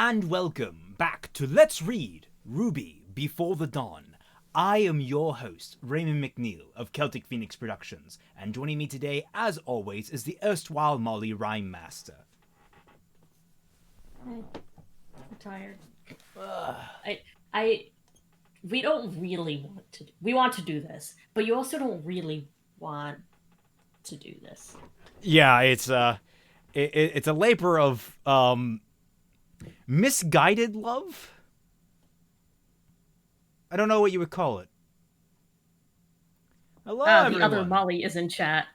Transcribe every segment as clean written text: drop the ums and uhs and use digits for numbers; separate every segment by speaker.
Speaker 1: and welcome back to Let's Read RWBY Before the Dawn. I am your host, Raymond McNeil of Celtic Phoenix Productions, and joining me today, as always, is the erstwhile Molly Rhyme Master.
Speaker 2: I'm tired. We don't really want to. We want to do this, but you also don't really want to do this.
Speaker 1: Yeah, it's a labor of misguided love. I don't know what you would call it. Hello, everyone.
Speaker 2: The other Molly is in chat.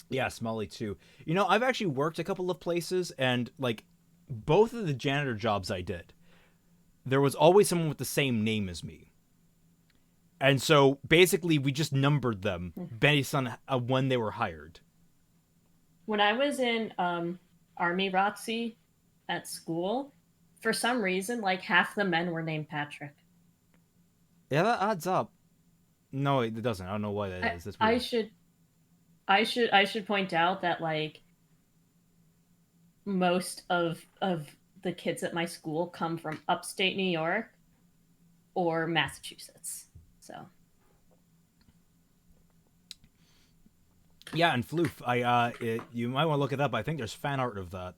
Speaker 1: Yes, Molly too. You know, I've actually worked a couple of places, and like both of the janitor jobs I did, there was always someone with the same name as me. And so basically we just numbered them based on when they were hired.
Speaker 2: When I was in Army ROTC at school, for some reason, like half the men were named Patrick.
Speaker 1: Yeah, that adds up. No, it doesn't. I don't know why that is. That's weird.
Speaker 2: I should point out that like most of the kids at my school come from upstate New York or Massachusetts. So
Speaker 1: yeah, and Floof, you might want to look it up. I think there's fan art of that.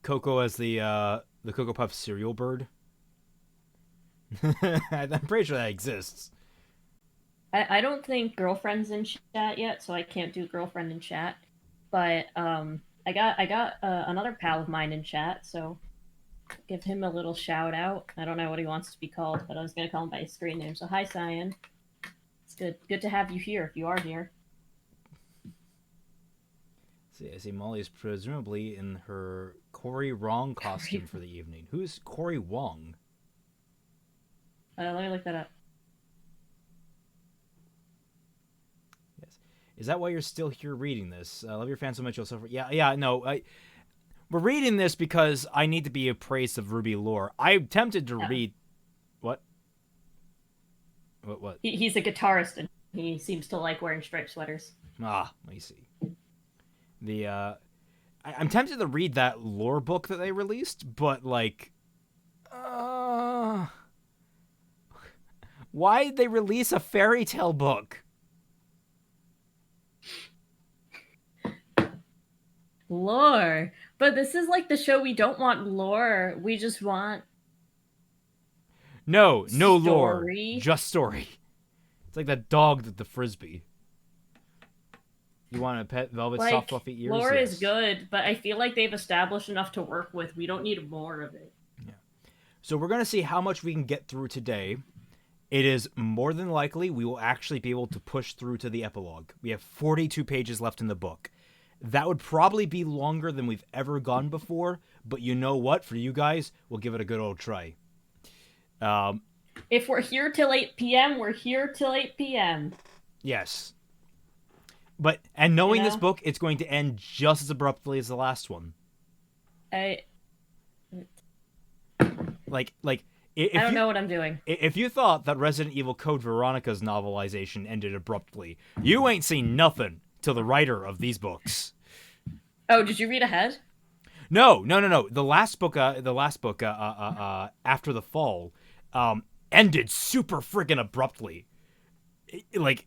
Speaker 1: Coco as the Cocoa Puff cereal bird. I'm pretty sure that exists.
Speaker 2: I don't think girlfriend's in chat yet, so I can't do girlfriend in chat. But I got another pal of mine in chat, so give him a little shout out. I don't know what he wants to be called, but I was gonna call him by his screen name. So hi, Cyan. It's good to have you here if you are here.
Speaker 1: See, I see Molly is presumably in her Cory Wong costume for the evening. Who's Cory Wong?
Speaker 2: Let me look that up.
Speaker 1: Yes. Is that why you're still here reading this? I love your fans so much. You'll suffer. Yeah, no. We're reading this because I need to be appraised of RWBY lore. I'm tempted to read... What? What?
Speaker 2: He's a guitarist, and he seems to like wearing striped sweaters.
Speaker 1: Ah, I see. I'm tempted to read that lore book that they released, but, like... Why'd they release a fairy tale book?
Speaker 2: Lore. But this is like the show. We don't want lore. We just want...
Speaker 1: No
Speaker 2: story.
Speaker 1: Lore. Just story. It's like that dog with the frisbee. You want a pet velvet soft fluffy ears?
Speaker 2: Lore is good, but I feel like they've established enough to work with. We don't need more of it.
Speaker 1: Yeah. So we're going to see how much we can get through today. It is more than likely we will actually be able to push through to the epilogue. We have 42 pages left in the book. That would probably be longer than we've ever gone before, but you know what? For you guys, we'll give it a good old try.
Speaker 2: If we're here till 8 p.m., we're here till 8 p.m.
Speaker 1: Yes. And knowing this book, it's going to end just as abruptly as the last one.
Speaker 2: I
Speaker 1: don't
Speaker 2: know what I'm doing.
Speaker 1: If you thought that Resident Evil Code Veronica's novelization ended abruptly, you ain't seen nothing till the writer of these books.
Speaker 2: Oh, did you read ahead?
Speaker 1: No. The last book, After the Fall, ended super friggin' abruptly. Like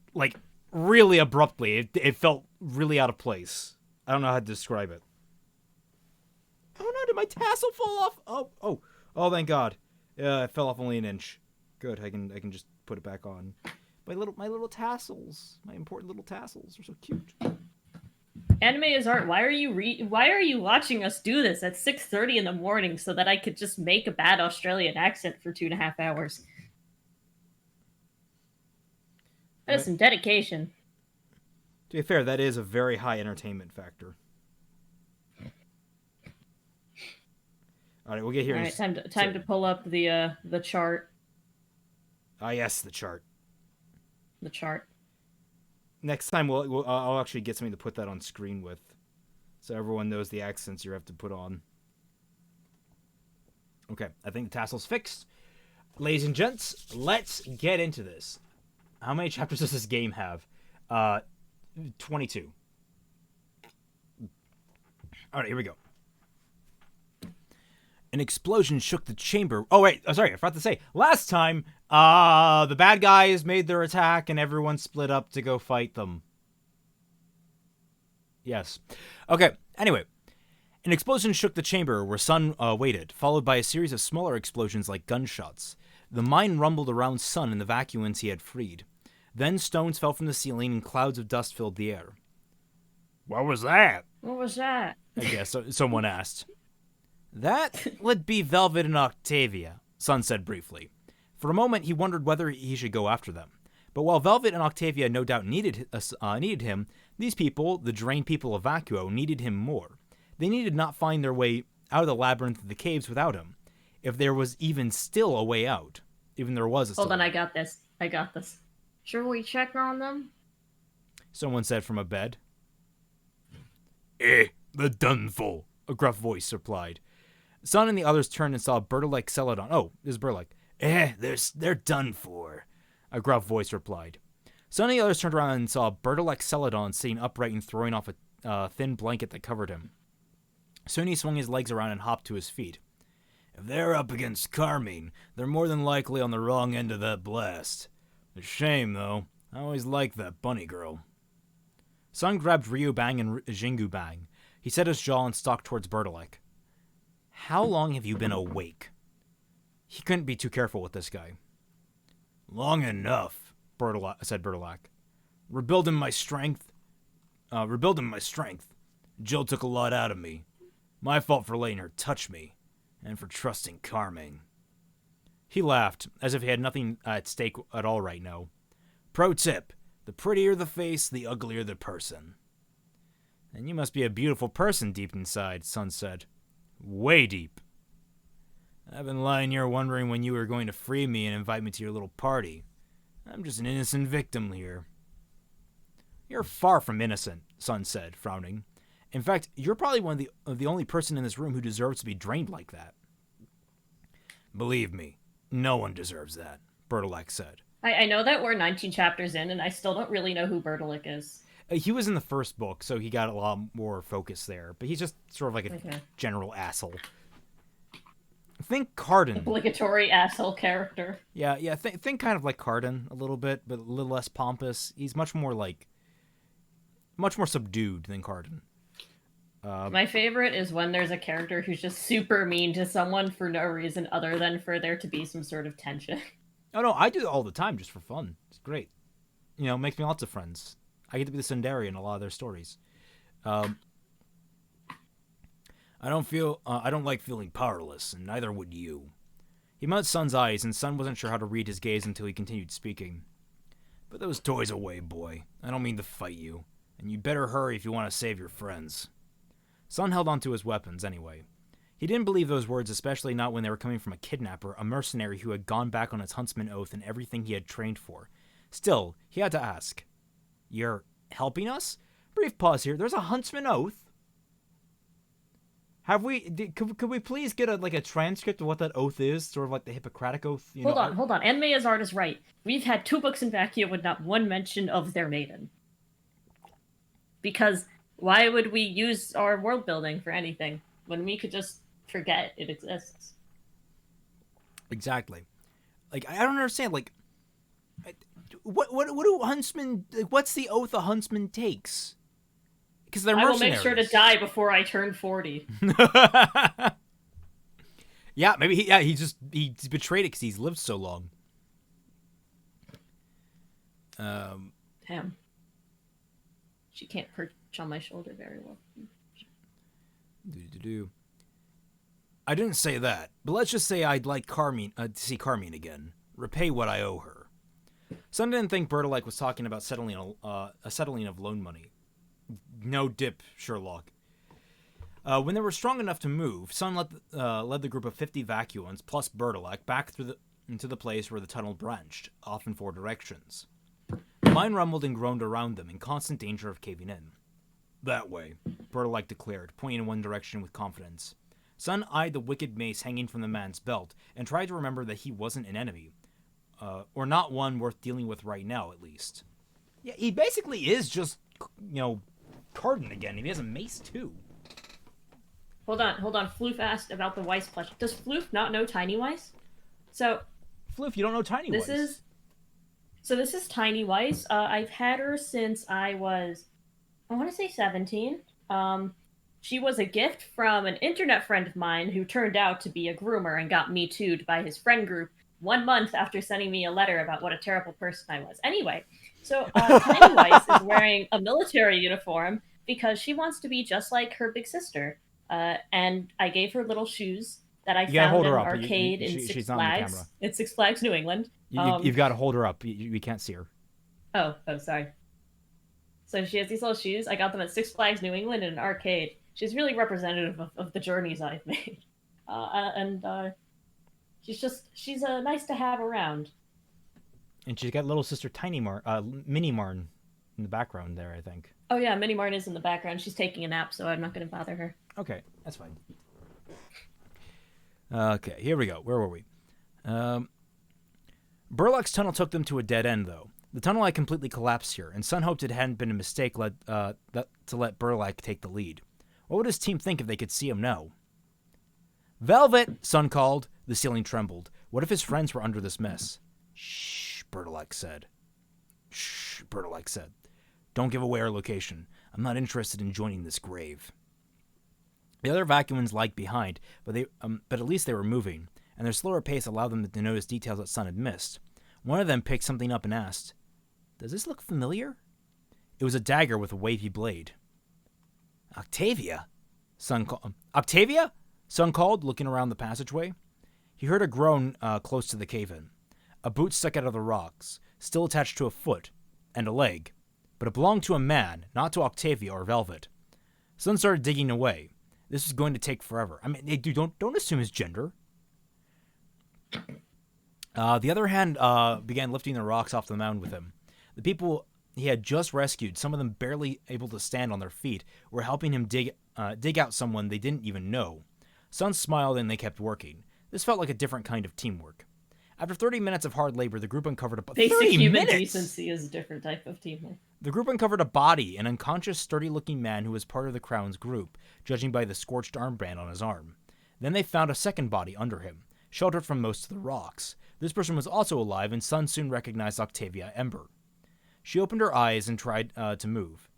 Speaker 1: really abruptly. It felt really out of place. I don't know how to describe it. Oh no, did my tassel fall off? Oh, thank God. It fell off only an inch. Good, I can just put it back on. My little tassels, my important little tassels are so cute.
Speaker 2: Anime is art. Why are you watching us do this at 6:30 in the morning so that I could just make a bad Australian accent for 2.5 hours? That is some dedication.
Speaker 1: To be fair, that is a very high entertainment factor. All right, we'll get here.
Speaker 2: All right, time to pull up the chart.
Speaker 1: Ah, yes, the chart.
Speaker 2: The chart.
Speaker 1: Next time, I'll actually get something to put that on screen with, so everyone knows the accents you have to put on. Okay, I think the tassel's fixed. Ladies and gents, let's get into this. How many chapters does this game have? 22. All right, here we go. An explosion shook the chamber. Oh, wait. Oh, sorry. I forgot to say. Last time, the bad guys made their attack and everyone split up to go fight them. Yes. Okay. Anyway. An explosion shook the chamber where Sun waited, followed by a series of smaller explosions like gunshots. The mine rumbled around Sun and the vacuums he had freed. Then stones fell from the ceiling and clouds of dust filled the air. What was that?
Speaker 2: What was that?
Speaker 1: I guess someone asked. That would be Velvet and Octavia, Sun said briefly. For a moment, he wondered whether he should go after them. But while Velvet and Octavia no doubt needed him, these people, the drained people of Vacuo, needed him more. They needed not find their way out of the labyrinth of the caves without him. If there was even still a way out. Even there was a
Speaker 2: Hold on, I got this. Should we check on them?
Speaker 1: Someone said from a bed. They're done for, a gruff voice replied. Sun and the others turned and saw Bertilek Celadon. Oh, this is Bertilek. They're done for, a gruff voice replied. Sun and the others turned around and saw Bertilek Celadon sitting upright and throwing off a thin blanket that covered him. Soon he swung his legs around and hopped to his feet. If they're up against Carmine, they're more than likely on the wrong end of that blast. A shame, though. I always liked that bunny girl. Sun grabbed Ryubang and Jingu Bang. He set his jaw and stalked towards Bertilek. How long have you been awake? He couldn't be too careful with this guy. Long enough, said Bertilek. Rebuilding my strength. Jill took a lot out of me. My fault for letting her touch me, and for trusting Carmine. He laughed, as if he had nothing at stake at all right now. Pro tip, the prettier the face, the uglier the person. And you must be a beautiful person deep inside, Sun said. Way deep. I've been lying here wondering when you were going to free me and invite me to your little party. I'm just an innocent victim here. You're far from innocent, Sun said, frowning. In fact, you're probably one of the only person in this room who deserves to be drained like that. Believe me, no one deserves that, Bertilek said.
Speaker 2: I know that we're 19 chapters in, and I still don't really know who Bertilek is.
Speaker 1: He was in the first book, so he got a lot more focus there. But he's just sort of like a general asshole. Think Cardin.
Speaker 2: Obligatory asshole character.
Speaker 1: Yeah. Think kind of like Cardin a little bit, but a little less pompous. He's much more subdued than Cardin.
Speaker 2: My favorite is when there's a character who's just super mean to someone for no reason other than for there to be some sort of tension.
Speaker 1: Oh, no, I do it all the time just for fun. It's great. Makes me lots of friends. I get to be the Sundari in a lot of their stories. I don't like feeling powerless, and neither would you. He met Sun's eyes, and Sun wasn't sure how to read his gaze until he continued speaking. Put those toys away, boy. I don't mean to fight you, and you'd better hurry if you want to save your friends. Sun held onto his weapons anyway. He didn't believe those words, especially not when they were coming from a kidnapper, a mercenary who had gone back on his huntsman oath and everything he had trained for. Still, he had to ask. You're helping us? Brief pause here. There's a huntsman oath? Could we please get a transcript of what that oath is? Sort of like the Hippocratic Oath?
Speaker 2: Hold on. Anmea's art is right. We've had 2 books in Vacuum with not one mention of their maiden. Because why would we use our world building for anything when we could just forget it exists?
Speaker 1: Exactly. I don't understand. What do huntsmen? What's the oath a huntsman takes? Because they're mercenaries.
Speaker 2: I will make sure to die before I turn 40.
Speaker 1: Yeah, maybe he betrayed it because he's lived so long.
Speaker 2: Damn. She can't perch on my shoulder very well.
Speaker 1: I didn't say that, but let's just say I'd like Carmine to see Carmine again. Repay what I owe her. Sun didn't think Bertilek was talking about settling of loan money. No dip, Sherlock. When they were strong enough to move, Sun led the group of 50 vacuums plus Bertilek back into the place where the tunnel branched, off in 4 directions. The mine rumbled and groaned around them, in constant danger of caving in. That way, Bertilek declared, pointing in one direction with confidence. Sun eyed the wicked mace hanging from the man's belt, and tried to remember that he wasn't an enemy. Or not one worth dealing with right now, at least. Yeah, he basically is just, Cardin again. He has a mace, too.
Speaker 2: hold on. Floof asked about the Weiss plush. Does Floof not know Tiny Weiss? So
Speaker 1: Floof, you don't know Tiny
Speaker 2: this
Speaker 1: Weiss.
Speaker 2: is this is Tiny Weiss. I've had her since I was, I want to say 17. She was a gift from an internet friend of mine who turned out to be a groomer and got me too'd by his friend group 1 month after sending me a letter about what a terrible person I was. Anyway, so Tiny Weiss is wearing a military uniform because she wants to be just like her big sister. And I gave her little shoes that I
Speaker 1: You gotta
Speaker 2: found
Speaker 1: hold
Speaker 2: in
Speaker 1: her
Speaker 2: an
Speaker 1: up.
Speaker 2: arcade in Six
Speaker 1: She's not on the camera.
Speaker 2: Flags. In Six Flags, New England.
Speaker 1: You've got to hold her up. We can't see her.
Speaker 2: Oh, sorry. So she has these little shoes. I got them at Six Flags New England in an arcade. She's really representative of the journeys I've made. And she's nice to have around.
Speaker 1: And she's got little sister Mini Marn in the background there, I think.
Speaker 2: Oh yeah, Minnie Martin is in the background. She's taking a nap, so I'm not going to bother her.
Speaker 1: Okay, that's fine. Okay, here we go. Where were we? Burlock's tunnel took them to a dead end, though. The tunnel had completely collapsed here, and Sun hoped it hadn't been a mistake to let Burlock take the lead. What would his team think if they could see him now? Velvet, Sun called. The ceiling trembled. What if his friends were under this mess? Shh, Burlock said. Shh, Burlock said. Don't give away our location. I'm not interested in joining this grave. The other vacuums lagged behind, but at least they were moving, and their slower pace allowed them to notice details that Sun had missed. One of them picked something up and asked, "Does this look familiar?" It was a dagger with a wavy blade. Octavia? Octavia? Sun called, looking around the passageway. He heard a groan close to the cave-in. A boot stuck out of the rocks, still attached to a foot and a leg, but it belonged to a man, not to Octavia or Velvet. Sun started digging away. This was going to take forever. I mean, don't assume his gender. The other hand began lifting the rocks off the mound with him. The people he had just rescued, some of them barely able to stand on their feet, were helping him dig out someone they didn't even know. Sun smiled and they kept working. This felt like a different kind of teamwork. After 30 minutes of hard labor, the group uncovered a
Speaker 2: basic human decency is a different type of teamwork.
Speaker 1: The group uncovered a body, an unconscious, sturdy-looking man who was part of the Crown's group, judging by the scorched armband on his arm. Then they found a second body under him, sheltered from most of the rocks. This person was also alive, and Sun soon recognized Octavia Ember. She opened her eyes and tried to move.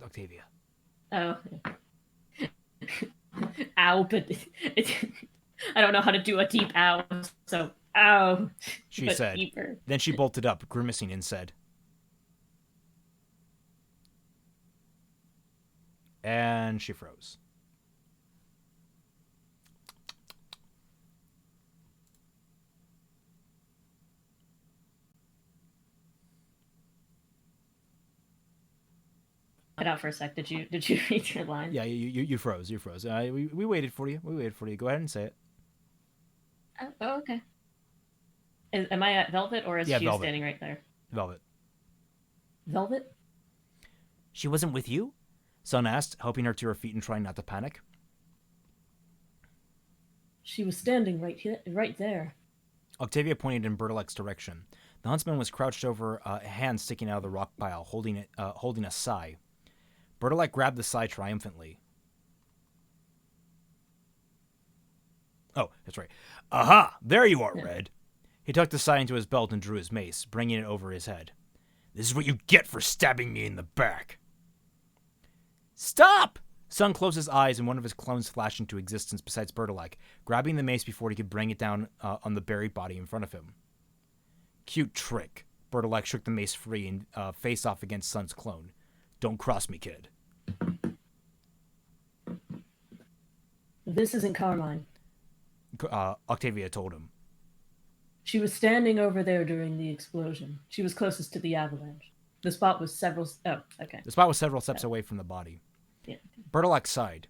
Speaker 1: Octavia.
Speaker 2: Oh. Ow, but I don't know how to do a deep ow, so ow.
Speaker 1: She said. Deeper. Then she bolted up, grimacing, and said. And she froze.
Speaker 2: Cut out for a sec. Did you read your line?
Speaker 1: Yeah, you froze. You froze. We waited for you. Go ahead and say it.
Speaker 2: Oh, okay. Am I at Velvet, or is she Velvet. Standing right there?
Speaker 1: Velvet.
Speaker 2: Velvet?
Speaker 1: She wasn't with you? Sun asked, helping her to her feet and trying not to panic.
Speaker 2: She was standing right there.
Speaker 1: Octavia pointed in Bertolek's direction. The huntsman was crouched over a hand sticking out of the rock pile, holding a sai. Bertolek grabbed the sai triumphantly. Oh, that's right. Aha! There you are, Red. He tucked the sai into his belt and drew his mace, bringing it over his head. This is what you get for stabbing me in the back. Stop! Sun closed his eyes and one of his clones flashed into existence besides Bertolek, grabbing the mace before he could bring it down on the buried body in front of him. Cute trick. Bertolek shook the mace free and faced off against Sun's clone. Don't cross me, kid.
Speaker 2: This isn't Carmine.
Speaker 1: Octavia told him.
Speaker 2: She was standing over there during the explosion. She was closest to the avalanche. The spot was several... Oh, okay.
Speaker 1: The spot was several steps away from the body.
Speaker 2: Yeah.
Speaker 1: Bertolek sighed.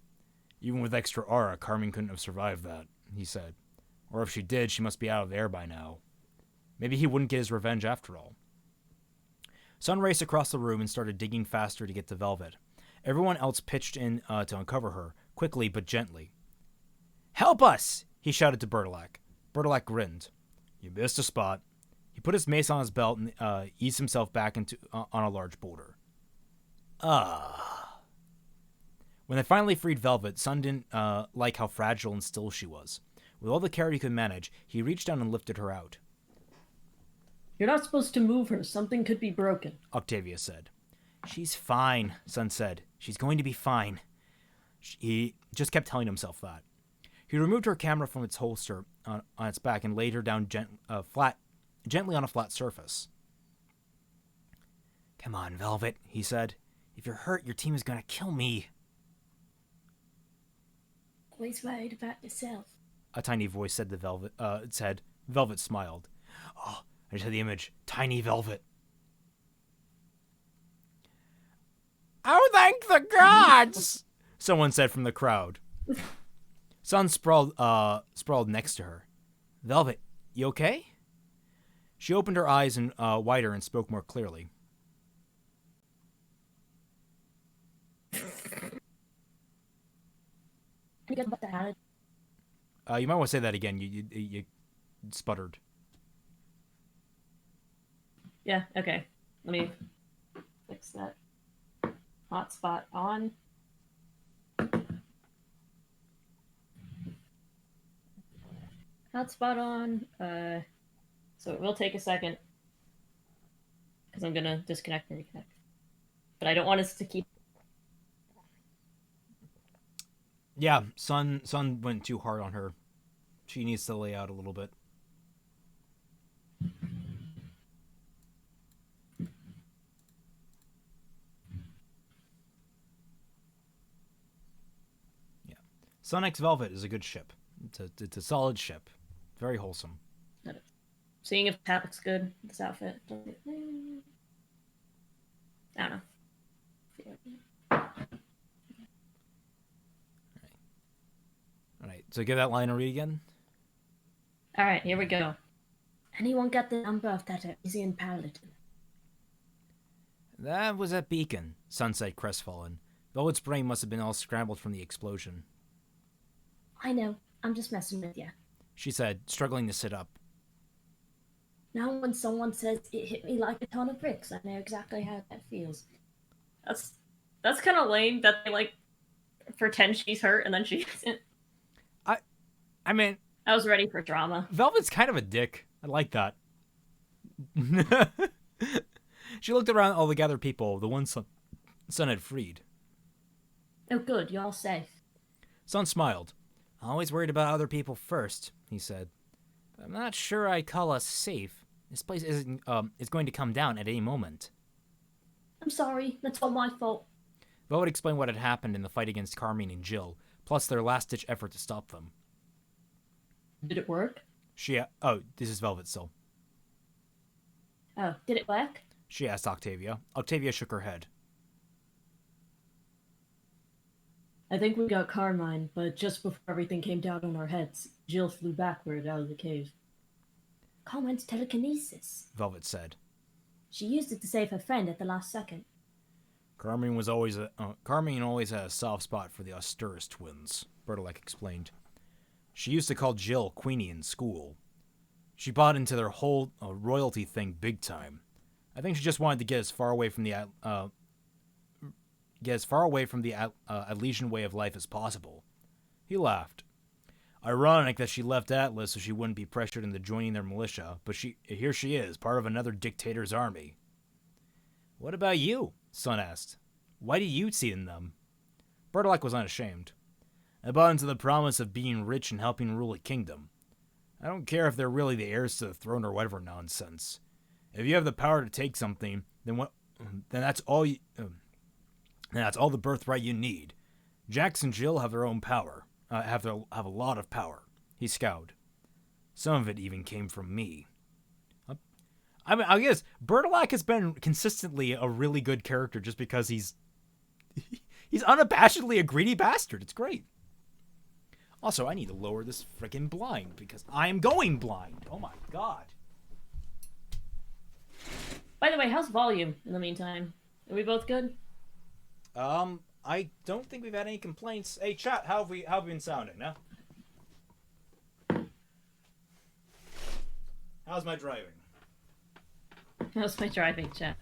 Speaker 1: Even with extra aura, Carmine couldn't have survived that, he said. Or if she did, she must be out of the air by now. Maybe he wouldn't get his revenge after all. Sun raced across the room and started digging faster to get to Velvet. Everyone else pitched in to uncover her, quickly but gently. Help us! He shouted to Bertolek. Bertolek grinned. You missed a spot. He put his mace on his belt and eased himself back on a large boulder. When they finally freed Velvet, Sun didn't like how fragile and still she was. With all the care he could manage, he reached down and lifted her out.
Speaker 2: You're not supposed to move her. Something could be broken.
Speaker 1: Octavia said. She's fine, Sun said. She's going to be fine. He just kept telling himself that. He removed her camera from its holster on its back and laid her down gently on a flat surface. Come on, Velvet, he said. If you're hurt, your team is going to kill me.
Speaker 2: Always worried about yourself.
Speaker 1: A tiny voice said to Velvet. Said. Velvet smiled. Oh, I just had the image. Tiny Velvet. Oh, thank the gods! Someone said from the crowd. Sun sprawled next to her. Velvet, you okay? She opened her eyes wider and spoke more clearly. You might want to say that again. You sputtered.
Speaker 2: Yeah, okay. Let me fix that. Hotspot on. Hotspot on. So it will take a second. Because I'm going to disconnect and reconnect. But I don't want us to keep...
Speaker 1: Yeah, Sun went too hard on her. She needs to lay out a little bit. Yeah. Sun X Velvet is a good ship. It's a solid ship. Very wholesome.
Speaker 2: Seeing if Pat looks good with this outfit. I don't know.
Speaker 1: Alright, so give that line a read again.
Speaker 2: Alright, here we go. Anyone got the number of that Elysian Paladin?
Speaker 1: That was at Beacon, Sun said, crestfallen. Velvet's brain must have been all scrambled from the explosion.
Speaker 2: I know. I'm just messing with you.
Speaker 1: She said, struggling to sit up.
Speaker 2: Now when someone says it hit me like a ton of bricks, I know exactly how that feels. That's kind of lame that they, like, pretend she's hurt and then she isn't.
Speaker 1: I mean...
Speaker 2: I was ready for drama.
Speaker 1: Velvet's kind of a dick. I like that. She looked around all the gathered people, the one Sun had freed.
Speaker 2: Oh good, you're all safe.
Speaker 1: Sun smiled. Always worried about other people first, he said. I'm not sure I'd call us safe. This place is going to come down at any moment.
Speaker 2: I'm sorry, that's all my fault.
Speaker 1: Velvet explained what had happened in the fight against Carmine and Jill, plus their last-ditch effort to stop them.
Speaker 2: Did it work?
Speaker 1: Oh, this is Velvet still.
Speaker 2: Oh, did it work?
Speaker 1: She asked Octavia. Octavia shook her head.
Speaker 2: I think we got Carmine, but just before everything came down on our heads, Jill flew backward out of the cave. Carmine's telekinesis,
Speaker 1: Velvet said.
Speaker 2: She used it to save her friend at the last second.
Speaker 1: Carmine always had a soft spot for the Austerus twins, Bertolak explained. She used to call Jill Queenie in school. She bought into their whole royalty thing big time. I think she just wanted to get as far away from the Elysian way of life as possible. He laughed. Ironic that she left Atlas so she wouldn't be pressured into joining their militia, but here she is, part of another dictator's army. What about you? Sun asked. Why do you see in them? Bertolak was unashamed. I bought into the promise of being rich and helping rule a kingdom. I don't care if they're really the heirs to the throne or whatever nonsense. If you have the power to take something, then that's all that's all the birthright you need. Jax and Jill have their own power. Have a lot of power. He scowled. Some of it even came from me. I mean, I guess Bertolak has been consistently a really good character just because he's unabashedly a greedy bastard. It's great. Also, I need to lower this freaking blind because I'm going blind. Oh my god.
Speaker 2: By the way, how's volume in the meantime? Are we both good?
Speaker 1: I don't think we've had any complaints. Hey, chat, how have we been sounding, huh? How's my driving?
Speaker 2: How's my driving, chat?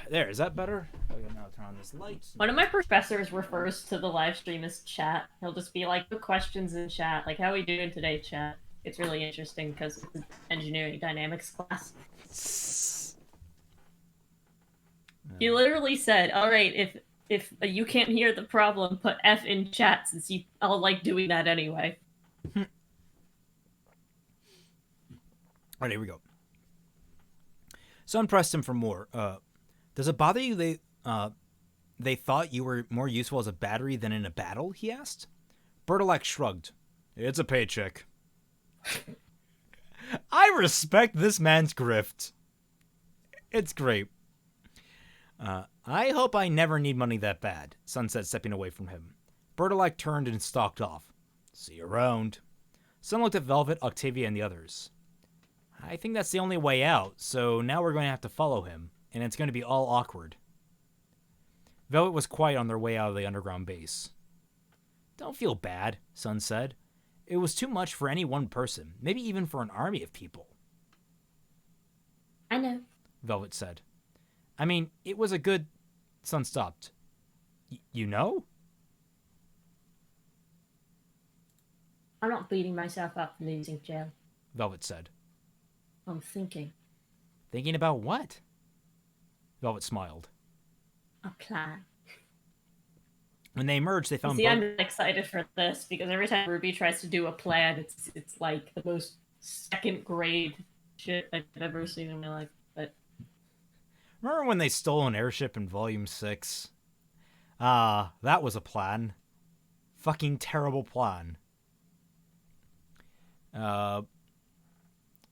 Speaker 1: There, is that better? Okay, now turn on this light.
Speaker 2: One of my professors refers to the live stream as chat. He'll just be like, "The questions in chat, like how are we doing today, chat?" It's really interesting because it's an engineering dynamics class. He literally said, "All right, if you can't hear the problem, put F in chat since you all like doing that anyway."
Speaker 1: All right, here we go. Son pressed him for more. Does it bother you they thought you were more useful as a battery than in a battle? He asked. Bertolak shrugged. It's a paycheck. I respect this man's grift. It's great. I hope I never need money that bad, Son said, stepping away from him. Bertolak turned and stalked off. See you around. Son looked at Velvet, Octavia, and the others. I think that's the only way out, so now we're going to have to follow him, and it's going to be all awkward. Velvet was quiet on their way out of the underground base. Don't feel bad, Son said. It was too much for any one person, maybe even for an army of people.
Speaker 2: I know,
Speaker 1: Velvet said. I mean, it was a good... Son stopped. You know?
Speaker 2: I'm not beating myself up for losing, Jill.
Speaker 1: Velvet said.
Speaker 2: I'm thinking.
Speaker 1: Thinking about what? Velvet smiled.
Speaker 2: A plan.
Speaker 1: When they emerged, they found...
Speaker 2: See, I'm excited for this because every time Ruby tries to do a plan, it's like the most second grade shit I've ever seen in my life. But
Speaker 1: remember when they stole an airship in Volume 6? That was a plan. Fucking terrible plan.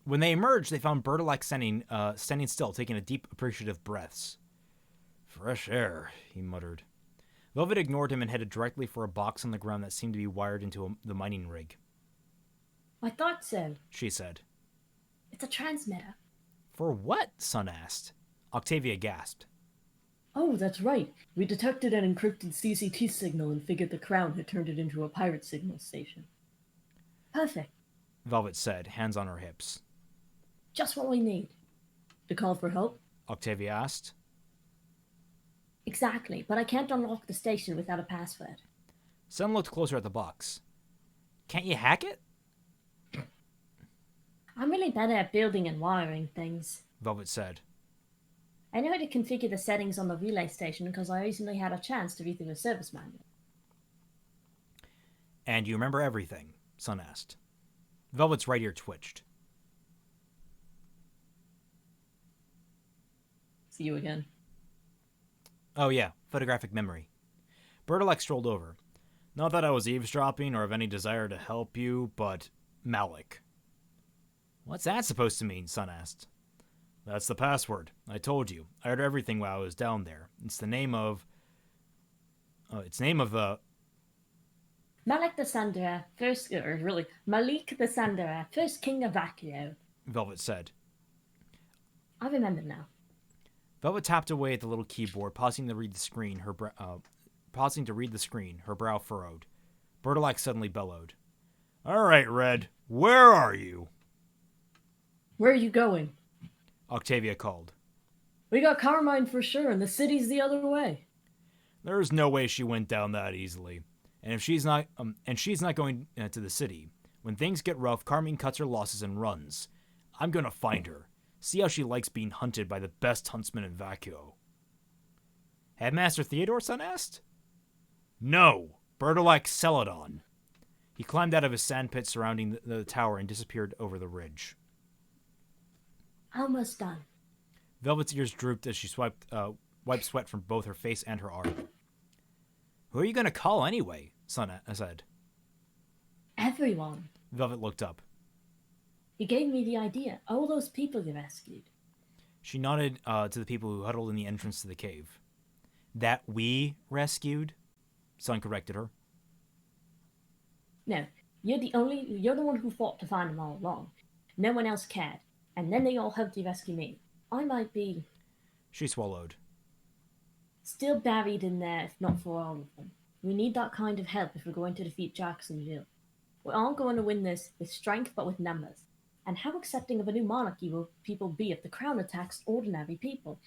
Speaker 1: When they emerged, they found Bertolak standing still, taking a deep, appreciative breaths. Fresh air, he muttered. Velvet ignored him and headed directly for a box on the ground that seemed to be wired into the mining rig.
Speaker 2: I thought so,
Speaker 1: she said.
Speaker 2: It's a transmitter.
Speaker 1: For what? Son asked. Octavia gasped.
Speaker 2: Oh, that's right. We detected an encrypted CCT signal and figured the Crown had turned it into a pirate signal station. Perfect,
Speaker 1: Velvet said, hands on her hips.
Speaker 2: Just what we need. To call for help?
Speaker 1: Octavia asked.
Speaker 2: Exactly, but I can't unlock the station without a password.
Speaker 1: Son looked closer at the box. Can't you hack it?
Speaker 2: I'm really better at building and wiring things,
Speaker 1: Velvet said.
Speaker 2: I know how to configure the settings on the relay station because I recently had a chance to read through the service manual.
Speaker 1: And you remember everything? Son asked. Velvet's right ear twitched.
Speaker 2: See you again.
Speaker 1: Oh yeah, photographic memory. Bertolak strolled over. Not that I was eavesdropping or of any desire to help you, but Malik. What's that supposed to mean? Son asked. That's the password. I told you. I heard everything while I was down there. It's the name of... the...
Speaker 2: Malik the Sandera, Malik the Sandera, first king of Vacuo.
Speaker 1: Velvet said.
Speaker 2: I remember now.
Speaker 1: Velvet tapped away at the little keyboard, pausing to read the screen. Her brow furrowed. Bertolak suddenly bellowed. All right, Red. Where are you?
Speaker 2: Where are you going?
Speaker 1: Octavia called.
Speaker 2: We got Carmine for sure, and the city's the other way.
Speaker 1: There's no way she went down that easily. And if she's not going to the city. When things get rough, Carmine cuts her losses and runs. I'm gonna find her. See how she likes being hunted by the best huntsman in Vacuo. Headmaster Theodore, Son asked? No, Bertolak Celadon. He climbed out of his sandpit surrounding the tower and disappeared over the ridge.
Speaker 2: Almost done.
Speaker 1: Velvet's ears drooped as she wiped sweat from both her face and her arm. Who are you going to call anyway? Son said.
Speaker 2: Everyone.
Speaker 1: Velvet looked up.
Speaker 2: He gave me the idea. All those people you rescued.
Speaker 1: She nodded to the people who huddled in the entrance to the cave. That we rescued? Son corrected her.
Speaker 2: No, you're the one who fought to find them all along. No one else cared. And then they all helped you rescue me. I might be...
Speaker 1: She swallowed.
Speaker 2: Still buried in there, if not for all of them. We need that kind of help if we're going to defeat Jacksonville. We aren't going to win this with strength, but with numbers. And how accepting of a new monarchy will people be if the crown attacks ordinary people?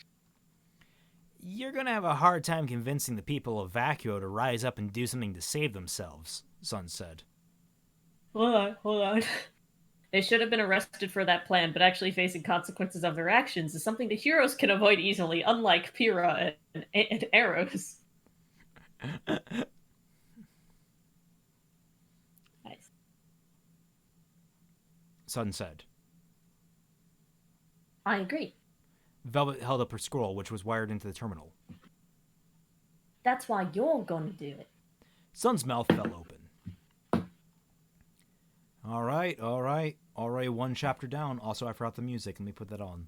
Speaker 1: You're gonna have a hard time convincing the people of Vacuo to rise up and do something to save themselves, Sun said.
Speaker 2: Hold on. They should have been arrested for that plan, but actually facing consequences of their actions is something the heroes can avoid easily, unlike Pyrrha and arrows. Nice.
Speaker 1: Sun said.
Speaker 2: I agree.
Speaker 1: Velvet held up her scroll, which was wired into the terminal.
Speaker 2: That's why you're gonna do it.
Speaker 1: Sun's mouth fell open. All right. Already one chapter down. Also, I forgot the music. Let me put that on.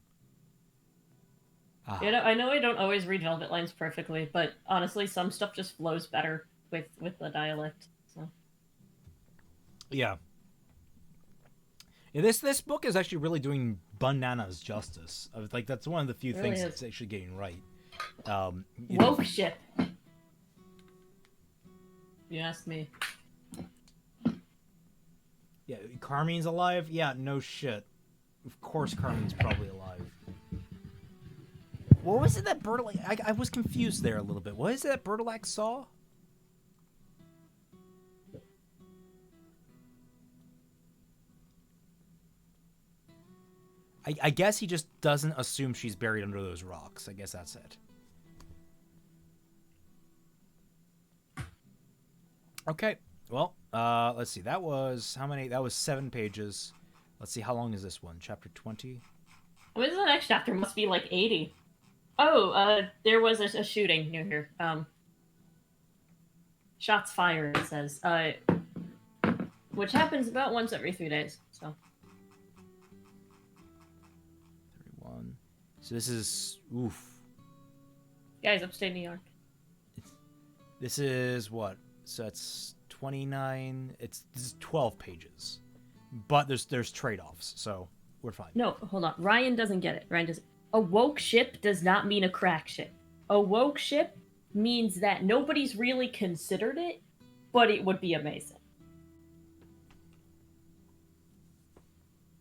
Speaker 2: You know, I know I don't always read Velvet lines perfectly, but honestly, some stuff just flows better with the dialect. So.
Speaker 1: Yeah. This book is actually really doing bananas justice. Like, that's one of the few things that's actually getting right.
Speaker 2: Woke ship. You asked me.
Speaker 1: Yeah, Carmine's alive? Yeah, no shit. Of course Carmine's probably alive. What was it that Bertilac... I was confused there a little bit. What is it that Bertilac saw? I guess he just doesn't assume she's buried under those rocks. I guess that's it. Okay. Well, let's see. That was how many? That was 7 pages. Let's see. How long is this one? Chapter 20?
Speaker 2: What is the next chapter? Must be like 80. Oh, there was a shooting near here. Shots fired, it says. Which happens about once every 3 days, so.
Speaker 1: 31. So this is... Oof.
Speaker 2: Guys, upstate New York.
Speaker 1: This is what? So it's 29... This is 12 pages. But there's trade-offs, so we're fine.
Speaker 2: No, hold on. Ryan doesn't get it. Ryan doesn't... A woke ship does not mean a crack ship. A woke ship means that nobody's really considered it, but it would be amazing.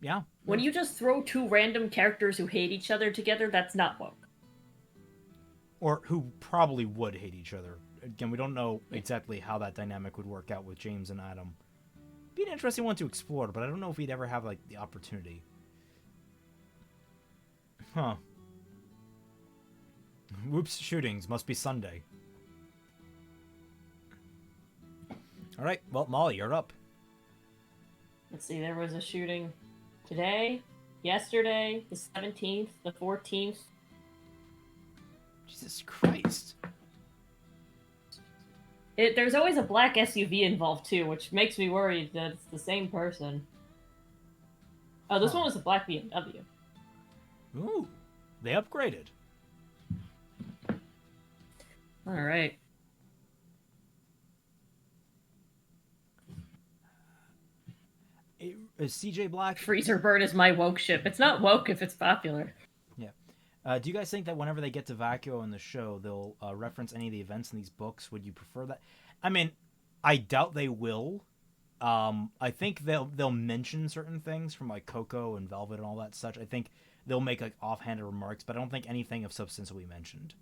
Speaker 1: Yeah.
Speaker 2: When you just throw 2 random characters who hate each other together, that's not woke.
Speaker 1: Or who probably would hate each other. Again, we don't know exactly how that dynamic would work out with James and Adam. Be an interesting one to explore, but I don't know if we'd ever have, like, the opportunity. Huh. Whoops, shootings. Must be Sunday. Alright, well, Molly, you're up.
Speaker 2: Let's see, there was a shooting today, yesterday, the 17th, the 14th.
Speaker 1: Jesus Christ.
Speaker 2: There's always a black SUV involved, too, which makes me worried that it's the same person. Oh, this one was a black BMW.
Speaker 1: Ooh, they upgraded.
Speaker 2: Alright.
Speaker 1: Is CJ Black...
Speaker 2: Freezer Bird is my woke ship. It's not woke if it's popular.
Speaker 1: Yeah. Do you guys think that whenever they get to Vacuo in the show, they'll reference any of the events in these books? Would you prefer that? I mean, I doubt they will. I think they'll mention certain things from like Coco and Velvet and all that such. I think they'll make like offhanded remarks, but I don't think anything of substance will be mentioned.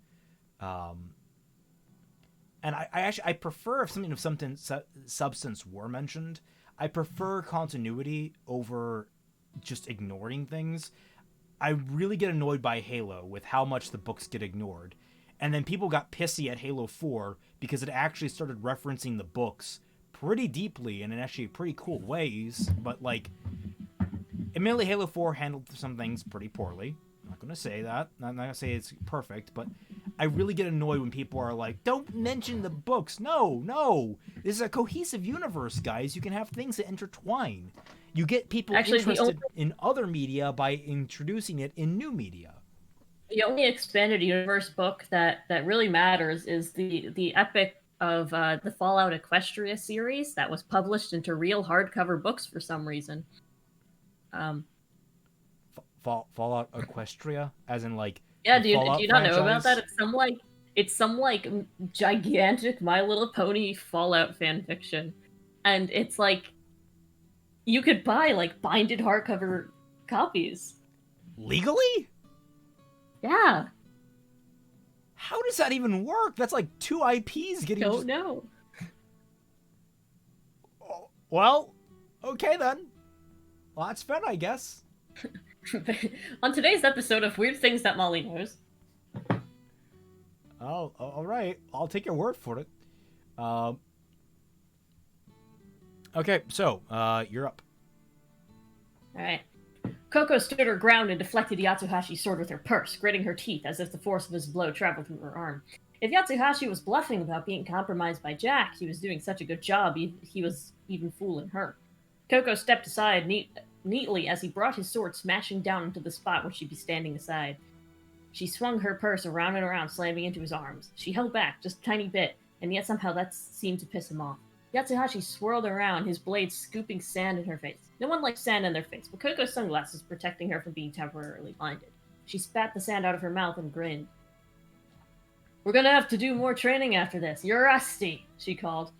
Speaker 1: And I prefer if something of substance were mentioned. I prefer continuity over just ignoring things. I really get annoyed by Halo with how much the books get ignored. And then people got pissy at Halo 4 because it actually started referencing the books pretty deeply and in actually pretty cool ways. But, like, admittedly, Halo 4 handled some things pretty poorly. I'm not going to say that. I'm not going to say it's perfect, but I really get annoyed when people are like, don't mention the books. No. This is a cohesive universe, guys. You can have things that intertwine. You get people interested in other media by introducing it in new media.
Speaker 2: The only expanded universe book that really matters is the epic of the Fallout Equestria series that was published into real hardcover books for some reason.
Speaker 1: Fallout Equestria, as in like
Speaker 2: do you not know about that? It's some gigantic My Little Pony Fallout fan fiction, and it's like you could buy like binded hardcover copies
Speaker 1: legally.
Speaker 2: Yeah.
Speaker 1: How does that even work? That's like 2 IPs getting
Speaker 2: Don't
Speaker 1: just...
Speaker 2: know.
Speaker 1: Well, okay then. Well, that's fun, I guess.
Speaker 2: On today's episode of Weird Things That Molly Knows.
Speaker 1: Oh, all right. I'll take your word for it. Okay, so, you're up.
Speaker 2: Alright. Coco stood her ground and deflected Yatsuhashi's sword with her purse, gritting her teeth as if the force of his blow traveled through her arm. If Yatsuhashi was bluffing about being compromised by Jack, he was doing such a good job he was even fooling her. Coco stepped aside neatly as he brought his sword smashing down into the spot where she'd be standing aside. She swung her purse around and around, slamming into his arms. She held back just a tiny bit, and yet somehow that seemed to piss him off. Yatsuhashi swirled around, his blade scooping sand in her face. No one likes sand in their face, but Coco's sunglasses protecting her from being temporarily blinded. She spat the sand out of her mouth and grinned. "We're gonna have to do more training after this. You're rusty," she called.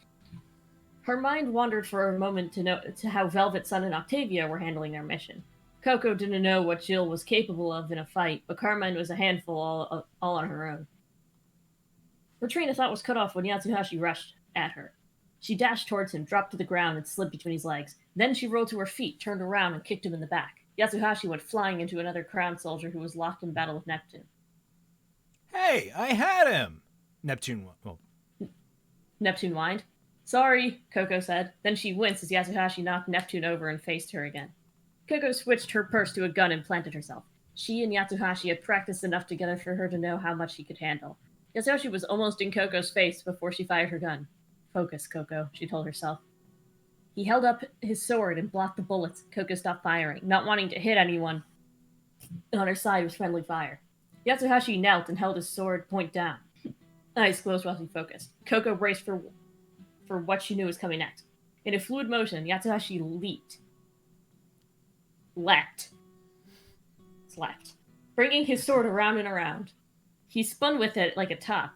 Speaker 2: Her mind wandered for a moment to how Velvet Sun and Octavia were handling their mission. Coco didn't know what Jill was capable of in a fight, but Carmine was a handful all on her own. Her train of thought was cut off when Yatsuhashi rushed at her. She dashed towards him, dropped to the ground, and slid between his legs. Then she rolled to her feet, turned around, and kicked him in the back. Yatsuhashi went flying into another crown soldier who was locked in battle with Neptune.
Speaker 1: Hey, I had him! Neptune
Speaker 2: whined. "Sorry," Coco said. Then she winced as Yatsuhashi knocked Neptune over and faced her again. Coco switched her purse to a gun and planted herself. She and Yatsuhashi had practiced enough together for her to know how much she could handle. Yatsuhashi was almost in Coco's face before she fired her gun. "Focus, Coco," she told herself. He held up his sword and blocked the bullets. Coco stopped firing, not wanting to hit anyone on her side with friendly fire. Yatsuhashi knelt and held his sword point down. Eyes closed while he focused. Coco braced for what she knew was coming next. In a fluid motion, Yatsuhashi slapped, bringing his sword around and around. He spun with it like a top,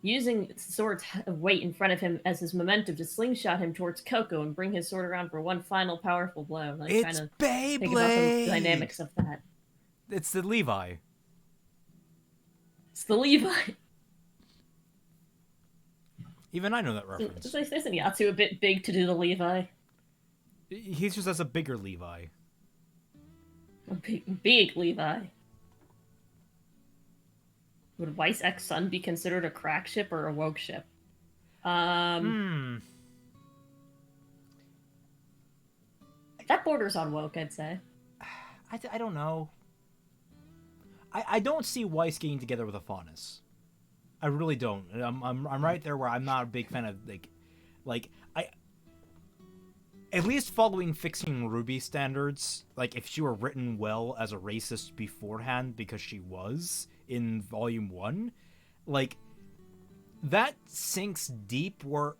Speaker 2: using the sword's weight in front of him as his momentum to slingshot him towards Coco and bring his sword around for one final powerful blow. Like,
Speaker 1: it's
Speaker 2: trying to
Speaker 1: Beyblade!
Speaker 2: think about the dynamics of that.
Speaker 1: It's the Levi.
Speaker 2: It's the Levi.
Speaker 1: Even I know that reference.
Speaker 2: Isn't Yatsu a bit big to do the Levi?
Speaker 1: He's just as a bigger Levi.
Speaker 2: A big Levi. Would Weiss X Sun be considered a crack ship or a woke ship? That borders on woke, I'd say.
Speaker 1: I don't know. I don't see Weiss getting together with a Faunus. I really don't. I'm right there where I'm not a big fan of like I. At least following fixing RWBY standards, like if she were written well as a racist beforehand, because she was in Volume 1, like that sinks deep where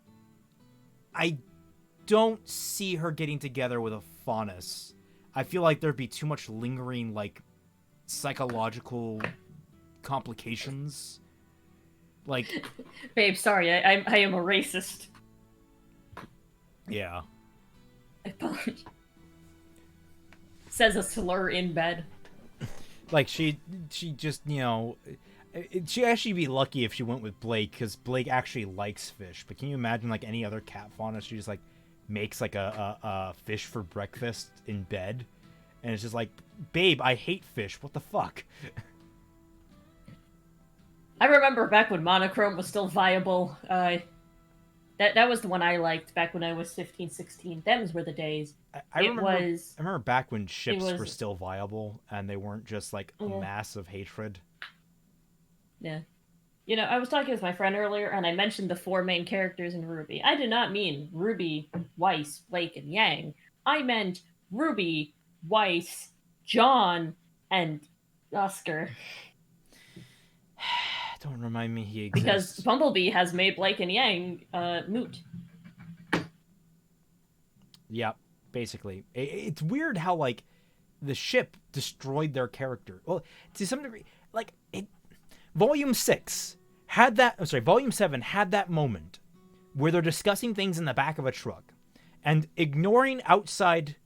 Speaker 1: I don't see her getting together with a Faunus. I feel like there'd be too much lingering like psychological complications. Like,
Speaker 2: babe, sorry, I am a racist.
Speaker 1: Yeah.
Speaker 2: Says a slur in bed.
Speaker 1: Like she just, you know, she'd actually be lucky if she went with Blake, because Blake actually likes fish. But can you imagine like any other cat fauna? She just like makes like a fish for breakfast in bed, and it's just like, babe, I hate fish. What the fuck?
Speaker 2: I remember back when Monochrome was still viable. That was the one I liked back when I was 15, 16. Them's were the days.
Speaker 1: I remember back when ships were still viable and they weren't just like a massive hatred.
Speaker 2: Yeah. You know, I was talking with my friend earlier and I mentioned the 4 main characters in RWBY. I did not mean Ruby, Weiss, Blake, and Yang. I meant Ruby, Weiss, John, and Oscar.
Speaker 1: Don't remind me he exists.
Speaker 2: Because Bumblebee has made Blake and Yang moot.
Speaker 1: Yeah, basically. It's weird how, like, the ship destroyed their character. Well, to some degree, like, Volume 6 had that... I'm sorry, Volume 7 had that moment where they're discussing things in the back of a truck. And ignoring outside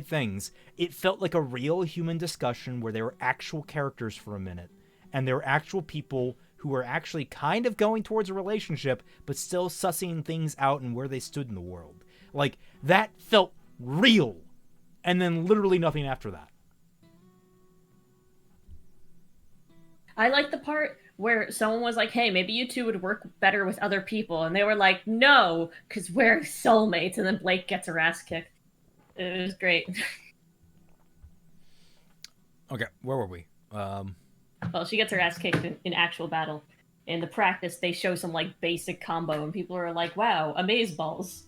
Speaker 1: things, it felt like a real human discussion where there were actual characters for a minute. And there were actual people who were actually kind of going towards a relationship, but still sussing things out and where they stood in the world. Like, that felt real. And then literally nothing after that.
Speaker 2: I like the part where someone was like, hey, maybe you two would work better with other people. And they were like, no, because we're soulmates. And then Blake gets her ass kicked. It was great.
Speaker 1: Okay, where were we?
Speaker 2: Well, she gets her ass kicked in actual battle. In the practice, they show some like basic combo, and people are like, wow, amazeballs.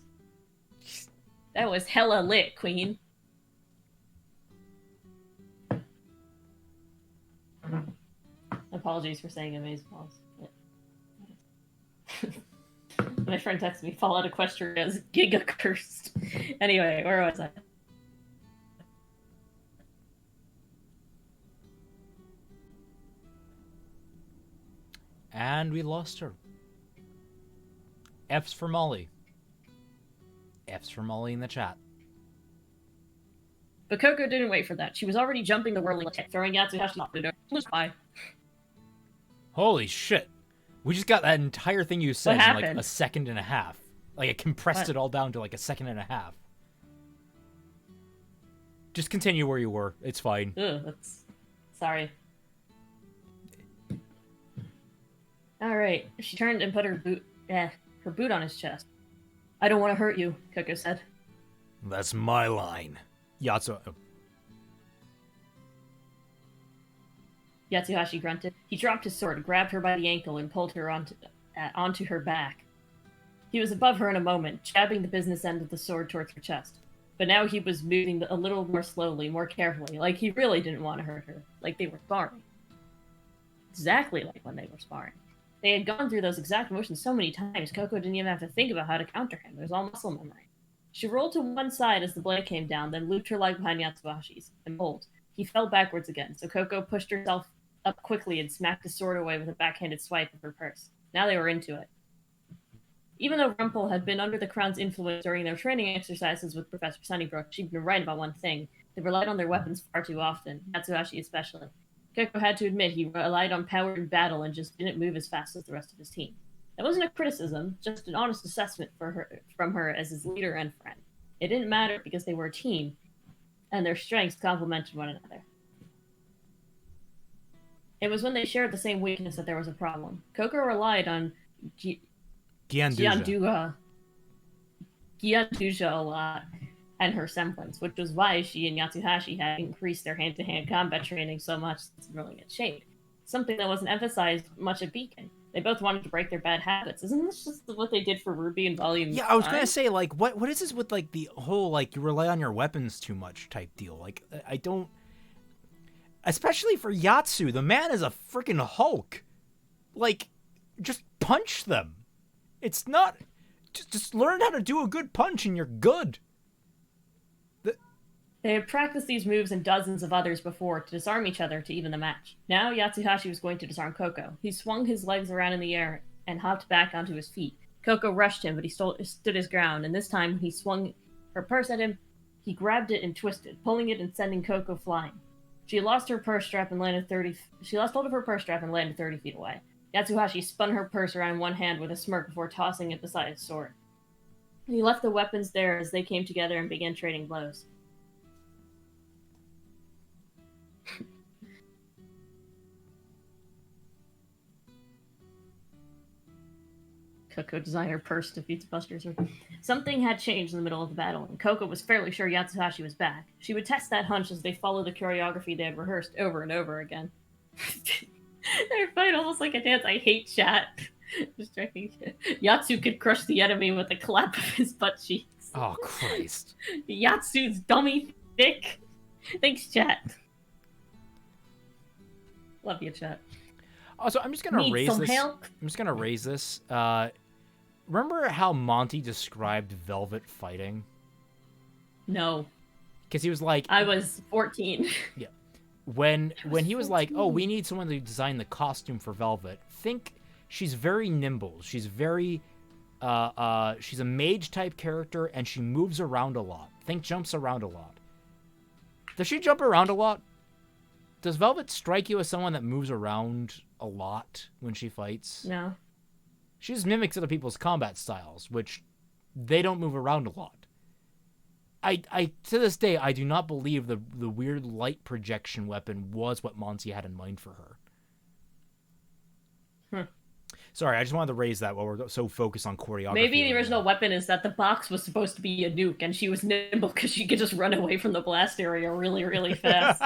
Speaker 2: That was hella lit, queen. Apologies for saying amazeballs. My friend texted me, Fallout Equestria is giga cursed. Anyway, where was I?
Speaker 1: And we lost her. F's for Molly. F's for Molly in the chat.
Speaker 2: But Coco didn't wait for that. She was already jumping the whirling attack, throwing Yatsuhashi off the door. Bye.
Speaker 1: Holy shit. We just got that entire thing you said in like a second and a half. Like, it compressed it all down to like a second and a half. Just continue where you were. It's fine.
Speaker 2: Ugh, that's... Sorry. Alright. She turned and put her boot on his chest. I don't want to hurt you, Coco said.
Speaker 1: That's my line.
Speaker 2: Yatsuhashi grunted. He dropped his sword, grabbed her by the ankle, and pulled her onto her back. He was above her in a moment, jabbing the business end of the sword towards her chest. But now he was moving a little more slowly, more carefully, like he really didn't want to hurt her, like they were sparring. Exactly like when they were sparring. They had gone through those exact motions so many times, Coco didn't even have to think about how to counter him. It was all muscle memory. She rolled to one side as the blade came down, then looped her leg behind Yatsuhashi's, and pulled. He fell backwards again, so Coco pushed herself up quickly and smacked his sword away with a backhanded swipe of her purse. Now they were into it. Even though Rumpel had been under the Crown's influence during their training exercises with Professor Sunnybrook, she'd been right about one thing. They relied on their weapons far too often, Yatsuhashi especially. Coco had to admit he relied on power in battle and just didn't move as fast as the rest of his team. That wasn't a criticism, just an honest assessment from her as his leader and friend. It didn't matter because they were a team, and their strengths complemented one another. It was when they shared the same weakness that there was a problem. Coco relied on Gianduja a lot, and her semblance, which was why she and Yatsuhashi had increased their hand-to-hand combat training so much it's really in shape. Something that wasn't emphasized much at Beacon. They both wanted to break their bad habits. Isn't this just what they did for RWBY in Volume 5?
Speaker 1: Yeah, I was going to say, like, what is this with, like, the whole, like, you rely on your weapons too much type deal? Like, I don't... Especially for Yatsu, the man is a freaking Hulk. Like, just punch them. It's not... Just learn how to do a good punch and you're good.
Speaker 2: They had practiced these moves and dozens of others before to disarm each other to even the match. Now Yatsuhashi was going to disarm Coco. He swung his legs around in the air and hopped back onto his feet. Coco rushed him, but he stood his ground, and this time when he swung her purse at him, he grabbed it and twisted, pulling it and sending Coco flying. She lost her purse strap and landed 30 feet away. Yatsuhashi spun her purse around in one hand with a smirk before tossing it beside his sword. He left the weapons there as they came together and began trading blows. Coco designer purse defeats Buster's. Something had changed in the middle of the battle, and Coco was fairly sure Yatsuhashi was back. She would test that hunch as they followed the choreography they had rehearsed over and over again. They're fighting almost like a dance. I hate chat. Just checking. Yatsu could crush the enemy with a clap of his butt cheeks.
Speaker 1: Oh, Christ.
Speaker 2: Yatsu's dummy thick. Thanks, chat. Love you, chat.
Speaker 1: Also, I'm just gonna raise this. Help? I'm just gonna raise this. Remember how Monty described Velvet fighting?
Speaker 2: No.
Speaker 1: Because he was like,
Speaker 2: I was 14.
Speaker 1: Yeah. When he was like, oh, we need someone to design the costume for Velvet. Think she's very nimble. She's very, she's a mage type character and she moves around a lot. Think jumps around a lot. Does she jump around a lot? Does Velvet strike you as someone that moves around a lot when she fights.
Speaker 2: No.
Speaker 1: She just mimics other people's combat styles, which they don't move around a lot. I to this day, I do not believe the weird light projection weapon was what Monty had in mind for her. Sorry, I just wanted to raise that while we're so focused on choreography.
Speaker 2: Maybe the original weapon is that the box was supposed to be a nuke, and she was nimble because she could just run away from the blast area really, really fast.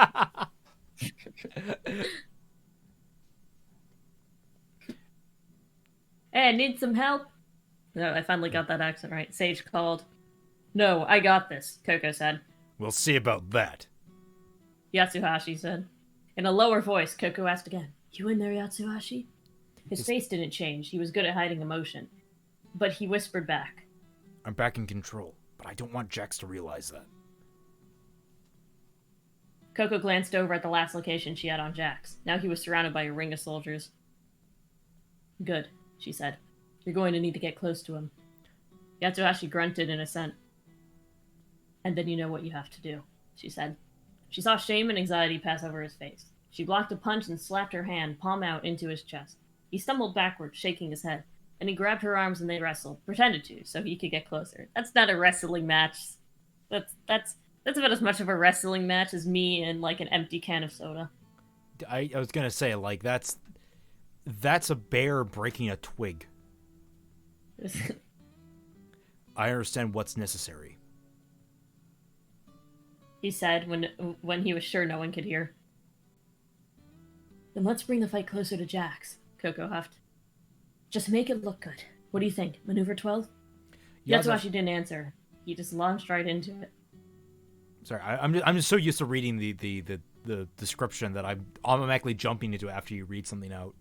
Speaker 2: Hey, I need some help. No, I finally got that accent right. Sage called. No, I got this, Coco said.
Speaker 1: We'll see about that.
Speaker 2: Yatsuhashi said. In a lower voice, Coco asked again, You in there, Yatsuhashi? His face didn't change. He was good at hiding emotion. But he whispered back.
Speaker 1: I'm back in control, but I don't want Jax to realize that.
Speaker 2: Coco glanced over at the last location she had on Jax. Now he was surrounded by a ring of soldiers. Good, she said. You're going to need to get close to him. Yatsuhashi grunted in assent. And then you know what you have to do, she said. She saw shame and anxiety pass over his face. She blocked a punch and slapped her hand, palm out, into his chest. He stumbled backward, shaking his head. And he grabbed her arms and they wrestled, pretended to, so he could get closer. That's not a wrestling match. That's about as much of a wrestling match as me and, like, an empty can of soda.
Speaker 1: I was gonna say, like, that's a bear breaking a twig. I understand what's necessary,
Speaker 2: he said when he was sure no one could hear. Then let's bring the fight closer to Jax, Coco huffed. Just make it look good. What do you think? Maneuver 12? Yatsuhashi didn't answer. He just launched right into it.
Speaker 1: Sorry, I'm just so used to reading the description that I'm automatically jumping into after you read something out.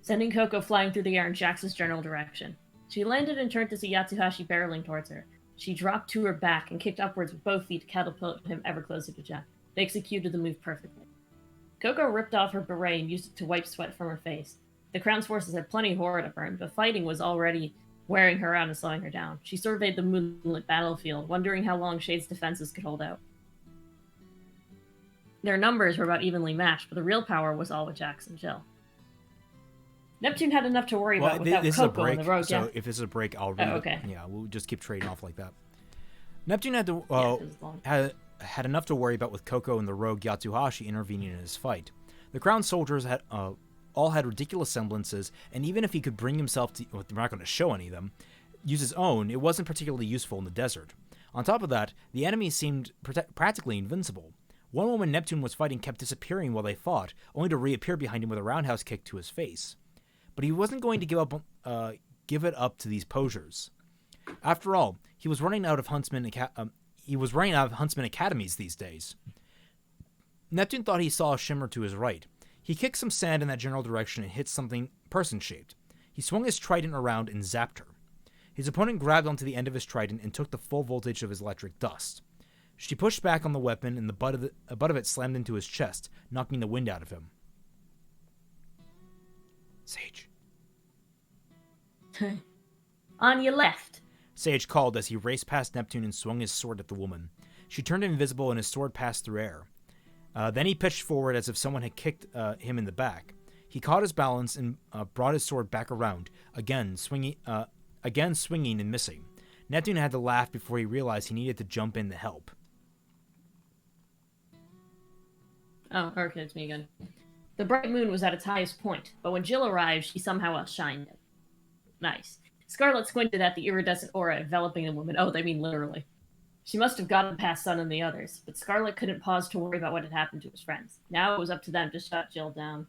Speaker 2: Sending Coco flying through the air in Jax's general direction. She landed and turned to see Yatsuhashi barreling towards her. She dropped to her back and kicked upwards with both feet to catapult him ever closer to Jax. They executed the move perfectly. Coco ripped off her beret and used it to wipe sweat from her face. The Crown's forces had plenty of horror to burn, but fighting was already wearing her out and slowing her down. She surveyed the moonlit battlefield, wondering how long Shade's defenses could hold out. Their numbers were about evenly matched, but the real power was all with Jax and Jill. Neptune had enough to worry about without Coco in the road.
Speaker 1: So if this is a break, I'll read
Speaker 2: okay.
Speaker 1: it. Yeah, we'll just keep trading off like that. Neptune had enough to worry about with Coco and the rogue Yatsuhashi intervening in his fight. The Crown soldiers had all had ridiculous semblances, and even if he could bring himself to, we're not going to show any of them, use his own, it wasn't particularly useful in the desert. On top of that, the enemy seemed practically invincible. One woman Neptune was fighting kept disappearing while they fought, only to reappear behind him with a roundhouse kick to his face. But he wasn't going to give it up to these posers. After all, he was running out of huntsman academies these days. Neptune thought he saw a shimmer to his right. He kicked some sand in that general direction and hit something person-shaped. He swung his trident around and zapped her. His opponent grabbed onto the end of his trident and took the full voltage of his electric dust. She pushed back on the weapon, and the butt of it slammed into his chest, knocking the wind out of him. Sage.
Speaker 2: On your left.
Speaker 1: Sage called as he raced past Neptune and swung his sword at the woman. She turned invisible and his sword passed through air. Then he pitched forward as if someone had kicked him in the back. He caught his balance and brought his sword back around, again swinging and missing. Neptune had to laugh before he realized he needed to jump in to help.
Speaker 2: Oh, okay, it's me again. The bright moon was at its highest point, but when Jill arrived, she somehow outshined it. Nice. Scarlet squinted at the iridescent aura enveloping the woman. Oh, they mean literally. She must have gotten past Sun and the others, but Scarlet couldn't pause to worry about what had happened to his friends. Now it was up to them to shut Jill down.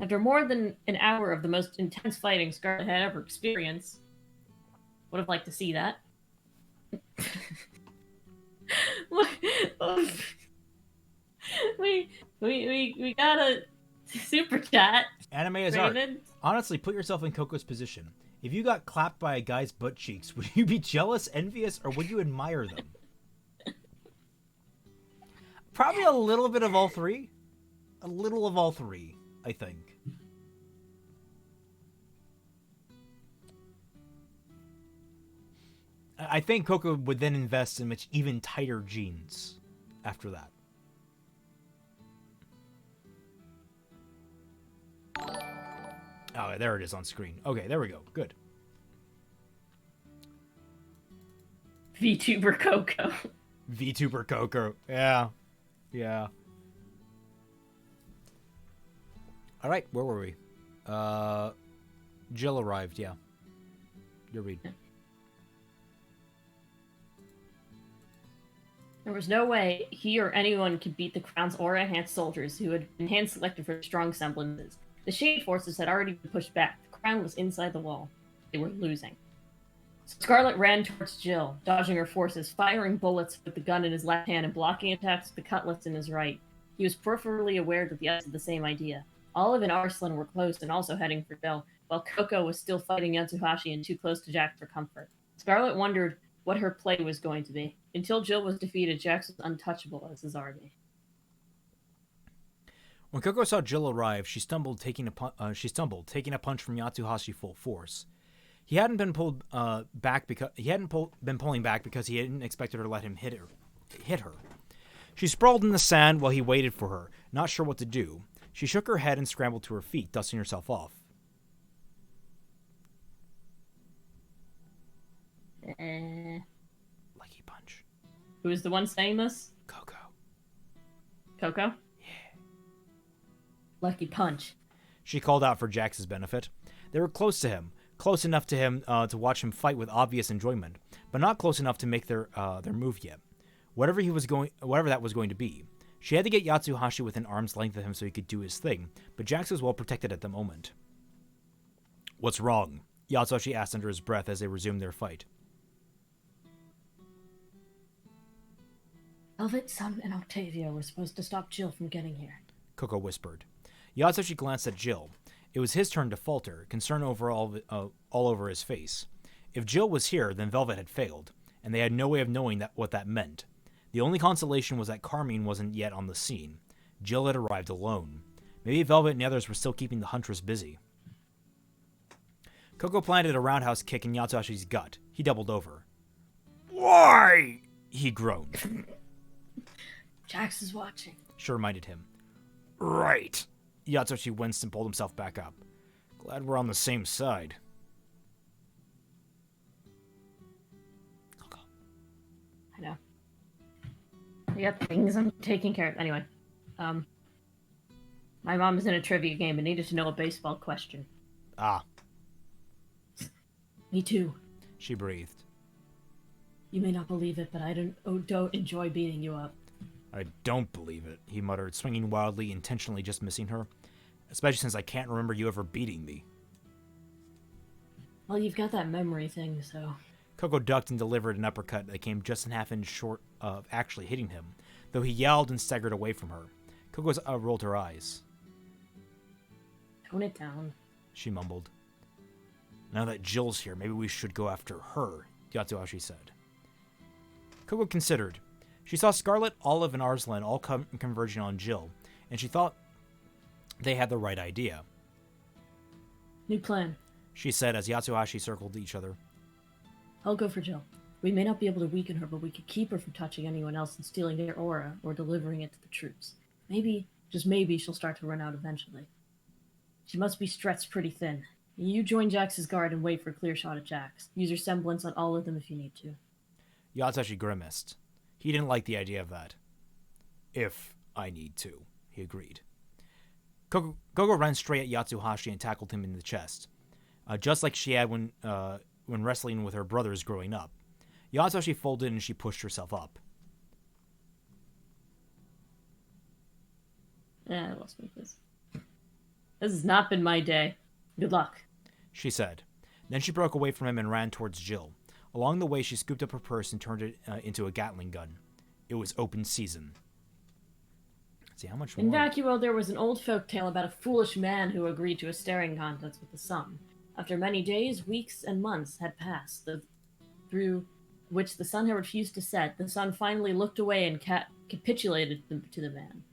Speaker 2: After more than an hour of the most intense fighting Scarlet had ever experienced, would have liked to see that. we got a super chat.
Speaker 1: Anime is art. Honestly, put yourself in Coco's position. If you got clapped by a guy's butt cheeks, would you be jealous, envious, or would you admire them? Probably a little bit of all three. A little of all three, I think. I think Coco would then invest in much even tighter jeans after that. Oh, there it is on screen. Okay, there we go. Good.
Speaker 2: VTuber Coco.
Speaker 1: VTuber Coco. Yeah. Yeah. All right, where were we? Jill arrived, yeah. Your read.
Speaker 2: There was no way he or anyone could beat the Crown's aura-enhanced soldiers who had been hand-selected for strong semblances. The Shade Forces had already been pushed back. The Crown was inside the wall. They were losing. Scarlet ran towards Jill, dodging her forces, firing bullets with the gun in his left hand and blocking attacks with the cutlass in his right. He was peripherally aware that the others had the same idea. Olive and Arslan were close and also heading for Jill, while Coco was still fighting Yatsuhashi and too close to Jax for comfort. Scarlet wondered what her play was going to be. Until Jill was defeated, Jax was untouchable as his army.
Speaker 1: When Coco saw Jill arrive, she stumbled, taking a punch from Yatsuhashi full force. He hadn't been pulled back because been pulling back because he hadn't expected her to let him hit her. She sprawled in the sand while he waited for her, not sure what to do. She shook her head and scrambled to her feet, dusting herself off. Lucky punch.
Speaker 2: Who was the one saying this?
Speaker 1: Coco.
Speaker 2: Coco?
Speaker 1: Yeah.
Speaker 2: Lucky punch.
Speaker 1: She called out for Jax's benefit. They were close to him. Close enough to him to watch him fight with obvious enjoyment, but not close enough to make their move yet. Whatever that was going to be. She had to get Yatsuhashi within arm's length of him so he could do his thing, but Jax was well protected at the moment. What's wrong? Yatsuhashi asked under his breath as they resumed their fight.
Speaker 2: Velvet, Sun, and Octavia were supposed to stop Jill from getting here,
Speaker 1: Coco whispered. Yatsuhashi glanced at Jill. It was his turn to falter, concern all over his face. If Jill was here, then Velvet had failed, and they had no way of knowing what that meant. The only consolation was that Carmine wasn't yet on the scene. Jill had arrived alone. Maybe Velvet and the others were still keeping the Huntress busy. Coco planted a roundhouse kick in Yatsuhashi's gut. He doubled over. Why? He groaned.
Speaker 2: Jax is watching,
Speaker 1: she reminded him. Right. Yatsuhashi winced and pulled himself back up. Glad we're on the same side.
Speaker 2: I know. I got things I'm taking care of. Anyway, my mom is in a trivia game and needed to know a baseball question.
Speaker 1: Ah.
Speaker 2: Me too.
Speaker 1: She breathed.
Speaker 2: You may not believe it, but I don't enjoy beating you up.
Speaker 1: I don't believe it, he muttered, swinging wildly, intentionally just missing her. Especially since I can't remember you ever beating me.
Speaker 2: Well, you've got that memory thing, so...
Speaker 1: Coco ducked and delivered an uppercut that came just a half inch short of actually hitting him, though he yelled and staggered away from her. Coco rolled her eyes.
Speaker 2: Tone it down,
Speaker 1: she mumbled. Now that Jill's here, maybe we should go after her, Yatsuhashi said. Coco considered. She saw Scarlet, Olive, and Arslan all converging on Jill, and she thought they had the right idea.
Speaker 2: New plan,
Speaker 1: she said as Yatsuhashi circled each other.
Speaker 2: I'll go for Jill. We may not be able to weaken her, but we could keep her from touching anyone else and stealing their aura or delivering it to the troops. Maybe, just maybe, she'll start to run out eventually. She must be stretched pretty thin. You join Jax's guard and wait for a clear shot at Jax. Use your semblance on all of them if you need to.
Speaker 1: Yatsuhashi grimaced. He didn't like the idea of that. If I need to, he agreed. Coco ran straight at Yatsuhashi and tackled him in the chest, just like she had when wrestling with her brothers growing up. Yatsuhashi folded and she pushed herself up.
Speaker 2: I lost my place. This has not been my day. Good luck,
Speaker 1: she said. Then she broke away from him and ran towards Jill. Along the way, she scooped up her purse and turned it into a Gatling gun. It was open season. Let's see how much more.
Speaker 2: In Vacuo, there was an old folk tale about a foolish man who agreed to a staring contest with the sun. After many days, weeks, and months had passed, through which the sun had refused to set, the sun finally looked away and capitulated to the man.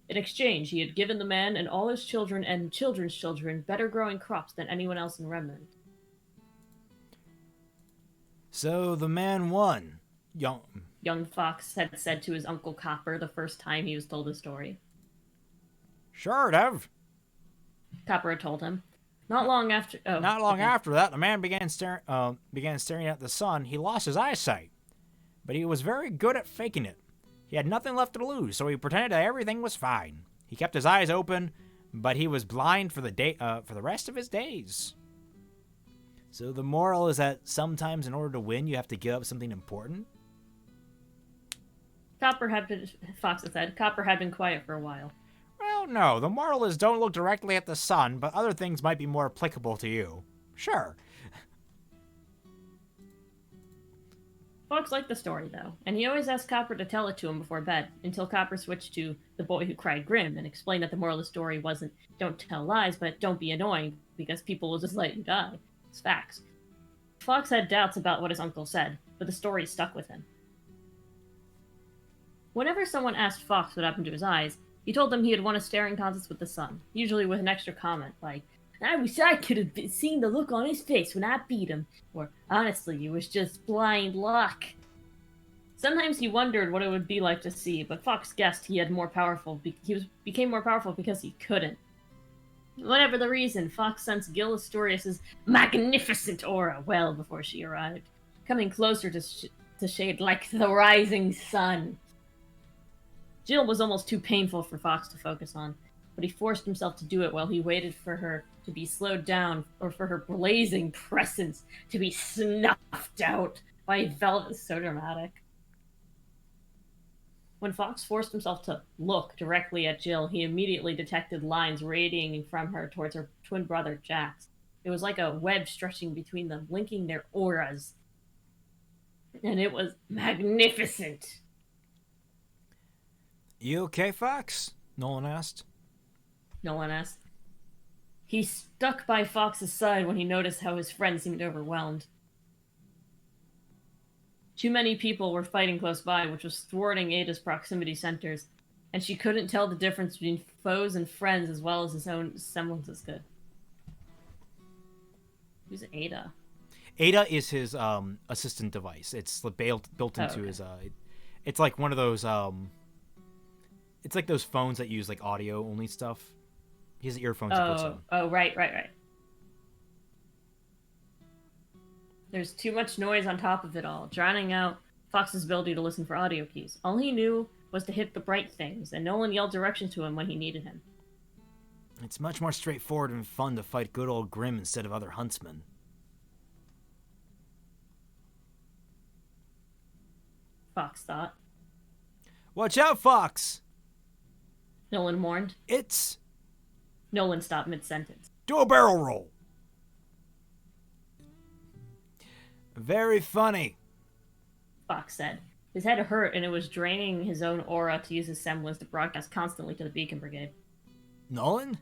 Speaker 2: In exchange, he had given the man and all his children and children's children better growing crops than anyone else in Remnant.
Speaker 1: So the man won.
Speaker 2: Young Fox had said to his Uncle Copper the first time he was told the story.
Speaker 1: Sure, Dev.
Speaker 2: Copper had told him. Not long after. Oh,
Speaker 1: Not long
Speaker 2: okay.
Speaker 1: after that, the man began staring at the sun. He lost his eyesight, but he was very good at faking it. He had nothing left to lose, so he pretended that everything was fine. He kept his eyes open, but he was blind for the rest of his days. So the moral is that sometimes, in order to win, you have to give up something important.
Speaker 2: Fox had said, Copper had been quiet for a while.
Speaker 1: Well, no. The moral is don't look directly at the sun, but other things might be more applicable to you. Sure.
Speaker 2: Fox liked the story, though, and he always asked Copper to tell it to him before bed, until Copper switched to The Boy Who Cried Grim and explained that the moral of the story wasn't don't tell lies, but don't be annoying, because people will just let you die. It's facts. Fox had doubts about what his uncle said, but the story stuck with him. Whenever someone asked Fox what happened to his eyes, he told them he had won a staring contest with the sun, usually with an extra comment like, I wish I could have seen the look on his face when I beat him, or honestly, it was just blind luck. Sometimes he wondered what it would be like to see, but Fox guessed he became more powerful because he couldn't. Whatever the reason, Fox sensed Gil Astorius' magnificent aura well before she arrived, coming closer to shade like the rising sun. Jill was almost too painful for Fox to focus on, but he forced himself to do it while he waited for her to be slowed down or for her blazing presence to be snuffed out by velvet. So dramatic. When Fox forced himself to look directly at Jill, he immediately detected lines radiating from her towards her twin brother, Jax. It was like a web stretching between them, linking their auras. And it was magnificent.
Speaker 1: You okay, Fox? Nolan asked.
Speaker 2: Nolan asked. He stuck by Fox's side when he noticed how his friend seemed overwhelmed. Too many people were fighting close by, which was thwarting Ada's proximity centers, and she couldn't tell the difference between foes and friends as well as his own semblances could. Who's Ada?
Speaker 1: Ada is his assistant device. It's built into
Speaker 2: okay.
Speaker 1: his. It's like one of those. It's like those phones that use like audio only stuff. He has earphones he puts on.
Speaker 2: Oh, right. There's too much noise on top of it all, drowning out Fox's ability to listen for audio cues. All he knew was to hit the bright things, and Nolan yelled directions to him when he needed him.
Speaker 1: It's much more straightforward and fun to fight good old Grim instead of other huntsmen.
Speaker 2: Fox thought.
Speaker 1: Watch out, Fox!
Speaker 2: Nolan warned.
Speaker 1: It's...
Speaker 2: Nolan stopped mid-sentence.
Speaker 1: Do a barrel roll! Very funny,
Speaker 2: Fox said. His head hurt, and it was draining his own aura to use his semblance to broadcast constantly to the Beacon Brigade.
Speaker 1: Nolan?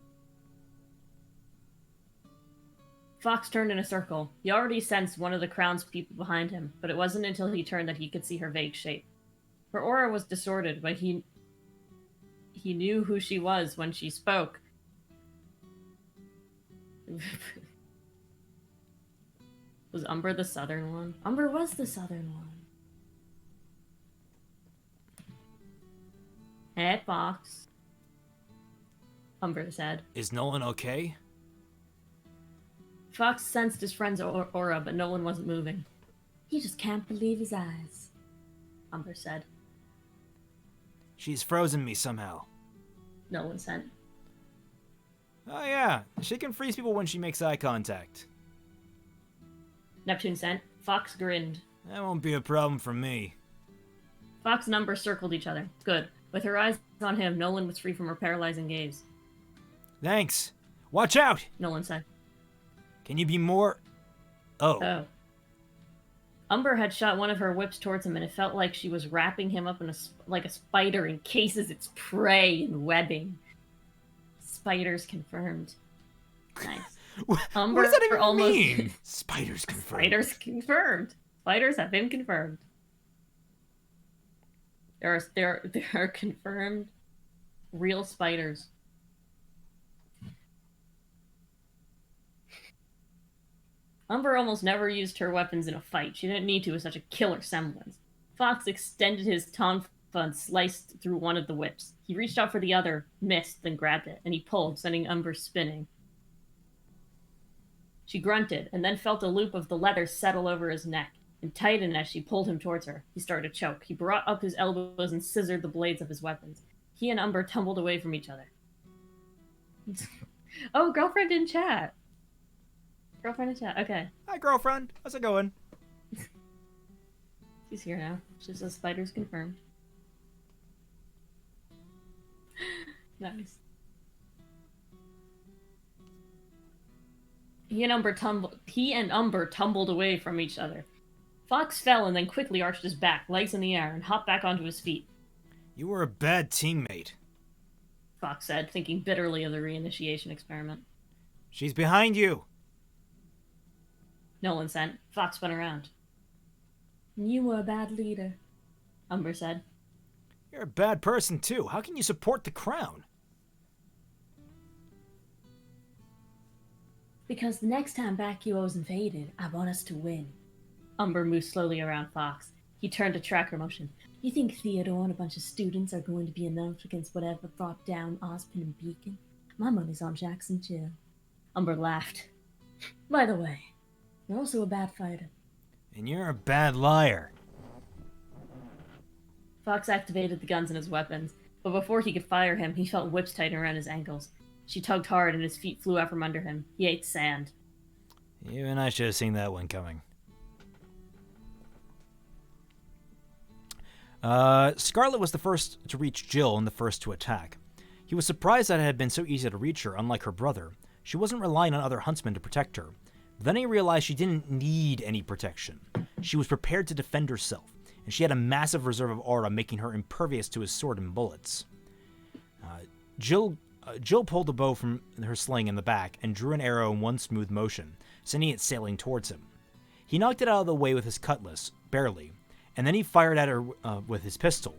Speaker 2: Fox turned in a circle. He already sensed one of the Crown's people behind him, but it wasn't until he turned that he could see her vague shape. Her aura was distorted, but he knew who she was when she spoke. Was Umber the southern one? Umber was the southern one. Hey, Fox. Umber said.
Speaker 1: Is Nolan okay?
Speaker 2: Fox sensed his friend's aura, but Nolan wasn't moving. He just can't believe his eyes, Umber said.
Speaker 1: She's frozen me somehow.
Speaker 2: Nolan said.
Speaker 1: Oh yeah, she can freeze people when she makes eye contact.
Speaker 2: Neptune sent. Fox grinned.
Speaker 1: That won't be a problem for me.
Speaker 2: Fox and Umber circled each other. Good. With her eyes on him, Nolan was free from her paralyzing gaze.
Speaker 1: Thanks. Watch out!
Speaker 2: Nolan said.
Speaker 1: Can you be more... Oh.
Speaker 2: Umber had shot one of her whips towards him, and it felt like she was wrapping him up like a spider encases its prey in webbing. Spiders confirmed. Nice.
Speaker 1: Umber, what does that even mean?
Speaker 2: Spiders confirmed. Spiders confirmed. Spiders have been confirmed. There are confirmed real spiders. Umber almost never used her weapons in a fight. She didn't need to with such a killer semblance. Fox extended his tonfa and sliced through one of the whips. He reached out for the other, missed, then grabbed it, and he pulled, sending Umber spinning. She grunted, and then felt a loop of the leather settle over his neck and tighten as she pulled him towards her. He started to choke. He brought up his elbows and scissored the blades of his weapons. He and Umber tumbled away from each other. Oh, girlfriend in chat. Girlfriend in chat. Okay.
Speaker 1: Hi, girlfriend. How's it going?
Speaker 2: She's here now. She says spiders confirmed. Nice. He and Umber tumbled away from each other. Fox fell and then quickly arched his back, legs in the air, and hopped back onto his feet.
Speaker 1: You were a bad teammate,
Speaker 2: Fox said, thinking bitterly of the reinitiation experiment.
Speaker 1: She's behind you.
Speaker 2: Nolan sent. Fox spun around. You were a bad leader, Umber said.
Speaker 1: You're a bad person, too. How can you support the crown?
Speaker 2: Because the next time Vacuo's invaded, I want us to win. Umber moved slowly around Fox. He turned to track her motion. You think Theodore and a bunch of students are going to be enough against whatever brought down Ozpin and Beacon? My money's on Jackson Jill. Umber laughed. By the way, you're also a bad fighter.
Speaker 1: And you're a bad liar.
Speaker 2: Fox activated the guns in his weapons, but before he could fire him, he felt whips tighten around his ankles. She tugged hard and his feet flew out from under him. He ate sand.
Speaker 1: Even I should have seen that one coming. Scarlet was the first to reach Jill and the first to attack. He was surprised that it had been so easy to reach her, unlike her brother. She wasn't relying on other huntsmen to protect her. But then he realized she didn't need any protection. She was prepared to defend herself, and she had a massive reserve of aura making her impervious to his sword and bullets. Jill pulled a bow from her sling in the back and drew an arrow in one smooth motion, sending it sailing towards him. He knocked it out of the way with his cutlass, barely, and then he fired at her with his pistol.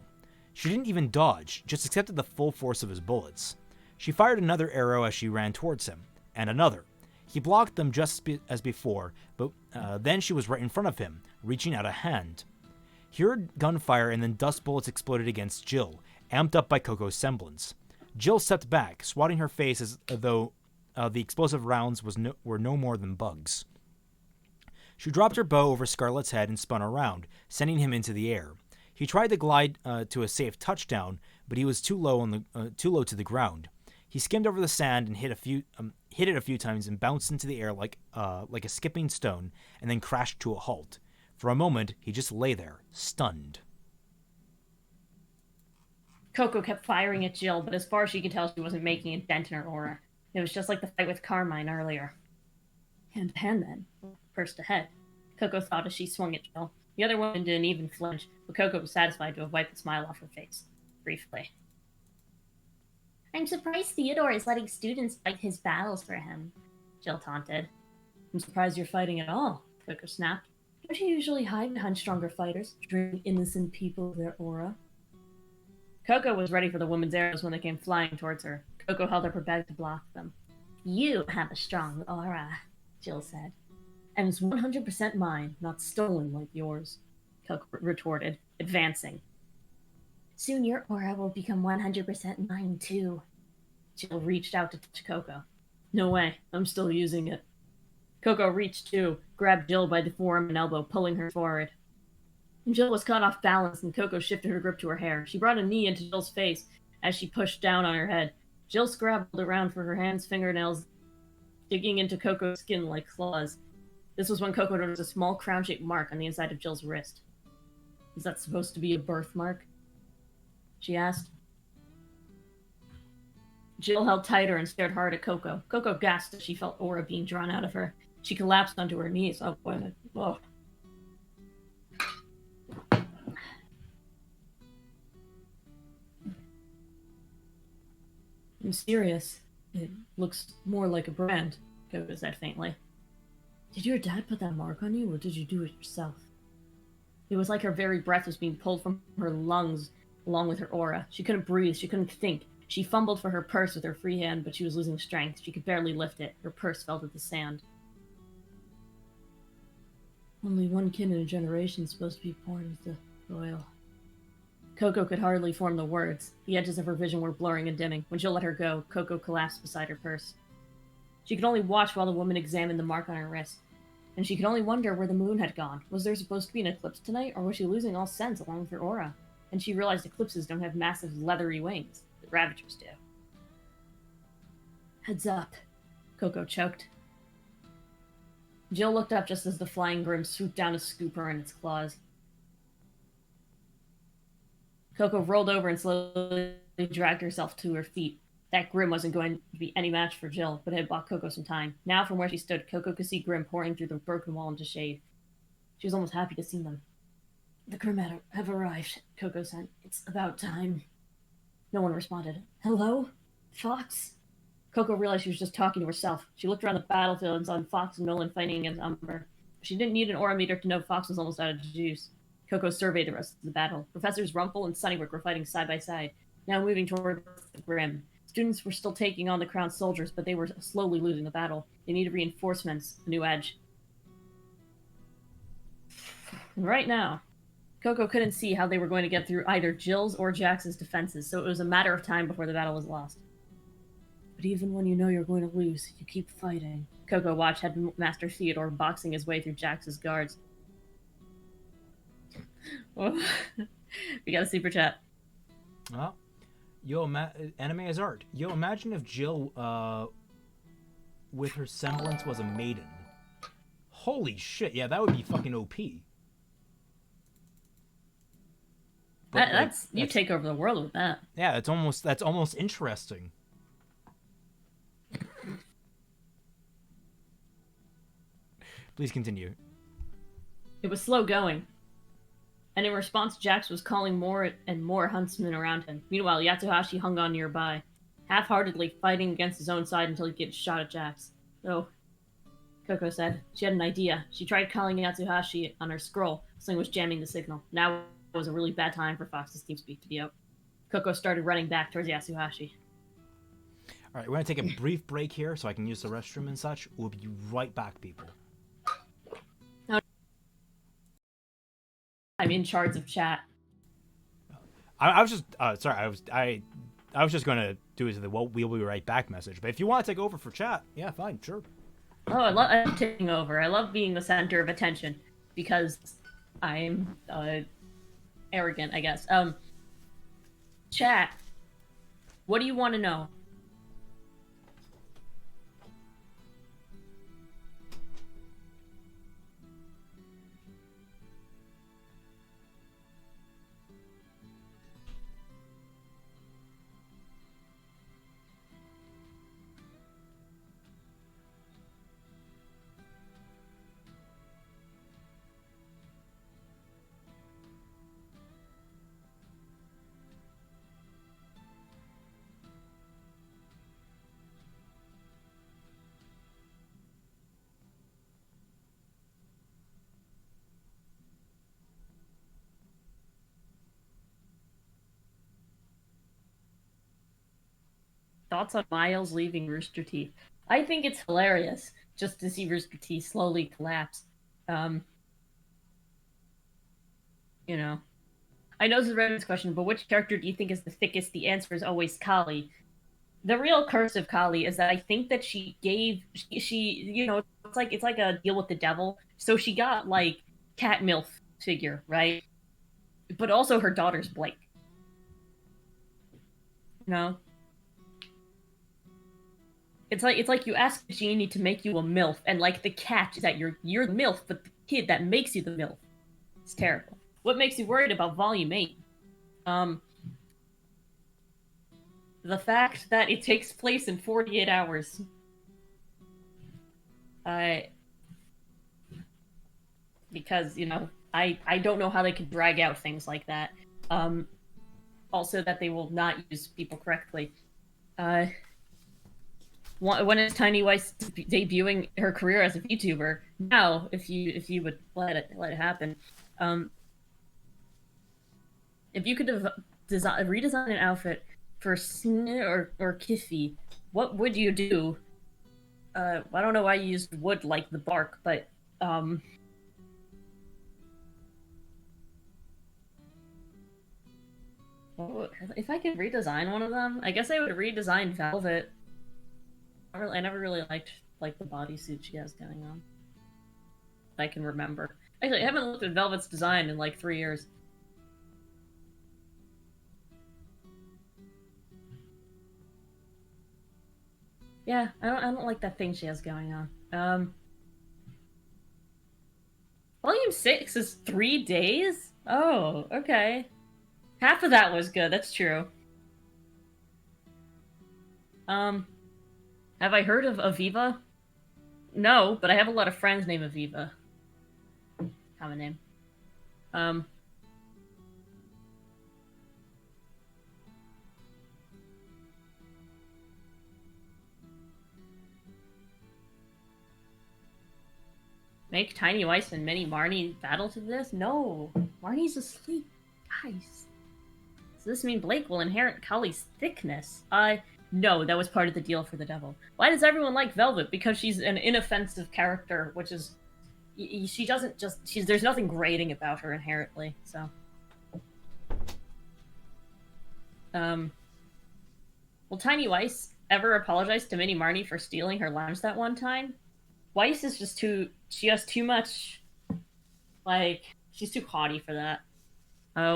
Speaker 1: She didn't even dodge, just accepted the full force of his bullets. She fired another arrow as she ran towards him, and another. He blocked them just as before, but then she was right in front of him, reaching out a hand. He heard gunfire and then dust bullets exploded against Jill, amped up by Coco's semblance. Jill stepped back, swatting her face as though the explosive rounds were no more than bugs. She dropped her bow over Scarlet's head and spun around, sending him into the air. He tried to glide to a safe touchdown, but he was too low to the ground. He skimmed over the sand and hit it a few times and bounced into the air like a skipping stone, and then crashed to a halt. For a moment, he just lay there, stunned.
Speaker 2: Coco kept firing at Jill, but as far as she could tell, she wasn't making a dent in her aura. It was just like the fight with Carmine earlier. Hand to hand, then. First ahead. Coco thought as she swung at Jill. The other woman didn't even flinch, but Coco was satisfied to have wiped the smile off her face. Briefly. I'm surprised Theodore is letting students fight his battles for him, Jill taunted. I'm surprised you're fighting at all, Coco snapped. Don't you usually hide behind stronger fighters, drain innocent people of their aura? Coco was ready for the woman's arrows when they came flying towards her. Coco held up her bag to block them. You have a strong aura, Jill said. And it's 100% mine, not stolen like yours, Coco retorted, advancing. Soon your aura will become 100% mine too. Jill reached out to touch Coco. No way, I'm still using it. Coco reached too, grabbed Jill by the forearm and elbow, pulling her forward. Jill was caught off balance, and Coco shifted her grip to her hair. She brought a knee into Jill's face as she pushed down on her head. Jill scrabbled around for her hands' fingernails, digging into Coco's skin like claws. This was when Coco noticed a small crown-shaped mark on the inside of Jill's wrist. Is that supposed to be a birthmark? She asked. Jill held tighter and stared hard at Coco. Coco gasped as she felt aura being drawn out of her. She collapsed onto her knees. Oh, boy. Oh. I'm serious. It looks more like a brand, Coco said faintly. Did your dad put that mark on you, or did you do it yourself? It was like her very breath was being pulled from her lungs along with her aura. She couldn't breathe. She couldn't think. She fumbled for her purse with her free hand, but she was losing strength. She could barely lift it. Her purse fell to the sand. Only one kid in a generation is supposed to be born with the royal. Coco could hardly form the words. The edges of her vision were blurring and dimming. When Jill let her go, Coco collapsed beside her purse. She could only watch while the woman examined the mark on her wrist. And she could only wonder where the moon had gone. Was there supposed to be an eclipse tonight, or was she losing all sense along with her aura? And she realized eclipses don't have massive leathery wings. The Ravagers do. Heads up, Coco choked. Jill looked up just as the flying Grim swooped down to scoop her in its claws. Coco rolled over and slowly dragged herself to her feet. That Grim wasn't going to be any match for Jill, but it had bought Coco some time. Now, from where she stood, Coco could see Grim pouring through the broken wall into shade. She was almost happy to see them. The Grim have arrived, Coco said. It's about time. No one responded. Hello? Fox? Coco realized she was just talking to herself. She looked around the battlefield and saw Fox and Nolan fighting against Umber. She didn't need an aura meter to know Fox was almost out of juice. Coco surveyed the rest of the battle. Professors Rumpel and Sunnywick were fighting side by side, now moving toward the Grim. Students were still taking on the Crown's soldiers, but they were slowly losing the battle. They needed reinforcements, a new edge. And right now, Coco couldn't see how they were going to get through either Jill's or Jax's defenses, so it was a matter of time before the battle was lost. But even when you know you're going to lose, you keep fighting. Coco watched Headmaster Theodore boxing his way through Jax's guards. Oh. We got a super chat.
Speaker 1: Well, anime is art. Imagine if Jill, with her semblance, was a maiden. Holy shit! Yeah, that would be fucking OP.
Speaker 2: That's you take over the world with that.
Speaker 1: Yeah, that's almost interesting. Please continue.
Speaker 2: It was slow going. And in response, Jax was calling more and more huntsmen around him. Meanwhile, Yatsuhashi hung on nearby, half-heartedly fighting against his own side until he gets shot at Jax. Oh, Coco said. She had an idea. She tried calling Yatsuhashi on her scroll. Sling was jamming the signal. Now was a really bad time for Fox's TeamSpeak to be out. Coco started running back towards Yatsuhashi.
Speaker 1: Alright, we're going to take a brief break here so I can use the restroom and such. We'll be right back, people.
Speaker 2: I'm in charge of chat.
Speaker 1: I was just sorry. I was just going to do it to the "we'll be right back" message. But if you want to take over for chat, yeah, fine, sure.
Speaker 2: Oh, I love taking over. I love being the center of attention because I'm arrogant, I guess. Chat. What do you want to know? Thoughts on Miles leaving Rooster Teeth? I think it's hilarious just to see Rooster Teeth slowly collapse. You know. I know this is a Reddit's question, but which character do you think is the thickest? The answer is always Kali. The real curse of Kali is that I think that she you know, it's like a deal with the devil. So she got like cat milf figure, right? But also her daughter's Blake. You know? It's like you ask the genie to make you a MILF, and like the catch is that you're the MILF, but the kid that makes you the MILF. It's terrible. What makes you worried about Volume 8? The fact that it takes place in 48 hours. Because, you know, I don't know how they could drag out things like that. Also that they will not use people correctly. When is Tiny Weiss debuting her career as a VTuber? Now, if you would let it happen, if you could redesign an outfit for Sn or Kiffy, what would you do? I don't know why you used wood like the bark, but if I could redesign one of them, I guess I would redesign Velvet. I never really liked like the bodysuit she has going on. I can remember. Actually, I haven't looked at Velvet's design in like 3 years. Yeah, I don't like that thing she has going on. Volume 6 is 3 days? Oh, okay. Half of that was good, that's true. Um, have I heard of Aviva? No, but I have a lot of friends named Aviva. Common name. Um, make Tiny Weiss and Mini Marnie battle to this? No, Marnie's asleep, guys. Does this mean Blake will inherit Kali's thickness? No, that was part of the deal for the devil. Why does everyone like Velvet? Because she's an inoffensive character, which is she doesn't just there's nothing grating about her inherently. So, will Tiny Weiss ever apologize to Mini Marnie for stealing her lunch that one time? Weiss is just too. She has too much. Like she's too haughty for that.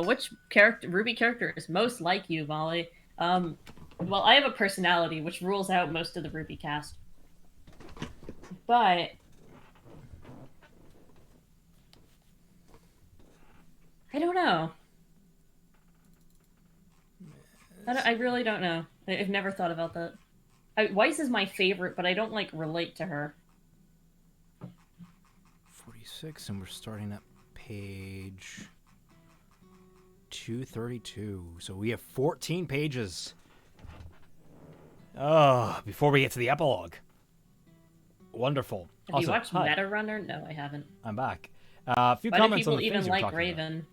Speaker 2: Which character, RWBY character, is most like you, Molly? Well, I have a personality, which rules out most of the RWBY cast. But I don't know. I really don't know. I've never thought about that. Weiss is my favorite, but I don't like relate to her.
Speaker 1: 46, and we're starting at page 232. So we have 14 pages. Oh, before we get to the epilogue. Wonderful.
Speaker 2: Have you watched Meta Runner? No, I haven't.
Speaker 1: I'm back. A few comments on the things you were talking
Speaker 2: Raven?
Speaker 1: about.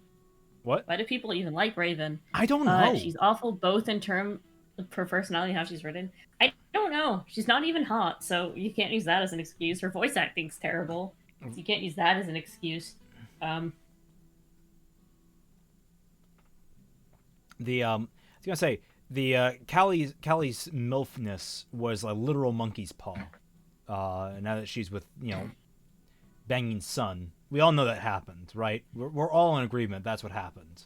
Speaker 1: What?
Speaker 2: Why do people even like Raven?
Speaker 1: I don't know.
Speaker 2: She's awful both in terms of her personality and how she's written. I don't know. She's not even hot, so you can't use that as an excuse. Her voice acting's terrible. So you can't use that as an excuse. I
Speaker 1: was gonna say the Callie's milfness was a literal monkey's paw. Now that she's with banging son, we all know that happened, right? We're all in agreement. That's what happened.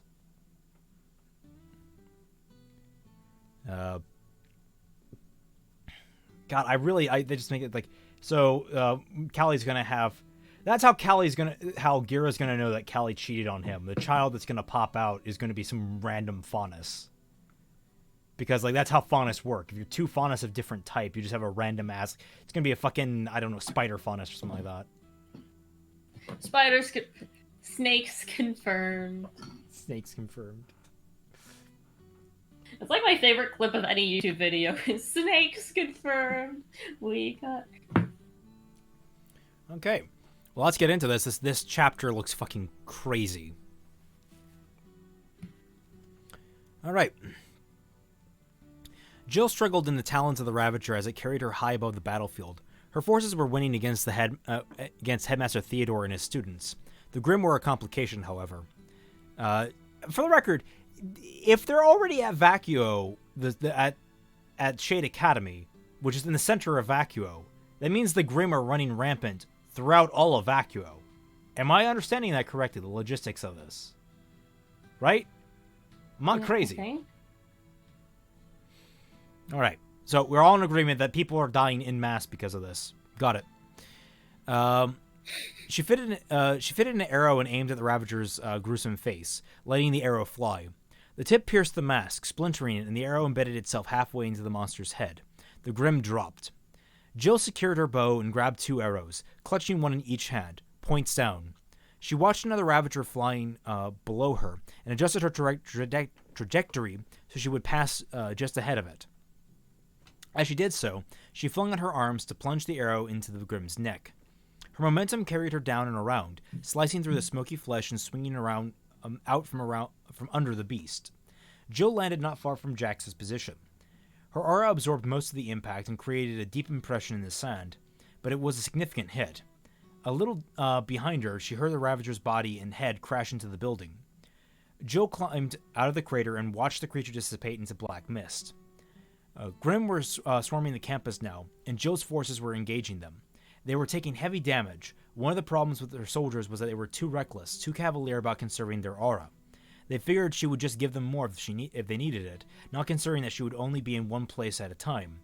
Speaker 1: God, they just make it like so. Callie's gonna have. That's how how Gira's gonna know that Callie cheated on him. The child that's gonna pop out is gonna be some random faunus. Because like that's how faunus work. If you're two faunus of different type, you just have a random ass. It's gonna be a fucking spider faunus or something like that.
Speaker 2: Snakes confirmed.
Speaker 1: Snakes confirmed.
Speaker 2: It's like my favorite clip of any YouTube video is snakes confirmed. We got.
Speaker 1: Okay. Well, let's get into this. This chapter looks fucking crazy. All right. Jill struggled in the talons of the Ravager as it carried her high above the battlefield. Her forces were winning against against Headmaster Theodore and his students. The Grimm were a complication, however. For the record, if they're already at Vacuo, at Shade Academy, which is in the center of Vacuo, that means the Grimm are running rampant throughout all of Vacuo. Am I understanding that correctly, the logistics of this? Right? I'm not crazy.
Speaker 2: Okay.
Speaker 1: All right. So we're all in agreement that people are dying en masse because of this. Got it. She fitted an arrow and aimed at the Ravager's gruesome face, letting the arrow fly. The tip pierced the mask, splintering it, and the arrow embedded itself halfway into the monster's head. The Grimm dropped. Jill secured her bow and grabbed 2 arrows, clutching one in each hand, points down. She watched another Ravager flying below her and adjusted her trajectory so she would pass just ahead of it. As she did so, she flung out her arms to plunge the arrow into the Grimm's neck. Her momentum carried her down and around, slicing through the smoky flesh and swinging around out from under the beast. Jill landed not far from Jax's position. Her aura absorbed most of the impact and created a deep impression in the sand, but it was a significant hit. A little behind her, she heard the Ravager's body and head crash into the building. Jill climbed out of the crater and watched the creature dissipate into black mist. Grimm were swarming the campus now, and Jill's forces were engaging them. They were taking heavy damage. One of the problems with their soldiers was that they were too reckless, too cavalier about conserving their aura. They figured she would just give them more if they needed it, not considering that she would only be in one place at a time.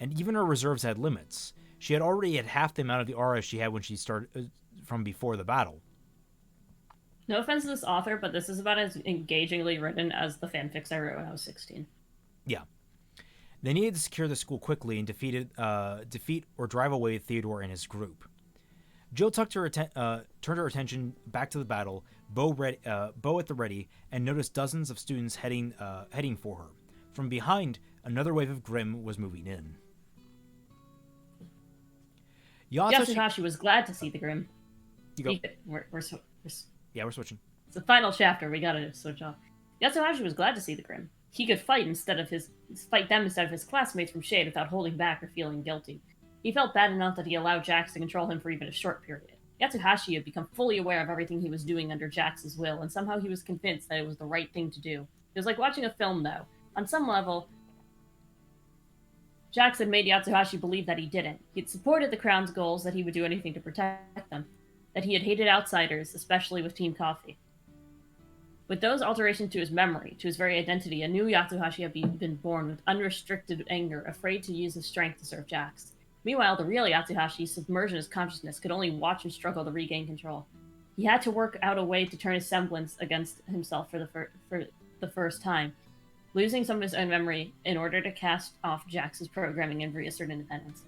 Speaker 1: And even her reserves had limits. She had already had half the amount of the aura she had when she started from before the battle.
Speaker 2: No offense to this author, but this is about as engagingly written as the fanfics I wrote when I was 16.
Speaker 1: Yeah. They needed to secure the school quickly and defeat or drive away Theodore and his group. Jill turned her attention back to the battle, bow at the ready, and noticed dozens of students heading for her. From behind, another wave of Grimm was moving in.
Speaker 2: Yasuhashi was glad to see the Grimm.
Speaker 1: You go.
Speaker 2: We're
Speaker 1: switching.
Speaker 2: It's the final chapter. We gotta switch off. Yasuhashi was glad to see the Grimm. He could fight them instead of his classmates from Shade without holding back or feeling guilty. He felt bad enough that he allowed Jax to control him for even a short period. Yatsuhashi had become fully aware of everything he was doing under Jax's will, and somehow he was convinced that it was the right thing to do. It was like watching a film, though. On some level, Jax had made Yatsuhashi believe that he didn't. He had supported the Crown's goals, that he would do anything to protect them, that he had hated outsiders, especially with Team Coffee. With those alterations to his memory, to his very identity, a new Yatsuhashi had been born with unrestricted anger, afraid to use his strength to serve Jax. Meanwhile, the real Yatsuhashi, submerged in his consciousness, could only watch and struggle to regain control. He had to work out a way to turn his semblance against himself for the first time, losing some of his own memory in order to cast off Jax's programming and reassert independence.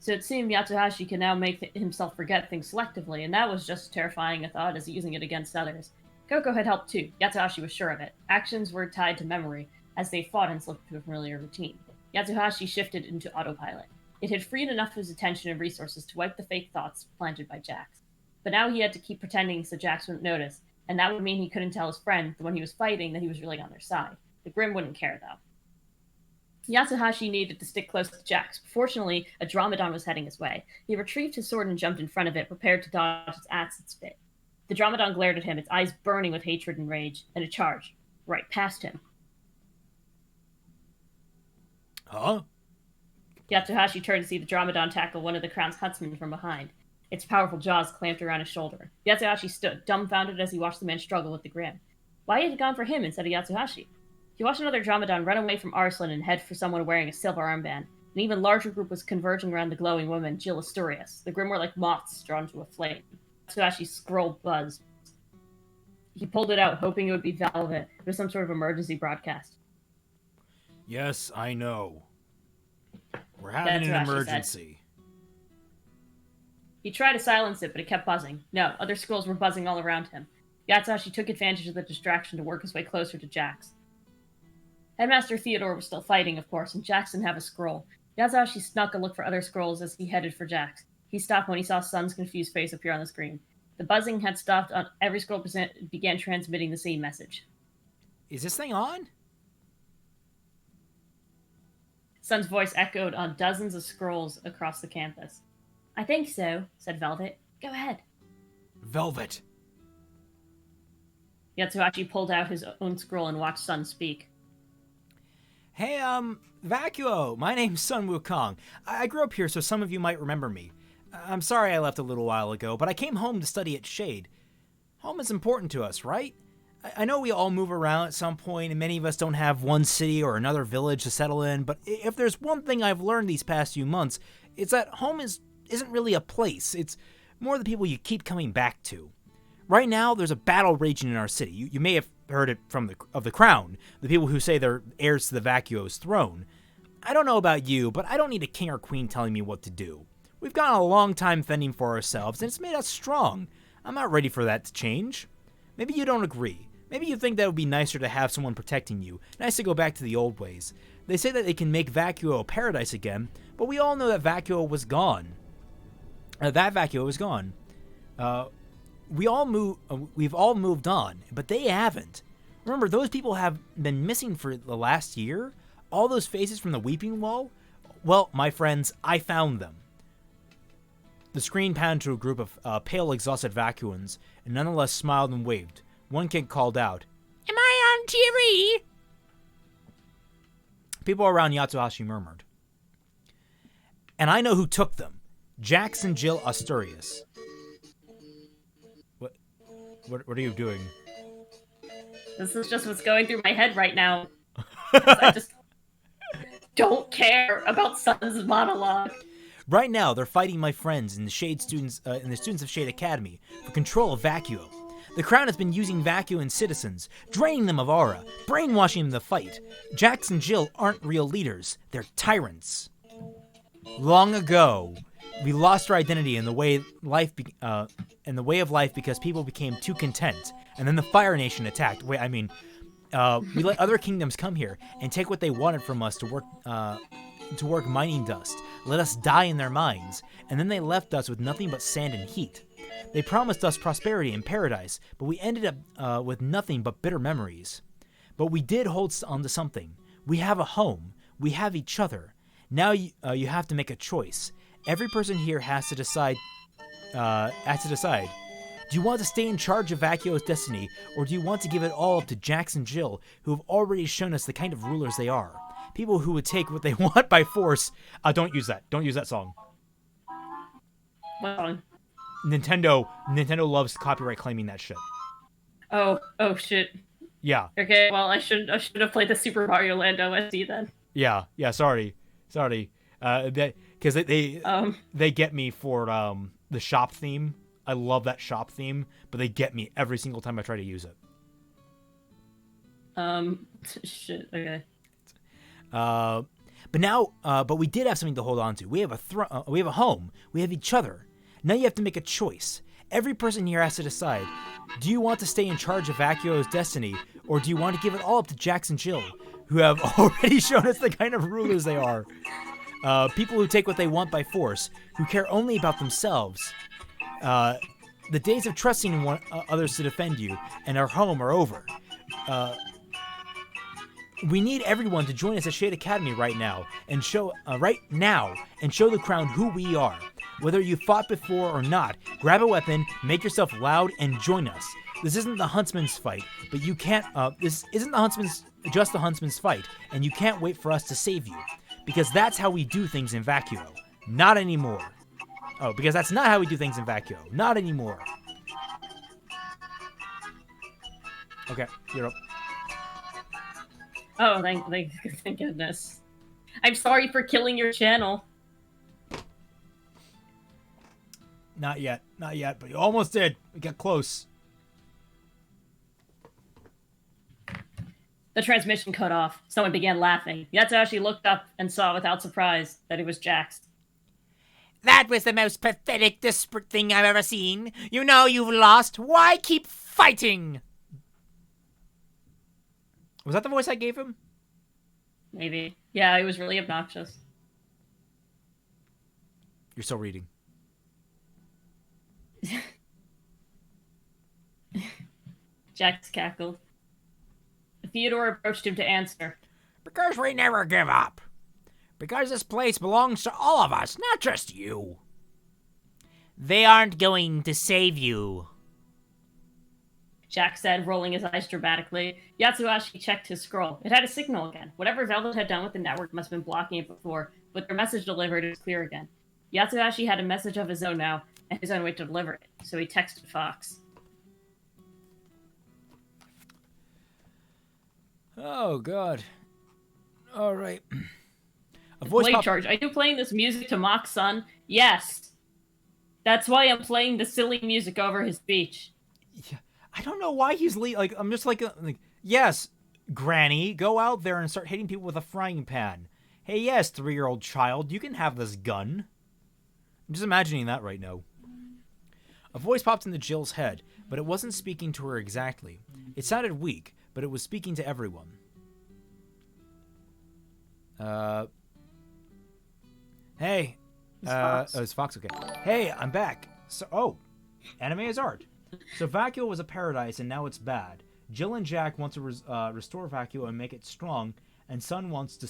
Speaker 2: So it seemed Yatsuhashi could now make himself forget things selectively, and that was just as terrifying a thought as using it against others. Koko had helped too. Yatsuhashi was sure of it. Actions were tied to memory, as they fought and slipped into a familiar routine. Yatsuhashi shifted into autopilot. It had freed enough of his attention and resources to wipe the fake thoughts planted by Jax. But now he had to keep pretending so Jax wouldn't notice, and that would mean he couldn't tell his friend, the one he was fighting, that he was really on their side. The Grimm wouldn't care, though. Yatsuhashi needed to stick close to Jax. Fortunately, a Dromedon was heading his way. He retrieved his sword and jumped in front of it, prepared to dodge its acid spit. The Dromedon glared at him, its eyes burning with hatred and rage, and it charged, right past him.
Speaker 1: Huh?
Speaker 2: Yatsuhashi turned to see the Dromedon tackle one of the Crown's huntsmen from behind. Its powerful jaws clamped around his shoulder. Yatsuhashi stood, dumbfounded as he watched the man struggle with the Grimm. Why had he gone for him instead of Yatsuhashi? He watched another Dromedon run away from Arslan and head for someone wearing a silver armband. An even larger group was converging around the glowing woman, Jill Asturias. The Grimm were like moths drawn to a flame. Yatsuhashi's scroll buzzed. He pulled it out, hoping it would be Velvet. It was some sort of emergency broadcast.
Speaker 1: Yes, I know. We're having an emergency.
Speaker 2: He tried to silence it, but it kept buzzing. No, other scrolls were buzzing all around him. Yatsuhashi took advantage of the distraction to work his way closer to Jax. Headmaster Theodore was still fighting, of course, and Jax didn't have a scroll. Yatsuhashi snuck a look for other scrolls as he headed for Jax. He stopped when he saw Sun's confused face appear on the screen. The buzzing had stopped on every scroll began transmitting the same message.
Speaker 1: Is this thing on?
Speaker 2: Sun's voice echoed on dozens of scrolls across the campus. I think so, said Velvet. Go ahead.
Speaker 1: Velvet.
Speaker 2: Yatsuhashi pulled out his own scroll and watched Sun speak.
Speaker 1: Hey, Vacuo, my name's Sun Wukong. I grew up here, so some of you might remember me. I'm sorry I left a little while ago, but I came home to study at Shade. Home is important to us, right? I know we all move around at some point, and many of us don't have one city or another village to settle in, but if there's one thing I've learned these past few months, it's that home isn't really a place. It's more the people you keep coming back to. Right now, there's a battle raging in our city. You may have heard it of the Crown, the people who say they're heirs to the Vacuo's throne. I don't know about you, but I don't need a king or queen telling me what to do. We've gone a long time fending for ourselves, and it's made us strong. I'm not ready for that to change. Maybe you don't agree. Maybe you think that it would be nicer to have someone protecting you. Nice to go back to the old ways. They say that they can make Vacuo a paradise again, but we all know that Vacuo was gone. We've all moved on, but they haven't. Remember, those people have been missing for the last year? All those faces from the Weeping Wall? Well, my friends, I found them. The screen panned to a group of pale, exhausted Vacuans, and nonetheless smiled and waved. One kid called out, "Am I on TV?" People around Yatsuhashi murmured. And I know who took them. Jax and Jill Asturias. What are you doing?
Speaker 2: This is just what's going through my head right now. I just don't care about Sun's monologue.
Speaker 1: Right now, they're fighting my friends in the students of Shade Academy for control of Vacuo. The Crown has been using Vacuo and citizens, draining them of aura, brainwashing them to fight. Jax and Jill aren't real leaders; they're tyrants. Long ago, we lost our identity in the way of life because people became too content, and then the Fire Nation attacked. We let other kingdoms come here and take what they wanted from us to work mining dust, let us die in their mines, and then they left us with nothing but sand and heat. They promised us prosperity and paradise, but we ended up with nothing but bitter memories. But we did hold on to something. We have a home. We have each other. Now you have to make a choice. Every person here has to decide. Do you want to stay in charge of Vacuo's destiny, or do you want to give it all up to Jax and Jill, who have already shown us the kind of rulers they are? People who would take what they want by force. Don't use that. Don't use that song.
Speaker 2: What song?
Speaker 1: Nintendo loves copyright claiming that shit.
Speaker 2: Oh shit.
Speaker 1: Yeah.
Speaker 2: Okay, well I should have played the Super Mario Land OST then.
Speaker 1: Yeah. Sorry. Because they get me for the shop theme. I love that shop theme, but they get me every single time I try to use it.
Speaker 2: Shit. Okay.
Speaker 1: But we did have something to hold on to. We have a home. We have each other. Now you have to make a choice. Every person here has to decide. Do you want to stay in charge of Vacuo's destiny, or do you want to give it all up to Jax and Jill, who have already shown us the kind of rulers they are? People who take what they want by force, who care only about themselves. The days of trusting in others to defend you and our home are over. We need everyone to join us at Shade Academy right now and show the Crown who we are. Whether you fought before or not, grab a weapon, make yourself loud, and join us. This isn't the Huntsman's fight, but you can't. This isn't just the Huntsman's fight, and you can't wait for us to save you, because that's how we do things in Vacuo. Not anymore. Oh, because that's not how we do things in Vacuo. Not anymore. Okay, you're up.
Speaker 2: Oh, thank goodness. I'm sorry for killing your channel.
Speaker 1: Not yet, but you almost did. We got close.
Speaker 2: The transmission cut off. Someone began laughing. Yatsuhashi looked up and saw without surprise that it was Jax.
Speaker 3: That was the most pathetic, desperate thing I've ever seen. You know you've lost. Why keep fighting?
Speaker 1: Was that the voice I gave him?
Speaker 2: Maybe. Yeah, it was really obnoxious.
Speaker 1: You're still reading.
Speaker 2: Jax cackled. Theodore approached him to answer.
Speaker 3: Because we never give up. Because this place belongs to all of us, not just you. They aren't going to save you.
Speaker 2: Jack said, rolling his eyes dramatically. Yatsuhashi checked his scroll. It had a signal again. Whatever Velvet had done with the network must have been blocking it before, but their message delivered is clear again. Yatsuhashi had a message of his own now, and his own way to deliver it, so he texted Fox.
Speaker 1: Oh, God. All right.
Speaker 2: Play charge. Are you playing this music to mock Sun? Yes. That's why I'm playing the silly music over his speech.
Speaker 1: Yeah. I don't know why he's I'm just like, yes, Granny, go out there and start hitting people with a frying pan. Hey, yes, 3-year-old child, you can have this gun. I'm just imagining that right now. A voice popped into Jill's head, but it wasn't speaking to her exactly. It sounded weak, but it was speaking to everyone. Hey. It's Fox, okay. Hey, I'm back. Anime is art. So Vacuo was a paradise, and now it's bad. Jill and Jack want to restore Vacuo and make it strong, and Sun wants it to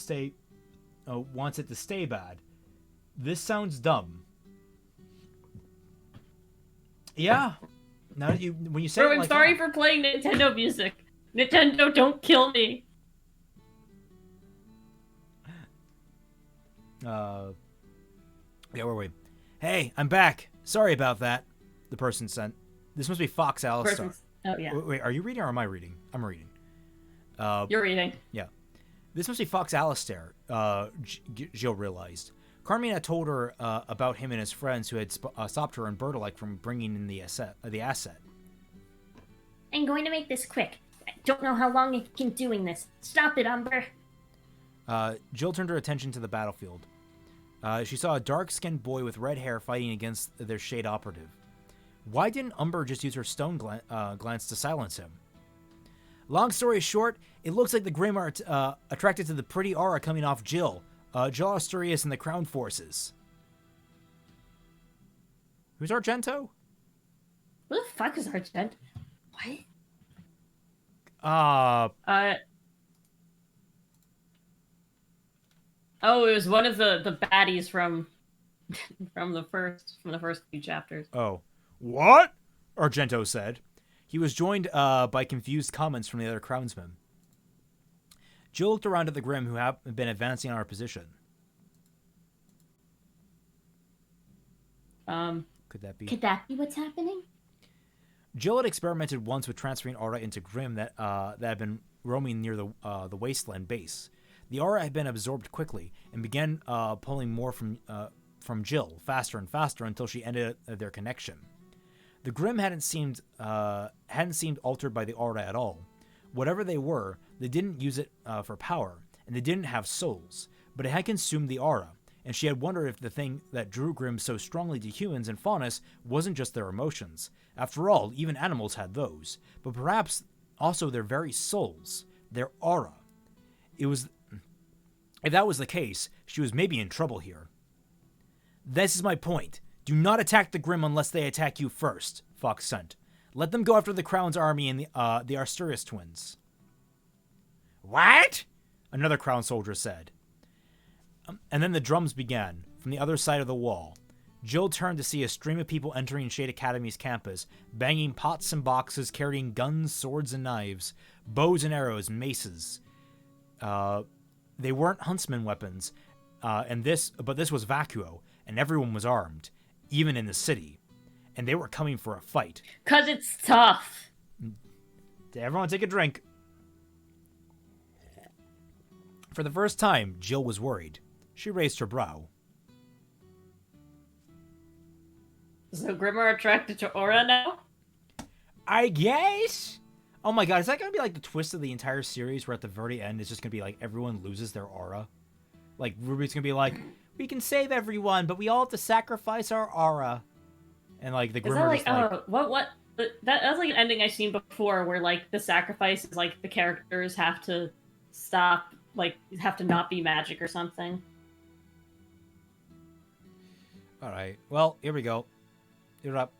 Speaker 1: stay bad. This sounds dumb. Yeah. Now that when you say
Speaker 2: Bro,
Speaker 1: it
Speaker 2: I'm
Speaker 1: like
Speaker 2: sorry
Speaker 1: that.
Speaker 2: for playing Nintendo music. Nintendo, don't kill me.
Speaker 1: Yeah, where were we? Hey, I'm back. Sorry about that. The person sent. This must be Fox Alistar.
Speaker 2: Oh, yeah.
Speaker 1: Wait, are you reading or am I reading? I'm reading.
Speaker 2: You're reading.
Speaker 1: Yeah. This must be Fox Alistair, Jill realized. Carmine had told her about him and his friends who had stopped her and Bertolek from bringing in the asset.
Speaker 4: I'm going to make this quick. I don't know how long I can doing this. Stop it, Umber.
Speaker 1: Jill turned her attention to the battlefield. She saw a dark-skinned boy with red hair fighting against their shade operative. Why didn't Umber just use her stone glance to silence him? Long story short, it looks like the Grimm are attracted to the pretty aura coming off Jill, Jill Asturias and the Crown Forces. Who's Argento?
Speaker 2: Who the fuck is Argent? What? Oh, it was one of the baddies from the first few chapters.
Speaker 1: Oh. What? Argento said. He was joined by confused comments from the other crownsmen. Jill looked around at the Grimm who have been advancing on our position. Could that be?
Speaker 4: Could that be what's happening?
Speaker 1: Jill had experimented once with transferring aura into Grimm that had been roaming near the wasteland base. The aura had been absorbed quickly and began pulling more from Jill, faster and faster until she ended their connection. The Grimm hadn't seemed altered by the aura at all. Whatever they were, they didn't use it for power, and they didn't have souls, but it had consumed the aura, and she had wondered if the thing that drew Grimm so strongly to humans and Faunus wasn't just their emotions. After all, even animals had those, but perhaps also their very souls, their aura. If that was the case, she was maybe in trouble here. This is my point. Do not attack the Grimm unless they attack you first, Fox sent. Let them go after the Crown's army and the Asturias twins. What? Another Crown soldier said. And then the drums began, from the other side of the wall. Jill turned to see a stream of people entering Shade Academy's campus, banging pots and boxes, carrying guns, swords, and knives, bows and arrows, maces. They weren't huntsman weapons, but this was vacuo, and everyone was armed, even in the city. And they were coming for a fight.
Speaker 2: 'Cause it's tough.
Speaker 1: Everyone take a drink. For the first time, Jill was worried. She raised her brow.
Speaker 2: So Grimm are attracted to aura now?
Speaker 1: I guess? Oh my god, is that going to be like the twist of the entire series where at the very end it's just going to be like everyone loses their aura? Like Ruby's going to be like, we can save everyone, but we all have to sacrifice our aura. And like the Grimm are just like...
Speaker 2: what? That's like an ending I've seen before where like the sacrifice is like the characters have to stop, like have to not be magic or something.
Speaker 1: Alright, well, here we go. You're up.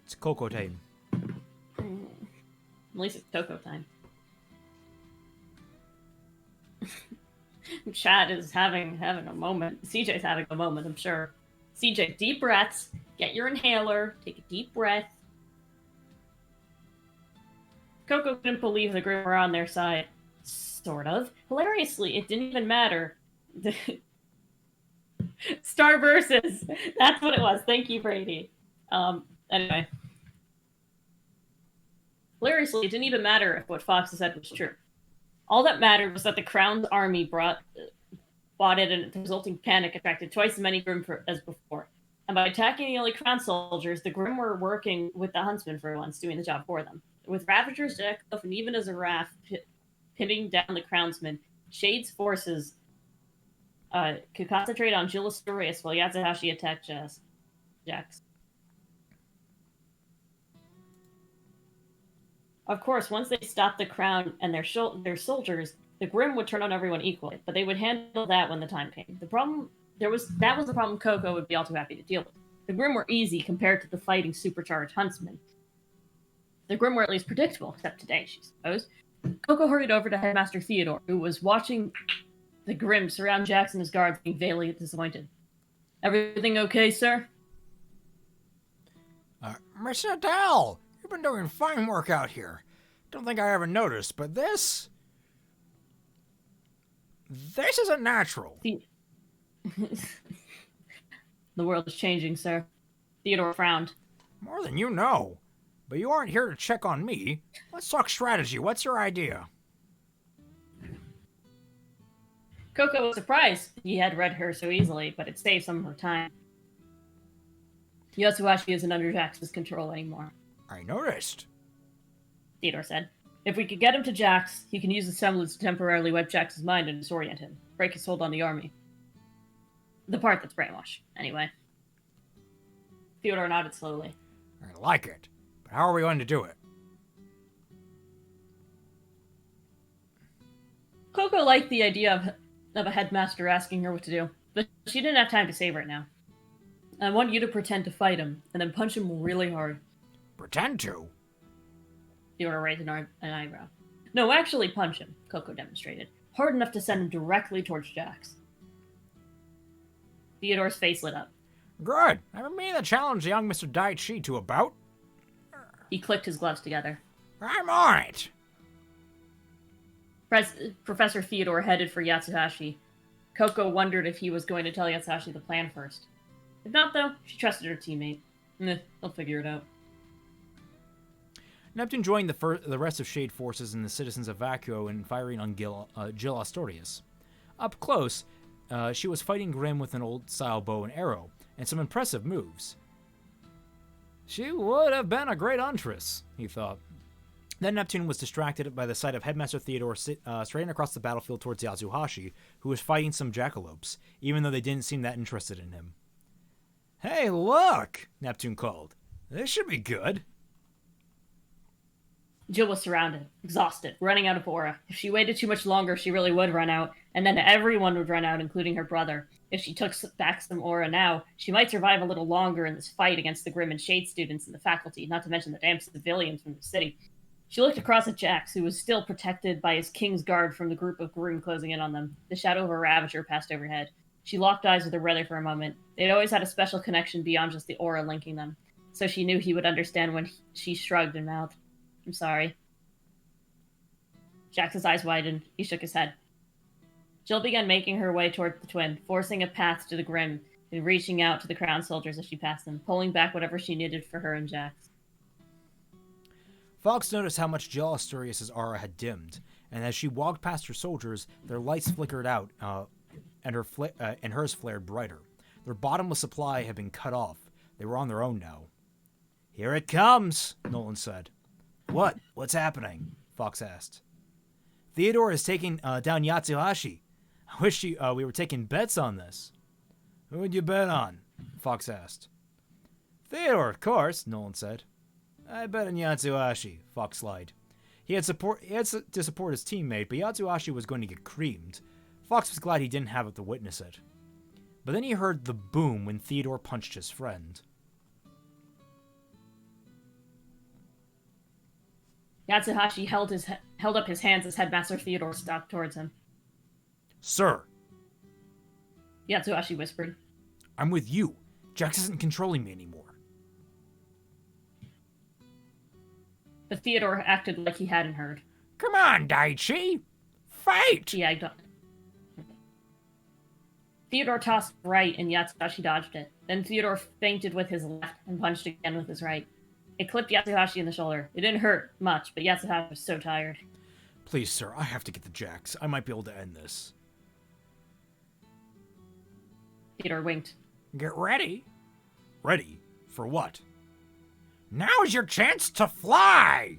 Speaker 1: It's Coco time.
Speaker 2: At least it's Coco time. Chad is having a moment. CJ's having a moment, I'm sure. CJ, deep breaths. Get your inhaler. Take a deep breath. Coco couldn't believe the Grimm were on their side. Sort of. Hilariously, it didn't even matter. Star versus. That's what it was. Thank you, Brady. Anyway. Hilariously, it didn't even matter if what Fox said was true. All that mattered was that the Crown's army bought it, and the resulting panic attracted twice as many Grimm as before. And by attacking the only Crown soldiers, the Grimm were working with the Huntsmen for once, doing the job for them. With Ravagers, Jackal, and even as a raft pinning down the Crownsmen, Shade's forces could concentrate on Jill Asturias while Yatsuhashi attacked Jax. Of course, once they stopped the Crown and their soldiers, the Grimm would turn on everyone equally, but they would handle that when the time came. That was the problem Coco would be all too happy to deal with. The Grimm were easy compared to the fighting supercharged huntsmen. The Grimm were at least predictable, except today, she supposed. Coco hurried over to Headmaster Theodore, who was watching the Grimm surround Jax and his guards, being vaguely disappointed. Everything okay, sir?
Speaker 3: Miss Adele, you've been doing fine work out here. Don't think I ever noticed, but this isn't natural.
Speaker 2: The world is changing, sir. Theodore frowned.
Speaker 3: More than you know. But you aren't here to check on me. Let's talk strategy. What's your idea?
Speaker 2: Coco was surprised he had read her so easily, but it saved some of her time. Yatsuhashi isn't under Jax's control anymore,
Speaker 3: I noticed.
Speaker 2: Theodore said. If we could get him to Jax, he can use the semblance to temporarily wipe Jax's mind and disorient him, break his hold on the army. The part that's brainwashed, anyway. Theodore nodded slowly.
Speaker 3: I like it. But how are we going to do it?
Speaker 2: Coco liked the idea of a headmaster asking her what to do, but she didn't have time to save right now. I want you to pretend to fight him, and then punch him really hard.
Speaker 3: Pretend to?
Speaker 2: Theodore raised an eyebrow. No, actually punch him, Coco demonstrated. Hard enough to send him directly towards Jax. Theodore's face lit up.
Speaker 3: Good. I've been meaning to challenge young Mr. Daichi to a bout.
Speaker 2: He clicked his gloves together.
Speaker 3: I'm on it.
Speaker 2: Professor Theodore headed for Yatsuhashi. Coco wondered if he was going to tell Yatsuhashi the plan first. If not, though, she trusted her teammate. They'll figure it out.
Speaker 3: Neptune joined the rest of Shade forces and the citizens of Vacuo in firing on Jill Astorius. Up close, she was fighting Grim with an old-style bow and arrow, and some impressive moves. She would have been a great huntress, he thought. Then Neptune was distracted by the sight of Headmaster Theodore striding across the battlefield towards Yatsuhashi, who was fighting some jackalopes, even though they didn't seem that interested in him. Hey, look! Neptune called. This should be good.
Speaker 2: Jill was surrounded, exhausted, running out of aura. If she waited too much longer, she really would run out, and then everyone would run out, including her brother. If she took back some aura now, she might survive a little longer in this fight against the Grim and Shade students and the faculty, not to mention the damn civilians from the city. She looked across at Jax, who was still protected by his King's Guard from the group of Grim closing in on them. The shadow of a Ravager passed overhead. She locked eyes with her brother for a moment. They'd always had a special connection beyond just the aura linking them, so she knew he would understand when she shrugged and mouthed, I'm sorry. Jax's eyes widened. He shook his head. Jill began making her way toward the twin, forcing a path to the Grim, and reaching out to the crown soldiers as she passed them, pulling back whatever she needed for her and Jax.
Speaker 3: Fox noticed how much Jill Astorius' aura had dimmed, and as she walked past her soldiers, their lights flickered out, and hers flared brighter. Their bottomless supply had been cut off. They were on their own now. Here it comes, Nolan said. What? What's happening? Fox asked. Theodore is taking down Yatsuhashi. I wish we were taking bets on this. Who would you bet on? Fox asked. Theodore, of course, Nolan said. I bet on Yatsuhashi, Fox lied. He had to support his teammate, but Yatsuhashi was going to get creamed. Fox was glad he didn't have to witness it. But then he heard the boom when Theodore punched his friend.
Speaker 2: Yatsuhashi held up his hands as Headmaster Theodore stalked towards him.
Speaker 3: Sir!
Speaker 2: Yatsuhashi whispered.
Speaker 3: I'm with you. Jax isn't controlling me anymore.
Speaker 2: But Theodore acted like he hadn't heard.
Speaker 3: Come on, Daichi! Fight!
Speaker 2: He egged on. Theodore tossed right and Yatsuhashi dodged it. Then Theodore feinted with his left and punched again with his right. It clipped Yatsuhashi in the shoulder. It didn't hurt much, but Yatsuhashi was so tired.
Speaker 3: Please, sir, I have to get the Jax. I might be able to end this.
Speaker 2: Theodore winked.
Speaker 3: Get ready. Ready? For what? Now's your chance to fly!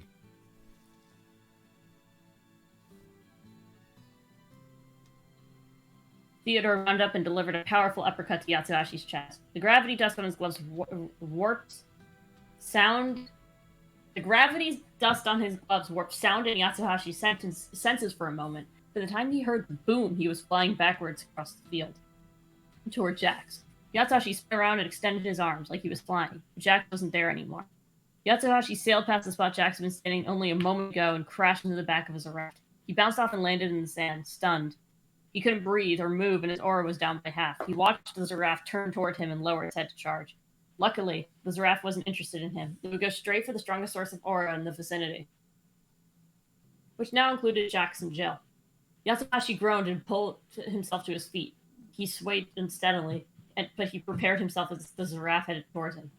Speaker 2: Theodore wound up and delivered a powerful uppercut to Yatsuhashi's chest. The gravity dust on his gloves warped sound. The gravity dust on his gloves warped sound in Yatsuhashi's senses for a moment. By the time he heard the boom, he was flying backwards across the field toward Jax. Yatsuhashi spun around and extended his arms like he was flying, but Jax wasn't there anymore. Yatsuhashi sailed past the spot Jax had been standing only a moment ago and crashed into the back of his Zerath. He bounced off and landed in the sand, stunned. He couldn't breathe or move, and his aura was down by half. He watched the Zerath turn toward him and lower its head to charge. Luckily, the Zerath wasn't interested in him. It would go straight for the strongest source of aura in the vicinity, which now included Jax and Jill. Yatsuhashi groaned and pulled himself to his feet. he swayed unsteadily, but he prepared himself as the giraffe headed towards him.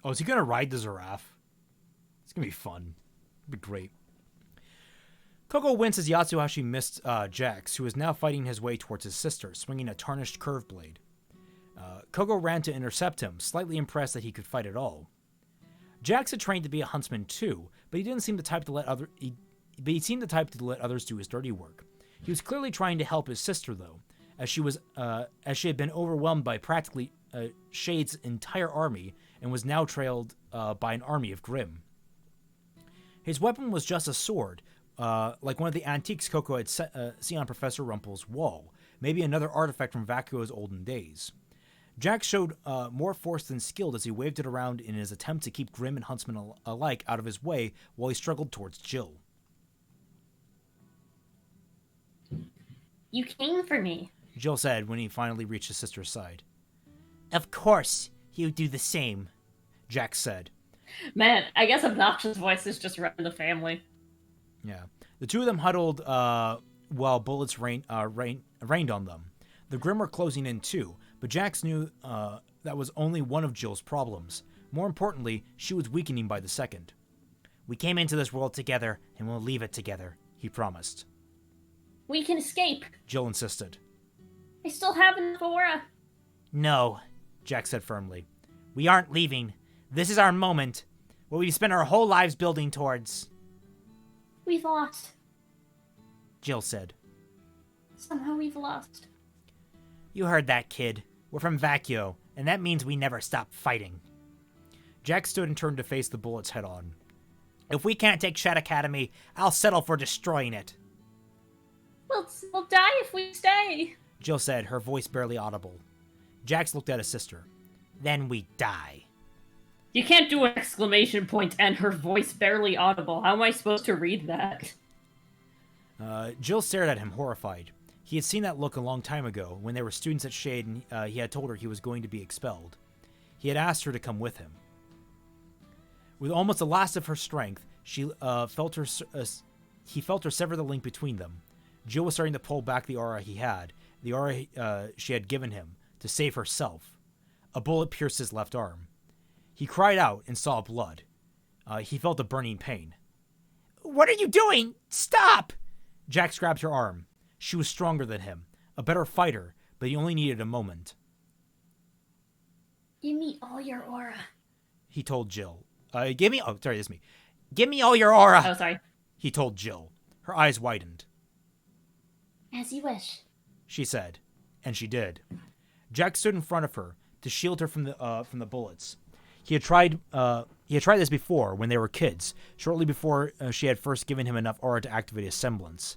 Speaker 3: Oh, is he gonna ride the giraffe? It's gonna be fun. It'll be great. Koko winced as Yatsuhashi missed Jax, who was now fighting his way towards his sister, swinging a tarnished curve blade. Koko ran to intercept him, slightly impressed that he could fight at all. Jax had trained to be a huntsman too, but he didn't seem the type to let he seemed the type to let others do his dirty work. He was clearly trying to help his sister, though, as she had been overwhelmed by practically Shade's entire army and was now trailed by an army of Grimm. His weapon was just a sword, like one of the antiques Koko had seen on Professor Rumpel's wall, maybe another artifact from Vacuo's olden days. Jax showed more force than skill as he waved it around in his attempt to keep Grimm and Huntsman alike out of his way while he struggled towards Jill.
Speaker 4: You came for me.
Speaker 3: Jill said when he finally reached his sister's side.
Speaker 5: Of course, he would do the same,
Speaker 3: Jax said.
Speaker 2: Man, I guess obnoxious voices just run in the family.
Speaker 3: Yeah. The two of them huddled while bullets rained on them. The Grimm were closing in too, but Jax knew that was only one of Jill's problems. More importantly, she was weakening by the second.
Speaker 5: We came into this world together, and we'll leave it together,
Speaker 3: he promised.
Speaker 4: We can escape.
Speaker 3: Jill insisted.
Speaker 4: I still have enough aura.
Speaker 5: No,
Speaker 3: Jax said firmly.
Speaker 5: we aren't leaving. This is our moment, what we've spent our whole lives building towards,
Speaker 4: We've lost.
Speaker 5: Jill said.
Speaker 4: Somehow we've lost.
Speaker 5: You heard that, kid. We're from Vacuo, and that means we never stop fighting.
Speaker 3: Jax stood and turned to face the bullets head on.
Speaker 5: If we can't take Shed Academy, I'll settle for destroying it,
Speaker 4: We'll die if we stay.
Speaker 3: Jill said, her voice barely audible. Jax looked at his sister.
Speaker 5: then we die.
Speaker 2: You can't do an exclamation point and her voice barely audible. How am I supposed to read that?
Speaker 3: Jill stared at him, horrified. He had seen that look a long time ago, when they were students at Shade and he had told her he was going to be expelled. He had asked her to come with him. With almost the last of her strength, he felt her sever the link between them. Jill was starting to pull back the aura he had, the aura she had given him, to save herself. A bullet pierced his left arm. He cried out and saw blood. He felt a burning pain.
Speaker 5: What are you doing? Stop!
Speaker 3: Jax grabbed her arm. She was stronger than him, a better fighter, but he only needed a moment.
Speaker 4: Give me all your aura.
Speaker 3: He told Jill.
Speaker 5: Give me all your aura,
Speaker 2: Oh, sorry.
Speaker 3: He told Jill. Her eyes widened.
Speaker 4: As you wish.
Speaker 3: She said, and she did. Jax stood in front of her to shield her from the bullets. He had tried this before when they were kids, shortly before she had first given him enough aura to activate his semblance.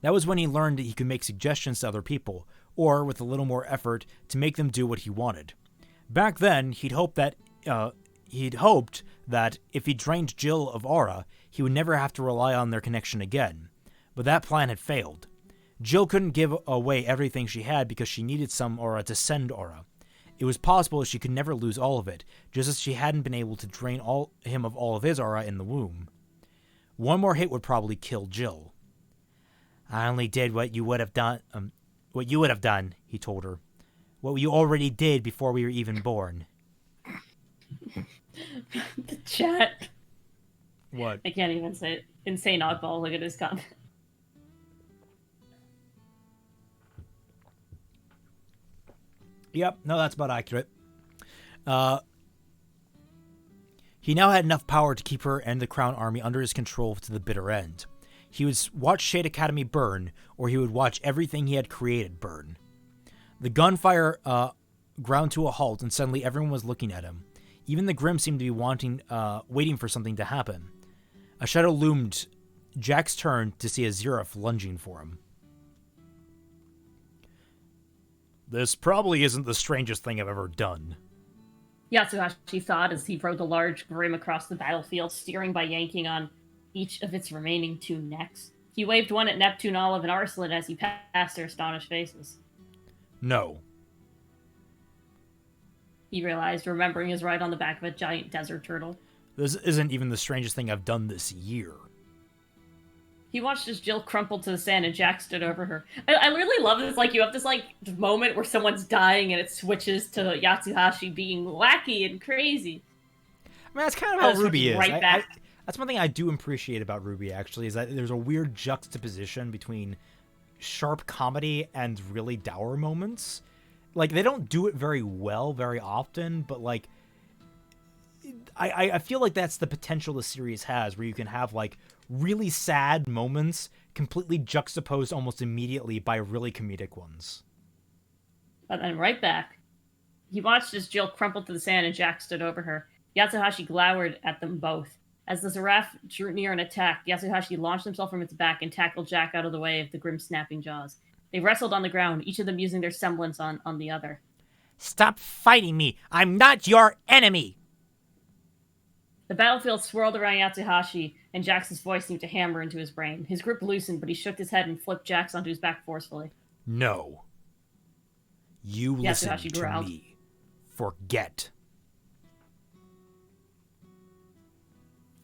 Speaker 3: That was when he learned that he could make suggestions to other people, or, with a little more effort, to make them do what he wanted. Back then, he'd hoped that if he drained Jill of aura, he would never have to rely on their connection again. But that plan had failed. Jill couldn't give away everything she had because she needed some aura to send aura. It was possible she could never lose all of it, just as she hadn't been able to drain him of all of his aura in the womb. One more hit would probably kill Jill.
Speaker 5: I only did what you would have done, he told her. What you already did before we were even born.
Speaker 2: The chat.
Speaker 3: What?
Speaker 2: I can't even say it. Insane oddball. Look at his comment.
Speaker 3: Yep, no, that's about accurate. He now had enough power to keep her and the Crown Army under his control to the bitter end. He would watch Shade Academy burn, or he would watch everything he had created burn. The gunfire ground to a halt, and suddenly everyone was looking at him. Even the Grimm seemed to be waiting for something to happen. A shadow loomed. Jax turned to see a Xerath lunging for him. This probably isn't the strangest thing I've ever done.
Speaker 2: Yatsuhashi thought as he rode the large Grimm across the battlefield, steering by yanking on each of its remaining two necks. He waved one at Neptune, Olive, and Arslan as he passed their astonished faces.
Speaker 3: No.
Speaker 2: He realized, remembering his ride on the back of a giant desert turtle.
Speaker 3: This isn't even the strangest thing I've done this year.
Speaker 2: He watched as Jill crumpled to the sand and Jack stood over her. I really love this. Like, you have this, like, moment where someone's dying and it switches to Yatsuhashi being wacky and crazy.
Speaker 3: I mean, that's kind of
Speaker 2: Oh,
Speaker 3: how
Speaker 2: this
Speaker 3: Ruby is.
Speaker 2: switches right back.
Speaker 3: That's one thing I do appreciate about Ruby, actually, is that there's a weird juxtaposition between sharp comedy and really dour moments. Like, they don't do it very well very often, but, like, I feel like that's the potential the series has, where you can have, like, really sad moments completely juxtaposed almost immediately by really comedic ones.
Speaker 2: And then right back. He watched as Jill crumpled to the sand and Jack stood over her. Yatsuhashi glowered at them both. As the giraffe drew near an attack, Yatsuhashi launched himself from its back and tackled Jack out of the way of the grim snapping jaws. They wrestled on the ground, each of them using their semblance on the other.
Speaker 5: Stop fighting me! I'm not your enemy!
Speaker 2: The battlefield swirled around Yatsuhashi, and Jax's voice seemed to hammer into his brain. His grip loosened, but he shook his head and flipped Jax onto his back forcefully.
Speaker 3: No. You listen
Speaker 2: Yatsuhashi
Speaker 3: to
Speaker 2: growled.
Speaker 3: me. Forget.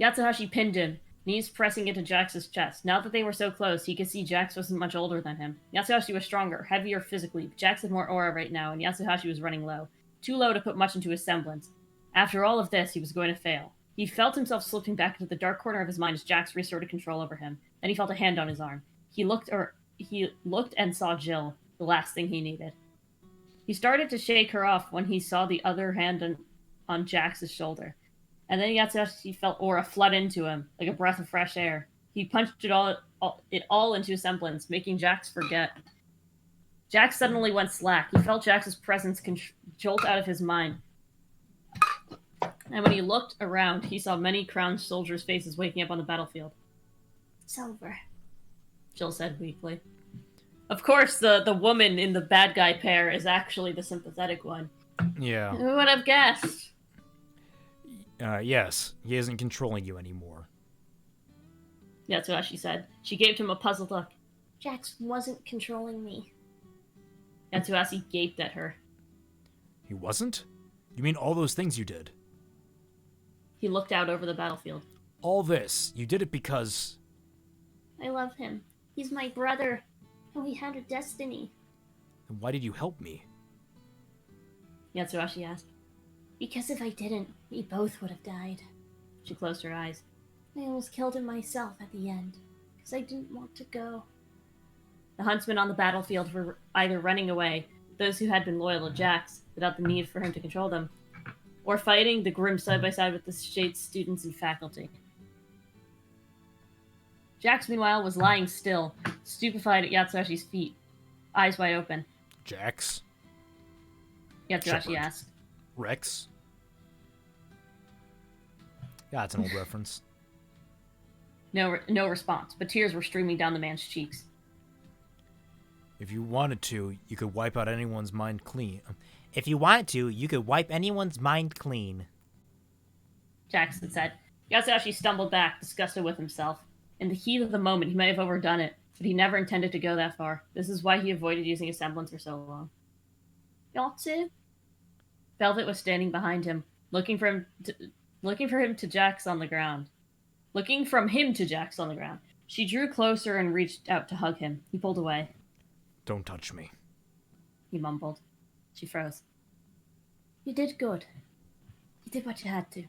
Speaker 2: Yatsuhashi pinned him, knees pressing into Jax's chest. Now that they were so close, he could see Jax wasn't much older than him. Yatsuhashi was stronger, heavier physically. Jax had more aura right now, and Yatsuhashi was running low. Too low to put much into his semblance. After all of this, he was going to fail. He felt himself slipping back into the dark corner of his mind as Jax restored control over him. Then he felt a hand on his arm. He looked and saw Jill, the last thing he needed. He started to shake her off when he saw the other hand on Jax's shoulder. And then Yatsuhashi felt aura flood into him, like a breath of fresh air. He punched it all into his semblance, making Jax forget. Jax suddenly went slack. He felt Jax's presence jolt out of his mind. And when he looked around, he saw many crowned soldiers' faces waking up on the battlefield.
Speaker 4: It's over.
Speaker 2: Jill said weakly. Of course, the woman in the bad guy pair is actually the sympathetic one.
Speaker 3: Yeah.
Speaker 2: Who would have guessed?
Speaker 3: Yes. He isn't controlling you anymore.
Speaker 2: That's what she said. She gave him a puzzled look.
Speaker 4: Jax wasn't controlling me.
Speaker 2: Yatsuhashi gaped at her.
Speaker 3: He wasn't? You mean all those things you did?
Speaker 2: He looked out over the battlefield.
Speaker 3: All this, you did it because...
Speaker 4: I love him. He's my brother. And we had a destiny.
Speaker 3: Then why did you help me?
Speaker 2: Yatsuhashi asked.
Speaker 4: Because if I didn't, we both would have died.
Speaker 2: She closed her eyes.
Speaker 4: I almost killed him myself at the end. Because I didn't want to go.
Speaker 2: The huntsmen on the battlefield were either running away, those who had been loyal to Jax, without the need for him to control them, or fighting the grim side-by-side with the Shade's students and faculty. Jax, meanwhile, was lying still, stupefied at Yatsuhashi's feet, eyes wide open.
Speaker 3: Jax?
Speaker 2: Yatsuhashi
Speaker 3: Shepard.
Speaker 2: asked.
Speaker 3: Rex? Yeah, it's an old reference.
Speaker 2: No response, but tears were streaming down the man's cheeks.
Speaker 3: If you wanted to, you could wipe out anyone's mind clean.
Speaker 5: If you wanted to, you could wipe anyone's mind clean.
Speaker 2: Jax had said. Yatsuhashi stumbled back, disgusted with himself. In the heat of the moment, he might have overdone it, but he never intended to go that far. This is why he avoided using a semblance for so long.
Speaker 4: Yatsu?
Speaker 2: Velvet was standing behind him, looking from him to Jax on the ground. Looking from him to Jax on the ground. She drew closer and reached out to hug him. He pulled away.
Speaker 3: Don't touch me.
Speaker 2: He mumbled. She froze.
Speaker 4: You did good. You did what you had to.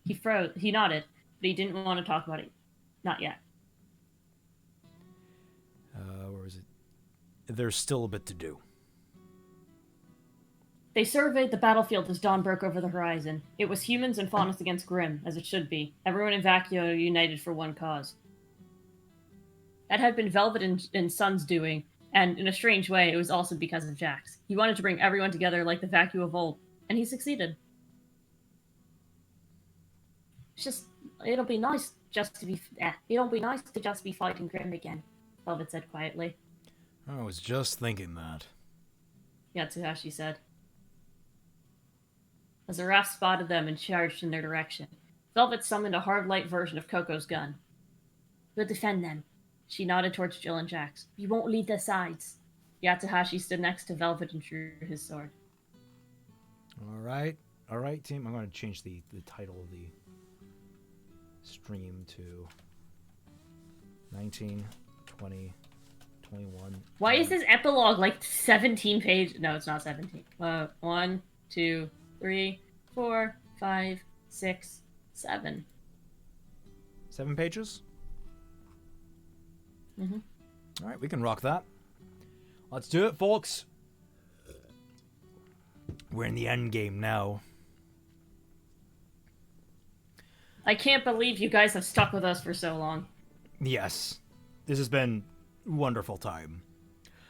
Speaker 2: He froze. He nodded, but he didn't want to talk about it. Not yet.
Speaker 3: Where is it? There's still a bit to do.
Speaker 2: They surveyed the battlefield as dawn broke over the horizon. It was humans and faunus against Grimm, as it should be. Everyone in Vacuo united for one cause. That had been Velvet and Sun's doing, and in a strange way, it was also because of Jax. He wanted to bring everyone together like the Vacuo of old, and he succeeded.
Speaker 4: It's just, it'll be nice just to be, it'll be nice to just be fighting Grimm again,
Speaker 2: Velvet said quietly.
Speaker 3: I was just thinking that.
Speaker 2: Yatsuhashi said. As the raft spotted them and charged in their direction, Velvet summoned a hard-light version of Coco's gun.
Speaker 4: we'll defend them.
Speaker 2: She nodded towards Jill and Jax.
Speaker 4: We won't leave their sides.
Speaker 2: Yatsuhashi stood next to Velvet and drew his sword.
Speaker 3: All right, team. I'm going to change the title of the stream to 19, 20, 21.
Speaker 2: Why is this epilogue like 17 pages? No, it's not 17. 1, 2, 3, 4, 5, 6, 7.
Speaker 3: 7 pages?
Speaker 2: Mm-hmm.
Speaker 3: All right, we can rock that. Let's do it, folks. We're in the end game now.
Speaker 2: I can't believe you guys have stuck with us for so long.
Speaker 3: Yes, this has been a wonderful time.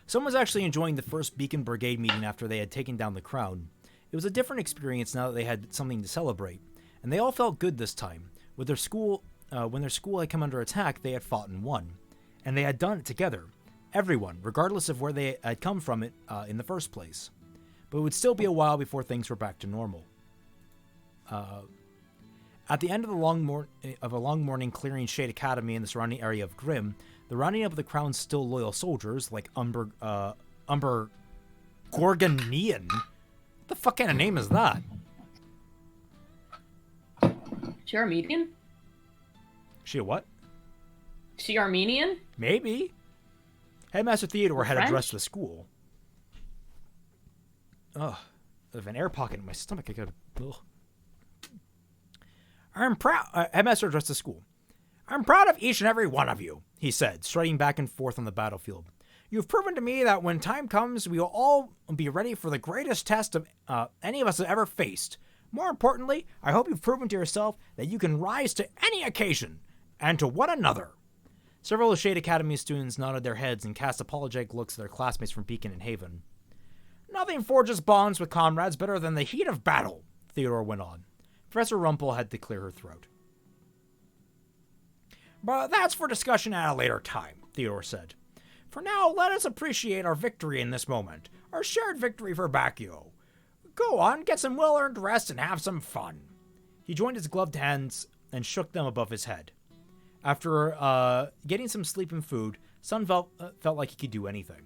Speaker 3: Someone was actually enjoying the first Beacon Brigade meeting after they had taken down the crown. It was a different experience now that they had something to celebrate, and they all felt good this time. With their school, when their school had come under attack, they had fought and won, and they had done it together. Everyone, regardless of where they had come from it in the first place. But it would still be a while before things were back to normal. At the end of a long morning clearing Shade Academy in the surrounding area of Grimm, the rounding up of the Crown's still loyal soldiers, like Umber Gorgonian. What the fuck kind of name is that?
Speaker 2: She Armenian?
Speaker 3: She a what?
Speaker 2: She Armenian?
Speaker 3: Maybe. Headmaster Theodore had
Speaker 2: French?
Speaker 3: addressed the school. Ugh. I have an air pocket in my stomach. I gotta... Ugh. I'm proud... Headmaster addressed the school. I'm proud of each and every one of you, he said, striding back and forth on the battlefield. You've proven to me that when time comes, we will all be ready for the greatest test of any of us have ever faced. More importantly, I hope you've proven to yourself that you can rise to any occasion, and to one another. Several of Shade Academy students nodded their heads and cast apologetic looks at their classmates from Beacon and Haven. Nothing forges bonds with comrades better than the heat of battle, Theodore went on. Professor Rumpel had to clear her throat. But that's for discussion at a later time, Theodore said. For now, let us appreciate our victory in this moment, our shared victory for Bacchio. Go on, get some well-earned rest and have some fun. He joined his gloved hands and shook them above his head. After getting some sleep and food, Sun felt like he could do anything.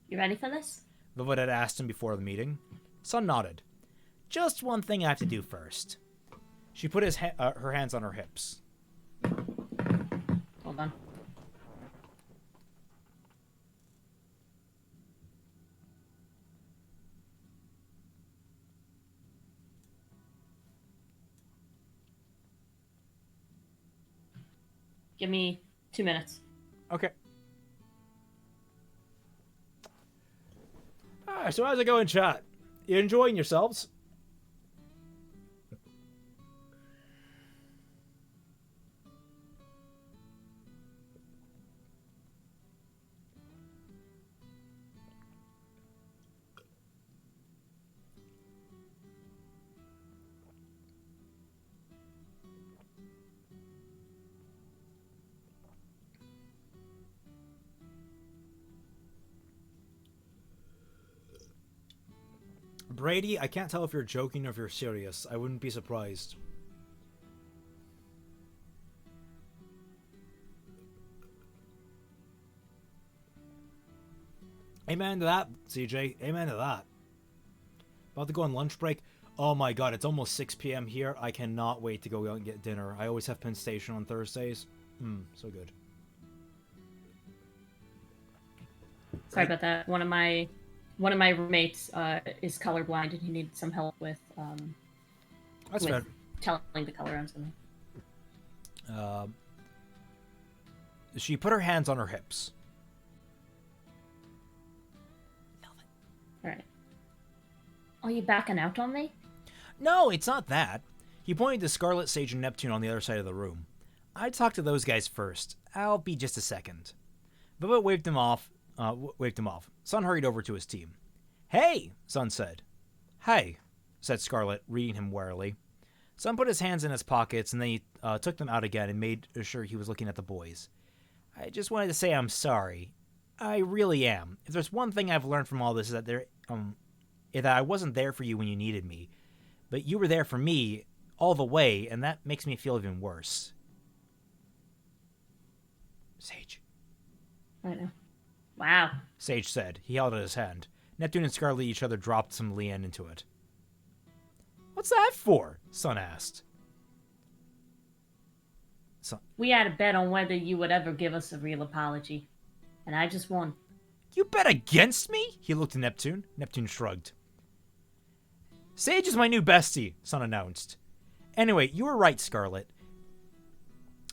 Speaker 4: You ready for this?
Speaker 3: Velvet had asked him before the meeting. Sun nodded. Just one thing I have to do first. She put her hands on her hips.
Speaker 2: Hold on. Give me 2 minutes.
Speaker 3: Okay. Alright, so how's it going, chat? You enjoying yourselves? Brady, I can't tell if you're joking or if you're serious. I wouldn't be surprised. Amen to that, CJ. Amen to that. About to go on lunch break. Oh my god, it's almost 6 p.m. here. I cannot wait to go out and get dinner. I always have Penn Station on Thursdays. So good.
Speaker 2: Sorry about that. One of my roommates is colorblind and he needed some help with
Speaker 3: That's fair.
Speaker 2: telling the color on something.
Speaker 3: She put her hands on her hips.
Speaker 2: All right.
Speaker 4: Are you backing out on me?
Speaker 3: No, it's not that. He pointed to Scarlet, Sage, and Neptune on the other side of the room. I'd talk to those guys first. I'll be just a second. Velvet waved him off. Sun hurried over to his team. Hey, Sun said. Hey, said Scarlet, reading him warily. Sun put his hands in his pockets, and then he took them out again and made sure he was looking at the boys. I just wanted to say I'm sorry. I really am. If there's one thing I've learned from all this is that that I wasn't there for you when you needed me, but you were there for me all the way, and that makes me feel even worse. Sage.
Speaker 2: I know. Wow.
Speaker 3: Sage said. He held out his hand. Neptune and Scarlet each other dropped some Liane into it. What's that for? Sun asked.
Speaker 2: We had a bet on whether you would ever give us a real apology, and I just won.
Speaker 3: You bet against me? He looked at Neptune. Neptune shrugged. Sage is my new bestie, Sun announced. Anyway, you were right, Scarlet.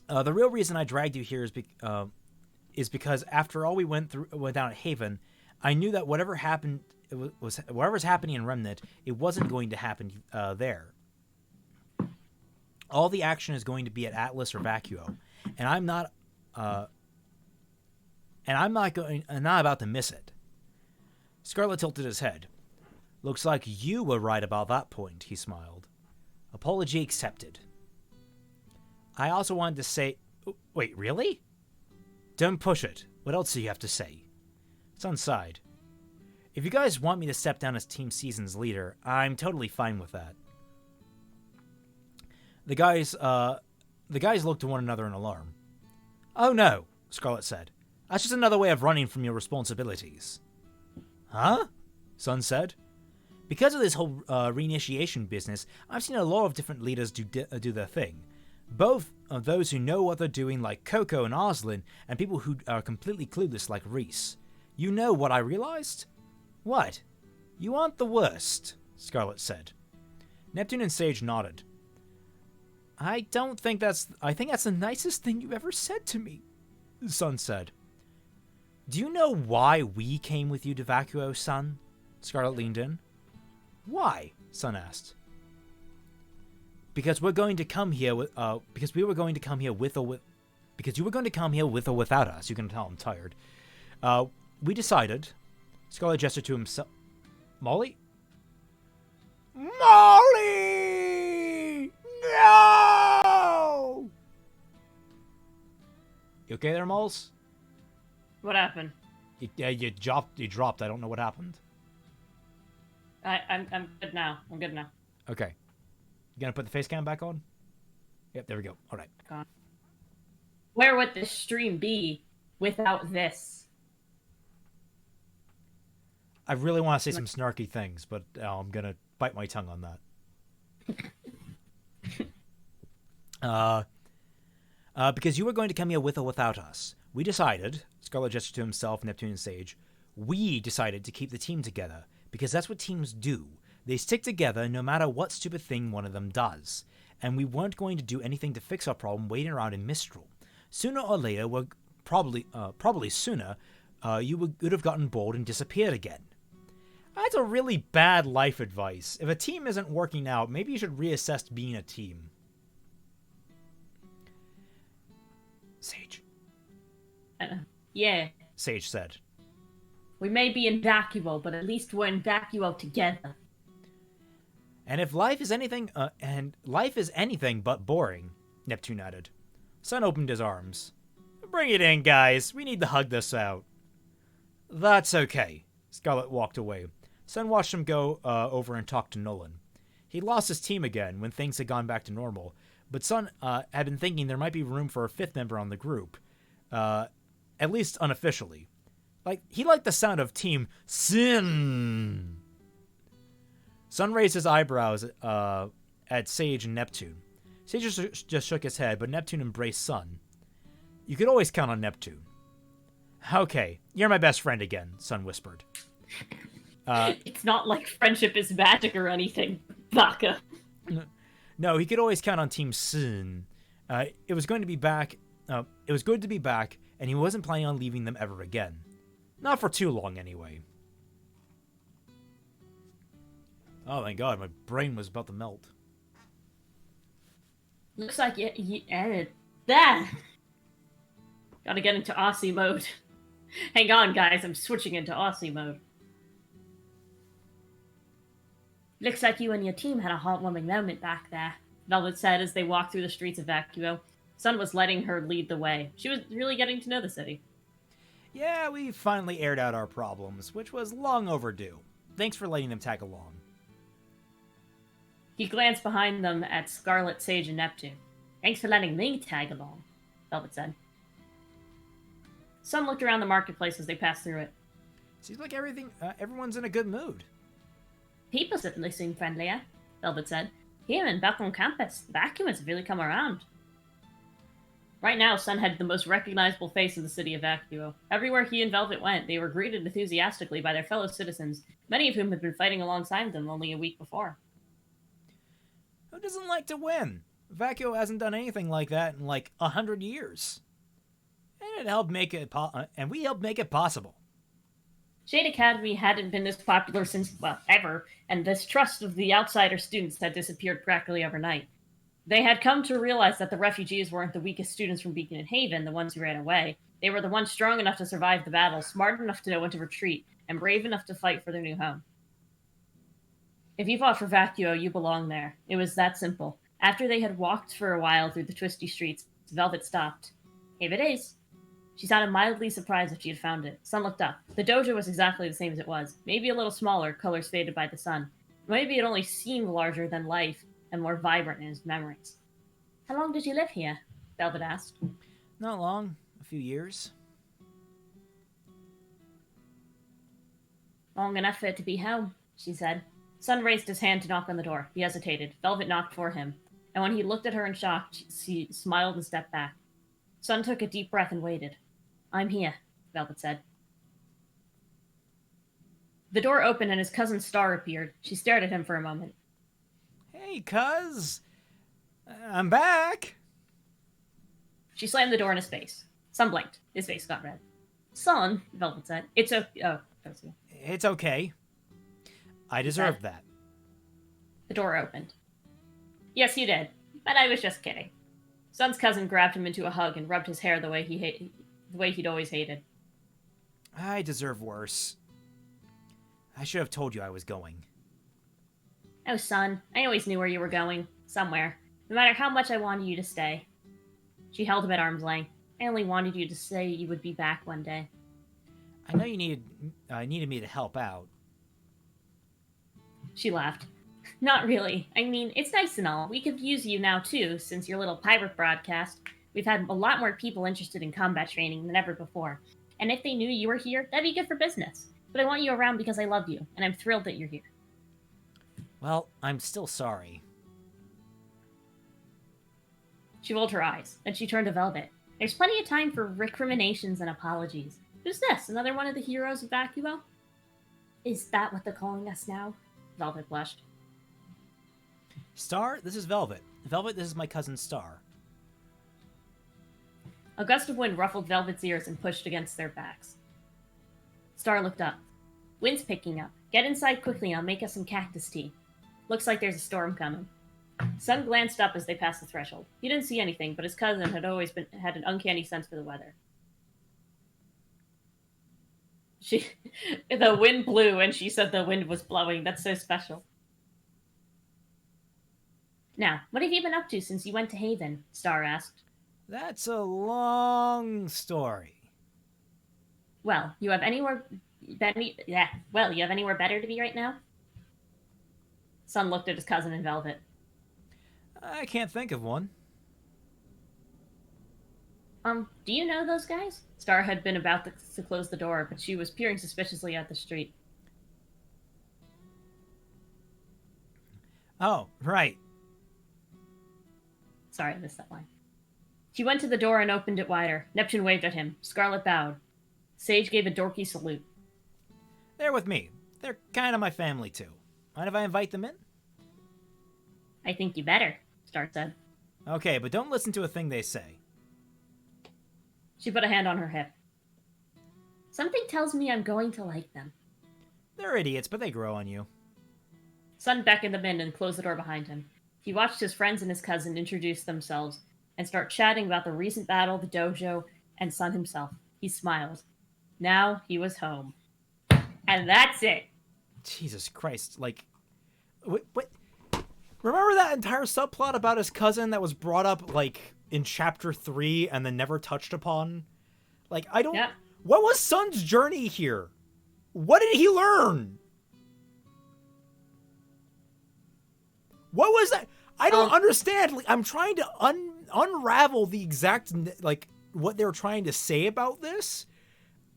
Speaker 3: The real reason I dragged you here is because after all we went down at Haven, I knew that whatever happened, whatever's happening in Remnant, it wasn't going to happen there. All the action is going to be at Atlas or Vacuo, and I'm not about to miss it. Scarlet tilted his head. Looks like you were right about that point, he smiled. Apology accepted. I also wanted to say... Wait, really? Don't push it. What else do you have to say? Sun sighed. If you guys want me to step down as Team Season's leader, I'm totally fine with that. The guys looked to one another in alarm. Oh no, Scarlet said. That's just another way of running from your responsibilities. Huh? Sun said. Because of this whole reinitiation business, I've seen a lot of different leaders do their thing. Both of those who know what they're doing, like Coco and Arslin, and people who are completely clueless, like Reese. You know what I realized? What? You aren't the worst, Scarlet said. Neptune and Sage nodded. I think that's the nicest thing you ever said to me, Sun said. Do you know why we came with you to Vacuo, Sun? Scarlet leaned in. Why? Sun asked. Because we're going to come here with, because you were going to come here with or without us. You can tell I'm tired. We decided. Scarlet gestured to himself. Molly? Molly! No! You okay there, Moles?
Speaker 2: What happened?
Speaker 3: You dropped. I don't know what happened.
Speaker 2: I'm good now. I'm good now.
Speaker 3: Okay. You gonna put the face cam back on? Yep, there we go. All right.
Speaker 2: Where would this stream be without this?
Speaker 3: I really want to say some snarky things, but I'm gonna bite my tongue on that. Because you were going to come here with or without us. We decided, Scarlet gestured to himself, Neptune and Sage, we decided to keep the team together, because that's what teams do. They stick together no matter what stupid thing one of them does. And we weren't going to do anything to fix our problem waiting around in Mistral. Sooner or later, probably sooner, you would have gotten bored and disappeared again. That's a really bad life advice. If a team isn't working out, maybe you should reassess being a team. Sage.
Speaker 2: Yeah.
Speaker 3: Sage said.
Speaker 2: We may be in Vacuo, but at least we're in Vacuo together.
Speaker 3: And if life is anything but boring, Neptune added. Sun opened his arms. Bring it in, guys. We need to hug this out. That's okay. Scarlet walked away. Sun watched him go over and talk to Nolan. He lost his team again when things had gone back to normal, but Sun had been thinking there might be room for a fifth member on the group, at least unofficially. He liked the sound of Team Sin. Sun raised his eyebrows at Sage and Neptune. Sage just shook his head, but Neptune embraced Sun. You could always count on Neptune. Okay, you're my best friend again, Sun whispered.
Speaker 2: It's not like friendship is magic or anything, Baka.
Speaker 3: No, he could always count on Team Sin. It was good to be back, and he wasn't planning on leaving them ever again. Not for too long, anyway. Oh, thank God, my brain was about to melt.
Speaker 2: Looks like you added that. Gotta get into Aussie mode. Hang on, guys, I'm switching into Aussie mode. Looks like you and your team had a heartwarming moment back there, Velvet said as they walked through the streets of Vacuo. Sun was letting her lead the way. She was really getting to know the city.
Speaker 3: Yeah, we finally aired out our problems, which was long overdue. Thanks for letting them tag along.
Speaker 2: He glanced behind them at Scarlet, Sage, and Neptune. Thanks for letting me tag along, Velvet said. Sun looked around the marketplace as they passed through it.
Speaker 3: Seems like everyone's in a good mood.
Speaker 4: People certainly seem friendlier, Velvet said. Here in back on campus, the vacuum has really come around.
Speaker 2: Right now, Sun had the most recognizable face of the city of Vacuo. Everywhere he and Velvet went, they were greeted enthusiastically by their fellow citizens, many of whom had been fighting alongside them only a week before.
Speaker 3: Who doesn't like to win? Vacuo hasn't done anything like that in like 100 years. And it helped make it and we helped make it possible.
Speaker 2: Shade Academy hadn't been this popular since, well, ever, and this trust of the outsider students had disappeared practically overnight. They had come to realize that the refugees weren't the weakest students from Beacon and Haven, the ones who ran away. They were the ones strong enough to survive the battle, smart enough to know when to retreat, and brave enough to fight for their new home. If you fought for Vacuo, you belong there. It was that simple. After they had walked for a while through the twisty streets, Velvet stopped. Here it is. She sounded mildly surprised that she had found it. Sun looked up. The dojo was exactly the same as it was, maybe a little smaller, colors faded by the sun. Maybe it only seemed larger than life and more vibrant in his memories.
Speaker 4: How long did you live here?
Speaker 2: Velvet asked.
Speaker 3: Not long, a few years.
Speaker 4: Long enough for it to be home, she said.
Speaker 2: Sun raised his hand to knock on the door. He hesitated. Velvet knocked for him. And when he looked at her in shock, she smiled and stepped back. Sun took a deep breath and waited. I'm here, Velvet said. The door opened and his cousin Star appeared. She stared at him for a moment.
Speaker 3: Hey, cuz. I'm back.
Speaker 2: She slammed the door in his face. Sun blinked. His face got red. Sun, Velvet said. It's okay. Oh, that's you.
Speaker 3: It's okay. I deserved that.
Speaker 2: The door opened. Yes, you did. But I was just kidding. Sun's cousin grabbed him into a hug and rubbed his hair the way he'd always hated.
Speaker 3: I deserve worse. I should have told you I was going.
Speaker 4: Oh, Sun, I always knew where you were going. Somewhere. No matter how much I wanted you to stay.
Speaker 2: She held him at arm's length.
Speaker 4: I only wanted you to say you would be back one day.
Speaker 3: I know you needed me to help out.
Speaker 2: She laughed.
Speaker 4: Not really. I mean, it's nice and all. We could use you now, too, since your little pirate broadcast. We've had a lot more people interested in combat training than ever before. And if they knew you were here, that'd be good for business. But I want you around because I love you, and I'm thrilled that you're here.
Speaker 3: Well, I'm still sorry.
Speaker 2: She rolled her eyes. Then she turned to Velvet.
Speaker 4: There's plenty of time for recriminations and apologies.
Speaker 2: Who's this? Another one of the heroes of Vacuo?
Speaker 4: Is that what they're calling us now?
Speaker 2: Velvet blushed.
Speaker 3: Star, this is Velvet. Velvet, this is my cousin Star.
Speaker 2: A gust of wind ruffled Velvet's ears and pushed against their backs. Star looked up.
Speaker 4: Wind's picking up. Get inside quickly and I'll make us some cactus tea.
Speaker 2: Looks like there's a storm coming. Sun glanced up as they passed the threshold. He didn't see anything, but his cousin had always had an uncanny sense for the weather. The wind blew and she said the wind was blowing. That's so special.
Speaker 4: Now, what have you been up to since you went to Haven? Star asked.
Speaker 3: That's a long story.
Speaker 4: Well, you have anywhere better to be right now?
Speaker 2: Sun looked at his cousin in Velvet.
Speaker 3: I can't think of one.
Speaker 4: Do you know those guys?
Speaker 2: Star had been about to close the door, but she was peering suspiciously at the street.
Speaker 3: Oh, right.
Speaker 2: Sorry, I missed that line. She went to the door and opened it wider. Neptune waved at him. Scarlet bowed. Sage gave a dorky salute.
Speaker 3: They're with me. They're kind of my family, too. Mind if I invite them in?
Speaker 4: I think you better,
Speaker 2: Star said.
Speaker 3: Okay, but don't listen to a thing they say.
Speaker 2: She put a hand on her hip.
Speaker 4: Something tells me I'm going to like them.
Speaker 3: They're idiots, but they grow on you.
Speaker 2: Sun beckoned them in and closed the door behind him. He watched his friends and his cousin introduce themselves and start chatting about the recent battle, the dojo, and Sun himself. He smiled. Now he was home. And that's it!
Speaker 3: Jesus Christ, like... What? Remember that entire subplot about his cousin that was brought up, like, in Chapter 3 and then never touched upon? Like, I don't...
Speaker 2: Yep.
Speaker 3: What was Sun's journey here? What did he learn? What was that? I don't understand. Like, I'm trying to unravel the exact, like, what they were trying to say about this.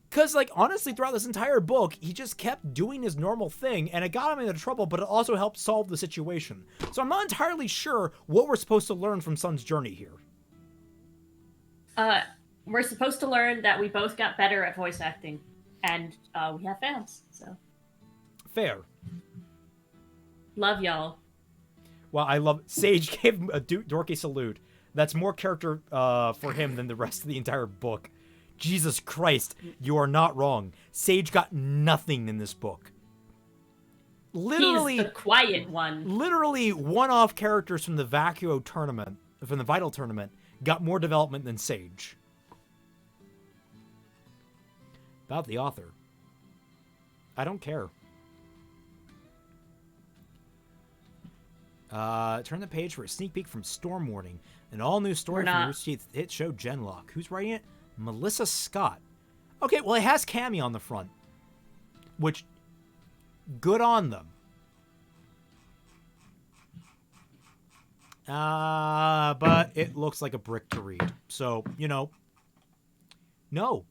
Speaker 3: Because, like, honestly, throughout this entire book, he just kept doing his normal thing, and it got him into trouble, but it also helped solve the situation. So I'm not entirely sure what we're supposed to learn from Sun's journey here.
Speaker 2: We're supposed to learn that we both got better at voice acting, and we have fans. So
Speaker 3: Fair.
Speaker 2: love y'all.
Speaker 3: Well, I love Sage gave him a dorky salute. That's more character for him than the rest of the entire book. Jesus Christ, you are not wrong. Sage got nothing in this book. Literally,
Speaker 2: He's the quiet one.
Speaker 3: literally one-off characters from the Vacuo tournament, from the Vital tournament, got more development than Sage. About the author. I don't care. Turn the page for a sneak peek from Storm Warning, an all-new story from your hit show Genlock. Who's writing it? Melissa Scott. Okay, well, it has Cammy on the front, which, good on them. But it looks like a brick to read. So, you know, no.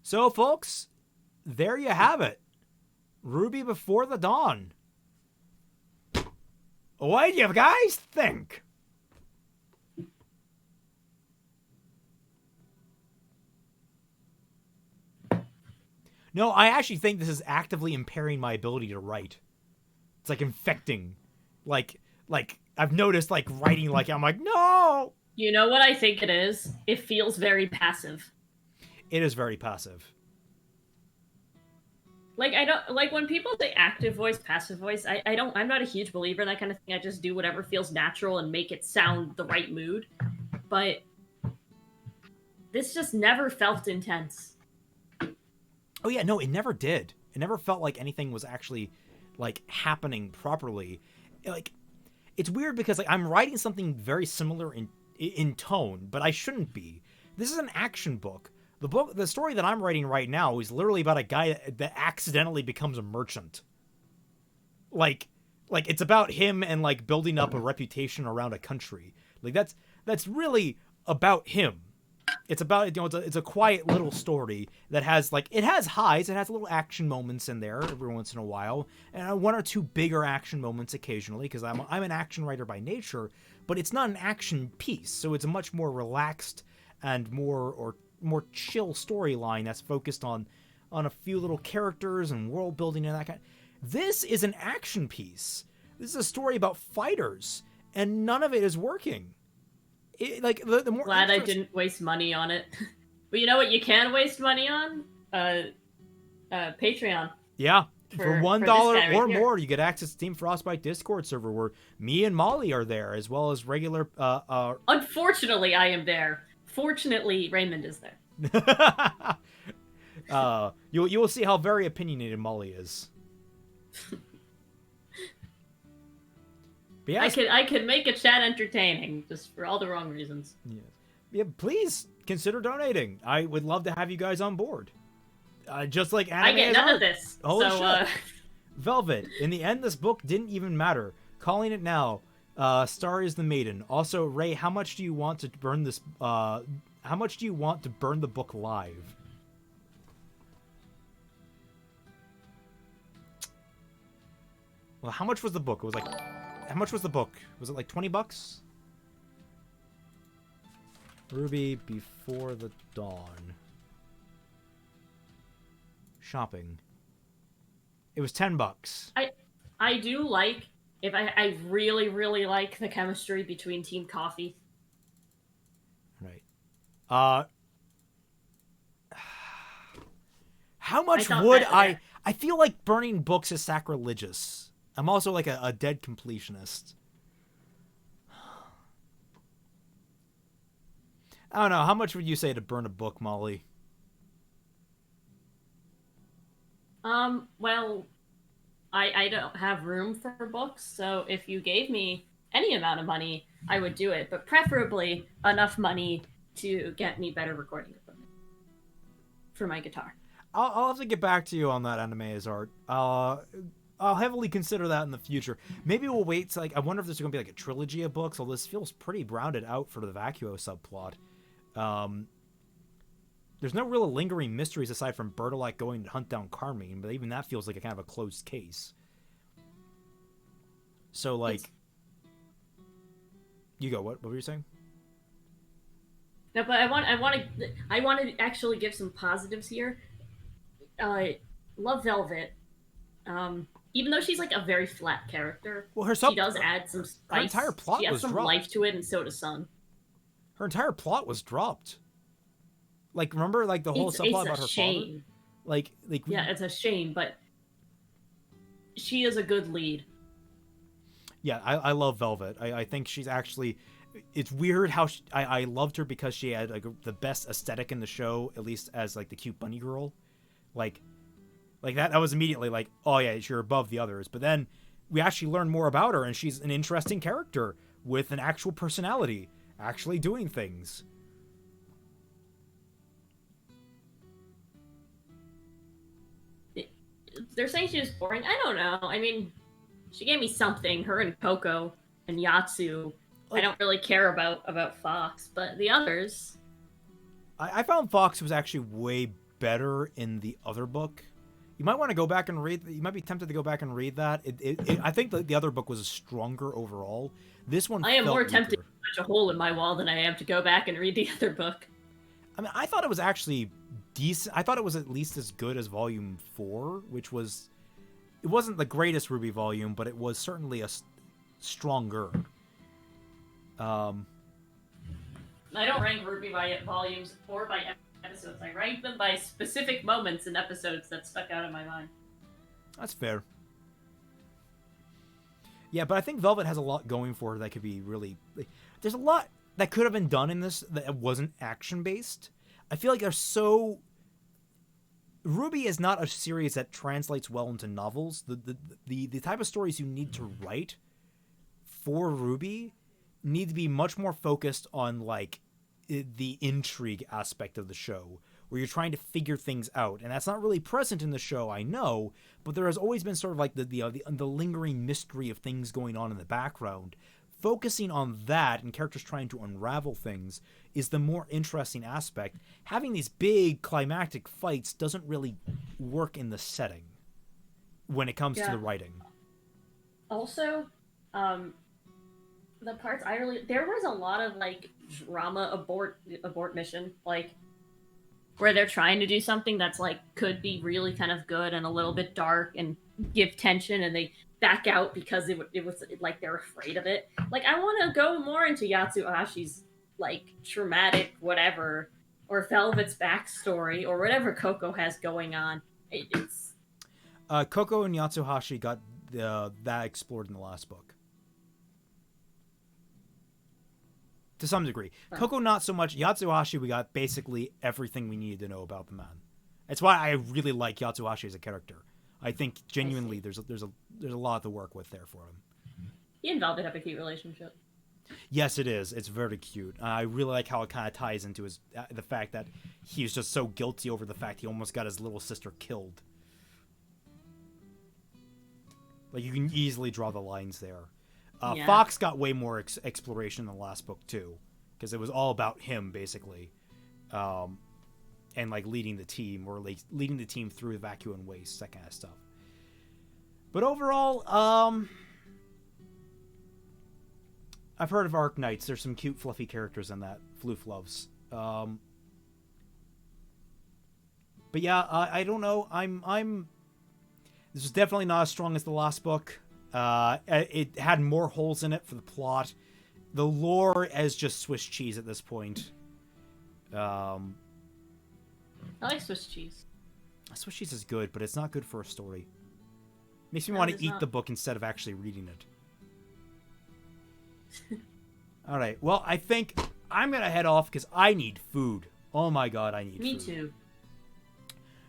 Speaker 3: So, folks, there you have it. RWBY Before the Dawn. What do you guys think? No, I actually think this is actively impairing my ability to write. It's like infecting. Like I've noticed like writing like I'm like, no.
Speaker 2: You know what I think it is? It feels very passive.
Speaker 3: It is very passive.
Speaker 2: Like I don't like when people say active voice, passive voice. I'm not a huge believer in that kind of thing. I just do whatever feels natural and make it sound the right mood. But this just never felt intense.
Speaker 3: Oh yeah, no, it never did. It never felt like anything was actually like happening properly. Like it's weird because like I'm writing something very similar in tone, but I shouldn't be. This is an action book. The story that I'm writing right now is literally about a guy that accidentally becomes a merchant. Like it's about him and like building up a reputation around a country. Like that's really about him. It's about, you know, it's a quiet little story that has like, it has highs, it has little action moments in there every once in a while, and one or two bigger action moments occasionally, because I'm an action writer by nature, but it's not an action piece, so it's a much more relaxed and more chill storyline that's focused on a few little characters and world building and that kind. This is an action piece. This is a story about fighters, and none of it is working. Like the more
Speaker 2: Glad I didn't waste money on it. But you know what you can waste money on? Patreon.
Speaker 3: Yeah. For $1
Speaker 2: right
Speaker 3: or
Speaker 2: here.
Speaker 3: more, you get access to Team Frostbite Discord server where me and Molly are there, as well as regular.
Speaker 2: Unfortunately, I am there. Fortunately, Raymond is there.
Speaker 3: You will see how very opinionated Molly is. But yeah,
Speaker 2: I can make a chat entertaining, just for all the wrong reasons.
Speaker 3: yeah, please consider donating. I would love to have you guys on board. Just like anime
Speaker 2: I get none
Speaker 3: art.
Speaker 2: of this.
Speaker 3: Holy
Speaker 2: so,
Speaker 3: shit. Velvet. In the end, this book didn't even matter. Calling it now. Star is the maiden. Also, Ray, how much do you want to burn this? How much do you want to burn the book live? Well, how much was the book? It was like, how much was the book? Was it like $20? RWBY Before the Dawn. Shopping. It was $10.
Speaker 2: I do like, if I really, really like the chemistry between Team Coffee.
Speaker 3: Right. How much would I feel like burning books is sacrilegious. I'm also like a dead completionist. I don't know. How much would you say to burn a book, Molly?
Speaker 2: Well, I don't have room for books, so if you gave me any amount of money, I would do it, but preferably enough money to get me better recording equipment for my guitar.
Speaker 3: I'll have to get back to you on that anime as art. I'll heavily consider that in the future. Maybe we'll wait to, like, I wonder if there's going to be like a trilogy of books, although this feels pretty rounded out for the Vacuo subplot. There's no real lingering mysteries aside from Bertolak going to hunt down Carmine, but even that feels like a kind of a closed case. So, like... You go, what were you saying?
Speaker 2: No, but I want to actually give some positives here. Uh, love Velvet. Even though she's like a very flat character,
Speaker 3: Well, her
Speaker 2: she
Speaker 3: sub
Speaker 2: does add some
Speaker 3: her entire
Speaker 2: spice. She
Speaker 3: plot
Speaker 2: has
Speaker 3: was
Speaker 2: some
Speaker 3: dropped.
Speaker 2: life to it, and so does Sun.
Speaker 3: Her entire plot was dropped. Like, remember, like the whole subplot
Speaker 2: It's a
Speaker 3: about her
Speaker 2: shame.
Speaker 3: father. Like
Speaker 2: Yeah, it's a shame, but she is a good lead.
Speaker 3: yeah, I love Velvet. I think she's actually. It's weird how I loved her because she had like the best aesthetic in the show, at least as like the cute bunny girl, like that. I was immediately like, oh yeah, you're above the others. But then we actually learn more about her, and she's an interesting character with an actual personality, actually doing things.
Speaker 2: They're saying she was boring. I don't know. I mean, she gave me something. Her and Coco and Yatsu. I don't really care about Fox, but the others.
Speaker 3: I found Fox was actually way better in the other book. You might want to go back and read. You might be tempted to go back and read that. I think the other book was stronger overall. This one,
Speaker 2: I am
Speaker 3: felt
Speaker 2: more tempted
Speaker 3: weaker.
Speaker 2: to punch a hole in my wall than I am to go back and read the other book.
Speaker 3: I mean, I thought it was actually decent. I thought it was at least as good as Volume 4, which was. It wasn't the greatest RWBY volume, but it was certainly stronger.
Speaker 2: I don't rank RWBY by volumes or by episodes. I rank them by specific moments in episodes that stuck out in my mind.
Speaker 3: That's fair. Yeah, but I think Velvet has a lot going for her that could be really. There's a lot that could have been done in this that wasn't action based. I feel like they're so. RWBY is not a series that translates well into novels. The type of stories you need to write for RWBY need to be much more focused on like the intrigue aspect of the show, where you're trying to figure things out, and that's not really present in the show, I know, but there has always been sort of like the lingering mystery of things going on in the background. Focusing on that and characters trying to unravel things is the more interesting aspect. Having these big climactic fights doesn't really work in the setting when it comes to the writing.
Speaker 2: Also, the parts I really there was a lot of like drama abort mission, like where they're trying to do something that's like could be really kind of good and a little bit dark and give tension, and they back out because it was like they're afraid of it. Like I want to go more into Yatsuhashi's like traumatic whatever, or Velvet's backstory, or whatever Coco has going on. It's
Speaker 3: Coco and Yatsuhashi got that explored in the last book. To some degree. Coco, not so much. Yatsuhashi, we got basically everything we needed to know about the man. That's why I really like Yatsuhashi as a character. I think genuinely there's a lot to work with there for him.
Speaker 2: He and Velvet have a cute relationship.
Speaker 3: Yes, it is. It's very cute. I really like how it kind of ties into his the fact that he's just so guilty over the fact he almost got his little sister killed. Like, you can easily draw the lines there.
Speaker 2: Yeah.
Speaker 3: Fox got way more exploration in the last book too, because it was all about him basically, and like leading the team, or like leading the team through the vacuum and waste, that kind of stuff. But overall, I've heard of Arc Knights. There's some cute, fluffy characters in that. Floof loves. But yeah, I don't know. I'm. This is definitely not as strong as the last book. It had more holes in it for the plot. The lore is just Swiss cheese at this point.
Speaker 2: I like Swiss cheese.
Speaker 3: Swiss cheese is good, but it's not good for a story. Makes me
Speaker 2: No,
Speaker 3: want
Speaker 2: it
Speaker 3: to
Speaker 2: is
Speaker 3: eat
Speaker 2: not.
Speaker 3: the book instead of actually reading it. All right. Well, I think I'm gonna head off because I need food. Oh my god, I need
Speaker 2: Me
Speaker 3: food.
Speaker 2: too.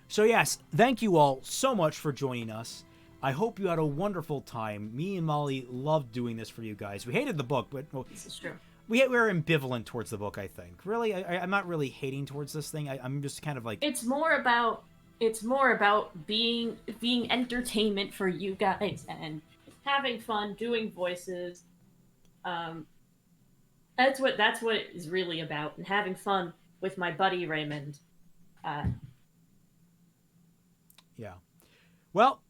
Speaker 3: So yes, thank you all so much for joining us. I hope you had a wonderful time. Me and Molly loved doing this for you guys. We hated the book, but
Speaker 2: This is true.
Speaker 3: we were ambivalent towards the book, I think. Really, I'm not really hating towards this thing. I'm just kind of like...
Speaker 2: It's more about being entertainment for you guys and having fun, doing voices. That's what it is really about, and having fun with my buddy Raymond.
Speaker 3: Yeah. Well,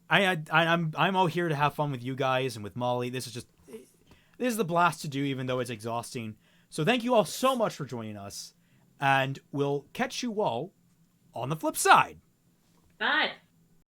Speaker 3: I'm all here to have fun with you guys and with Molly. This is the blast to do, even though it's exhausting. So thank you all so much for joining us, and we'll catch you all on the flip side.
Speaker 2: Bye.